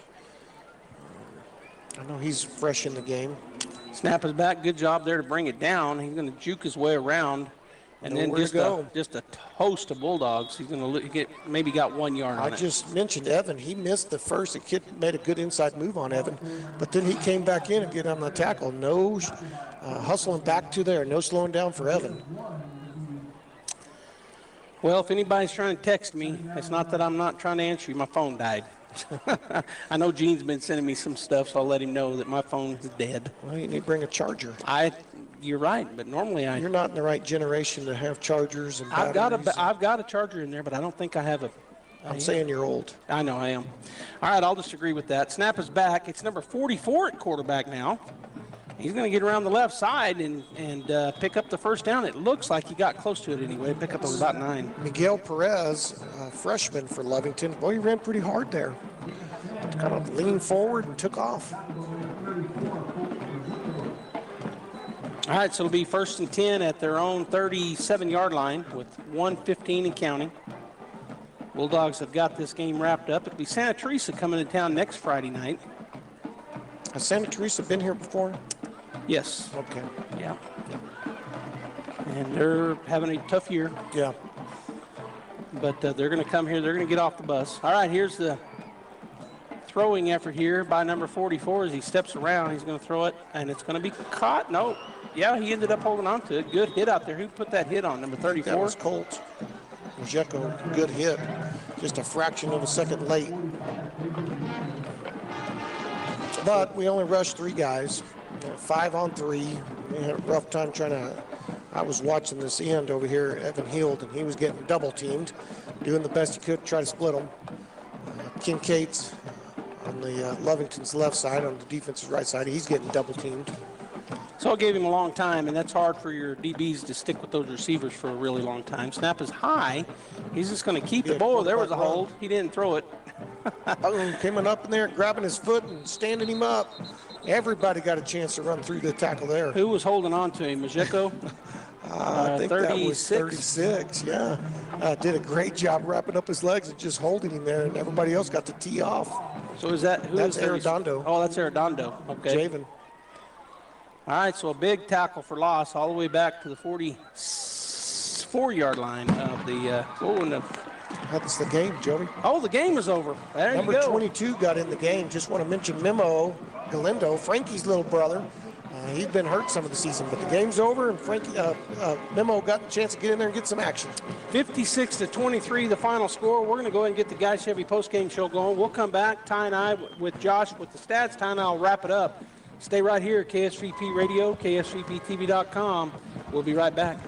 I know he's fresh in the game.
Snap is back. Good job there to bring it down. He's going to juke his way around. And then just a host of Bulldogs. He's going to get maybe got 1 yard on it.
I just mentioned Evan. He missed the first. The kid made a good inside move on Evan, but then he came back in and get on the tackle. No hustling back to there. No slowing down for Evan.
Well, if anybody's trying to text me, it's not that I'm not trying to answer you. My phone died. I know Gene's been sending me some stuff, so I'll let him know that my phone is dead.
Well, you need to bring a charger.
You're right, but normally
You're not in the right generation to have chargers and batteries.
I've got a charger in there, but I don't think I have a.
I'm saying you're old.
I know I am. All right, I'll disagree with that. Snap is back. It's number 44 at quarterback now. He's going to get around the left side and pick up the first down. It looks like he got close to it anyway. Pickup of about 9.
Miguel Perez, freshman for Lovington. Boy, he ran pretty hard there. Kind of leaned forward and took off.
All right, so it'll be 1st and 10 at their own 37-yard line with 1:15 and counting. Bulldogs have got this game wrapped up. It'll be Santa Teresa coming to town next Friday night.
Has Santa Teresa been here before?
Yes.
Okay.
Yeah. And they're having a tough year.
Yeah.
But they're going to come here. They're going to get off the bus. All right, here's the throwing effort here by number 44 as he steps around. He's going to throw it, and it's going to be caught. No. Yeah, he ended up holding on to it. Good hit out there. Who put that hit on? Number 34?
That was Colts. Mojeko, good hit. Just a fraction of a second late. But we only rushed 3 guys. 5 on 3. We had a rough time trying to. I was watching this end over here, Evan Heald, and he was getting double teamed, doing the best he could to try to split them. Kincaid's on the Lovington's left side, on the defense's right side, he's getting double teamed.
So it gave him a long time, and that's hard for your DBs to stick with those receivers for a really long time. Snap is high. He's just going to keep the ball. There was a hold. He didn't throw it.
Coming up in there, grabbing his foot and standing him up. Everybody got a chance to run through the tackle there.
Who was holding on to him? Mojeko?
I think 36. That was 36, yeah. Did a great job wrapping up his legs and just holding him there, and everybody else got to tee off.
So is that who?
That's Arredondo.
Oh, that's Arredondo. Okay.
Javen.
All right, so a big tackle for loss all the way back to the 44-yard line of the
That's the game, Joey.
Oh, the game is over. There
Number
you go.
22 got in the game. Just want to mention Memo Galindo, Frankie's little brother. He's been hurt some of the season, but the game's over, and Memo got a chance to get in there and get some action.
56-23, the final score. We're going to go ahead and get the Guy Chevy postgame show going. We'll come back, Ty and I, with Josh with the stats. Ty and I will wrap it up. Stay right here, KSVP Radio, KSVPTV.com. We'll be right back.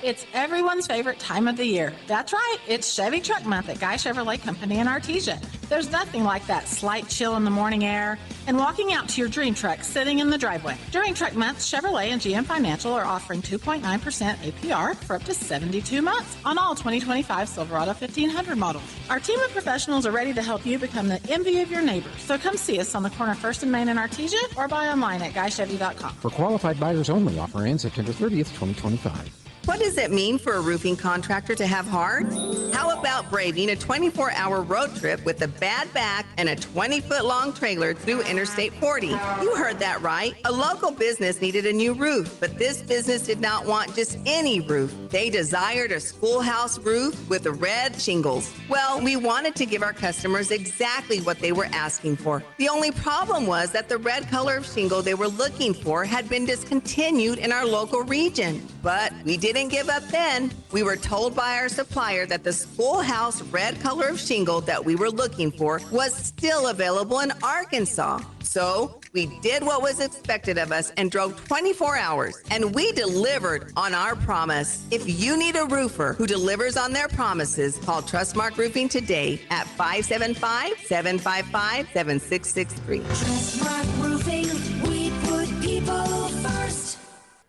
It's everyone's favorite time of the year. That's right, it's Chevy Truck Month at Guy Chevrolet Company in Artesia. There's nothing like that slight chill in the morning air and walking out to your dream truck sitting in the driveway. During Truck Month, Chevrolet and GM Financial are offering 2.9% APR for up to 72 months on all 2025 Silverado 1500 models. Our team of professionals are ready to help you become the envy of your neighbors. So come see us on the corner 1st and Main in Artesia or buy online at GuyChevy.com.
For qualified buyers only, offer ends September 30th, 2025.
What does it mean for a roofing contractor to have heart? How about braving a 24-hour road trip with a bad back and a 20-foot-long trailer through Interstate 40? You heard that right. A local business needed a new roof, but this business did not want just any roof. They desired a schoolhouse roof with red shingles. Well, we wanted to give our customers exactly what they were asking for. The only problem was that the red color of shingle they were looking for had been discontinued in our local region. But we didn't give up then. We were told by our supplier that the schoolhouse red color of shingle that we were looking for was still available in Arkansas. So we did what was expected of us and drove 24 hours, and we delivered on our promise. If you need a roofer who delivers on their promises, call Trustmark Roofing today at 575-755-7663.
Trustmark Roofing, we put people first.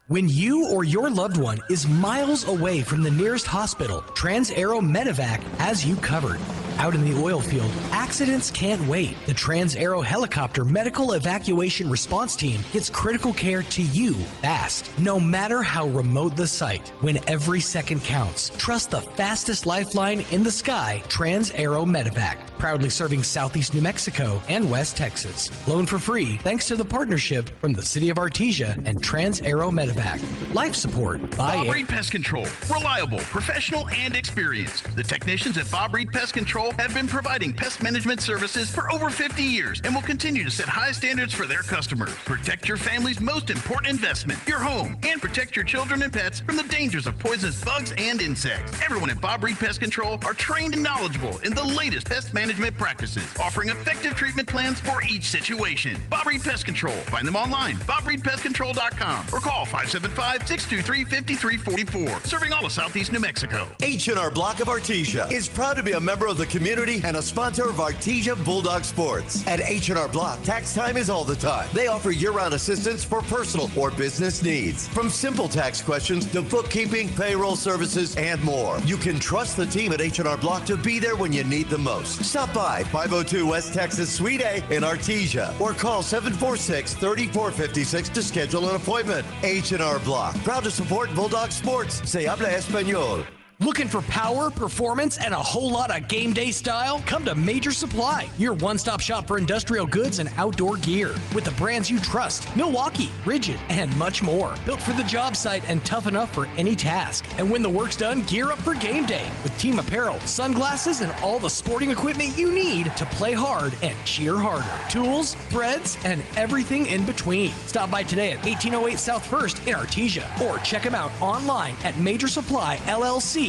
When you or your loved one is miles away from the nearest hospital, TransAero Medevac has you covered. Out in the oil field, accidents can't wait. The TransAero Helicopter Medical Evacuation Response Team gets critical care to you fast, no matter how remote the site. When every second counts, trust the fastest lifeline in the sky, TransAero Medevac. Proudly serving Southeast New Mexico and West Texas. Loan for free thanks to the partnership from the City of Artesia and TransAero Medevac. Life support by
Bob Reed Pest Control. Reliable, professional, and experienced. The technicians at Bob Reed Pest Control have been providing pest management services for over 50 years and will continue to set high standards for their customers. Protect your family's most important investment, your home, and protect your children and pets from the dangers of poisonous bugs and insects. Everyone at Bob Reed Pest Control are trained and knowledgeable in the latest pest management practices, offering effective treatment plans for each situation. Bob Reed Pest Control. Find them online, BobReedPestControl.com, or call 575-623-5344. Serving all of Southeast New Mexico.
H&R Block of Artesia is proud to be a member of the community and a sponsor of Artesia Bulldog Sports. At H&R Block, tax time is all the time. They offer year-round assistance for personal or business needs. From simple tax questions to bookkeeping, payroll services, and more. You can trust the team at H&R Block to be there when you need them most. Stop by 502 West Texas Suite A in Artesia or call 746-3456 to schedule an appointment. H&R Block, proud to support Bulldog Sports. Se habla español.
Looking for power, performance, and a whole lot of game day style? Come to Major Supply, your one-stop shop for industrial goods and outdoor gear. With the brands you trust, Milwaukee, Rigid, and much more. Built for the job site and tough enough for any task. And when the work's done, gear up for game day with team apparel, sunglasses, and all the sporting equipment you need to play hard and cheer harder. Tools, threads, and everything in between. Stop by today at 1808 South 1st in Artesia or check them out online at MajorSupplyLLC.com.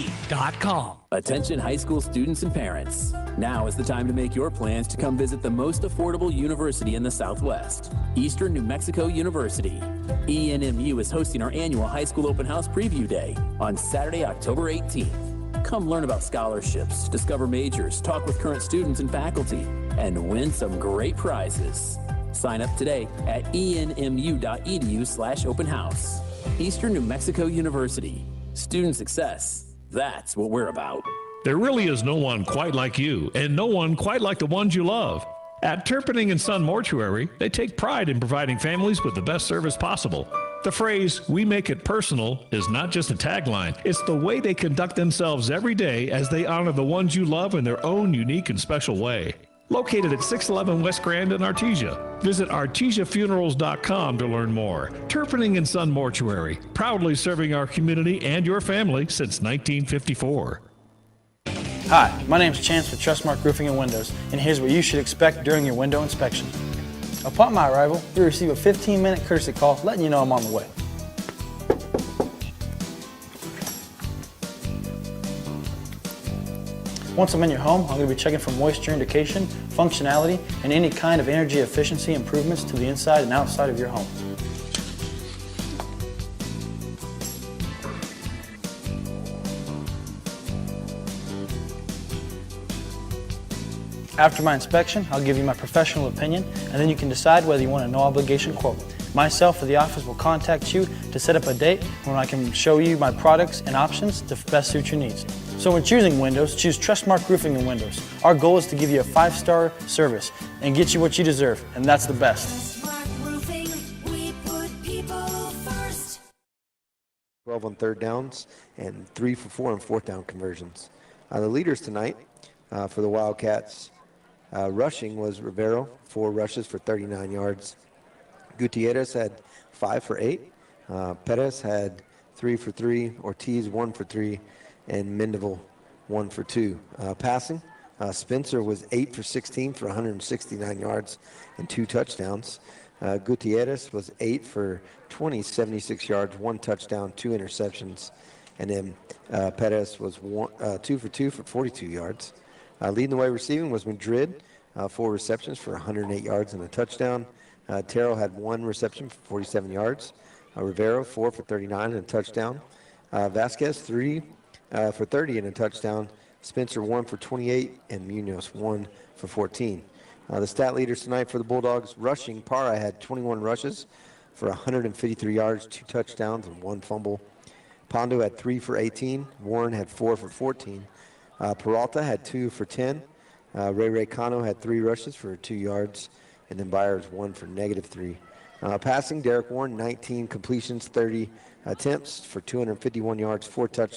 Attention high school students and parents. Now is the time to make your plans to come visit the most affordable university in the Southwest, Eastern New Mexico University. ENMU is hosting our annual high school open house preview day on Saturday, October 18th. Come learn about scholarships, discover majors, talk with current students and faculty, and win some great prizes. Sign up today at enmu.edu/open house. Eastern New Mexico University. Student success. That's what we're about.
There really is no one quite like you, and no one quite like the ones you love. At Turpening & Son Mortuary, they take pride in providing families with the best service possible. The phrase, "we make it personal," is not just a tagline. It's the way they conduct themselves every day as they honor the ones you love in their own unique and special way. Located at 611 West Grand in Artesia. Visit artesiafunerals.com to learn more. Turpening & Son Mortuary, proudly serving our community and your family since 1954.
Hi, my name is Chance with Trustmark Roofing and Windows, and here's what you should expect during your window inspection. Upon my arrival, you'll receive a 15-minute courtesy call letting you know I'm on the way. Once I'm in your home, I'm going to be checking for moisture indication, functionality, and any kind of energy efficiency improvements to the inside and outside of your home. After my inspection, I'll give you my professional opinion, and then you can decide whether you want a no-obligation quote. Myself or the office will contact you to set up a date when I can show you my products and options to best suit your needs. So when choosing windows, choose Trustmark Roofing and Windows. Our goal is to give you a 5-star service and get you what you deserve, and that's the best.
12 on third downs, and 3 for 4 on fourth down conversions. The leaders tonight for the Wildcats rushing was Rivero, 4 rushes for 39 yards. Gutierrez had 5 for 8. Perez had 3 for 3. Ortiz 1 for 3. And Mendeville 1 for 2. Passing, Spencer was 8 for 16 for 169 yards and 2 touchdowns. Gutierrez was 8 for 20, 76 yards, 1 touchdown, 2 interceptions. And then Perez was 2 for 2 for 42 yards. Leading the way receiving was Madrid, 4 receptions for 108 yards and a touchdown. Terrell had 1 reception for 47 yards. Rivero, 4 for 39 and a touchdown. Vasquez, 3 for 30 and a touchdown. Spencer, 1 for 28, and Munoz, 1 for 14. The stat leaders tonight for the Bulldogs, rushing, Parra had 21 rushes for 153 yards, 2 touchdowns, and 1 fumble. Pondo had 3 for 18. Warren had 4 for 14. Peralta had 2 for 10. Ray Cano had 3 rushes for 2 yards. And then Byers 1 for -3. Passing, Derek Warren, 19 completions, 30 attempts for 251 yards, 4 touchdowns.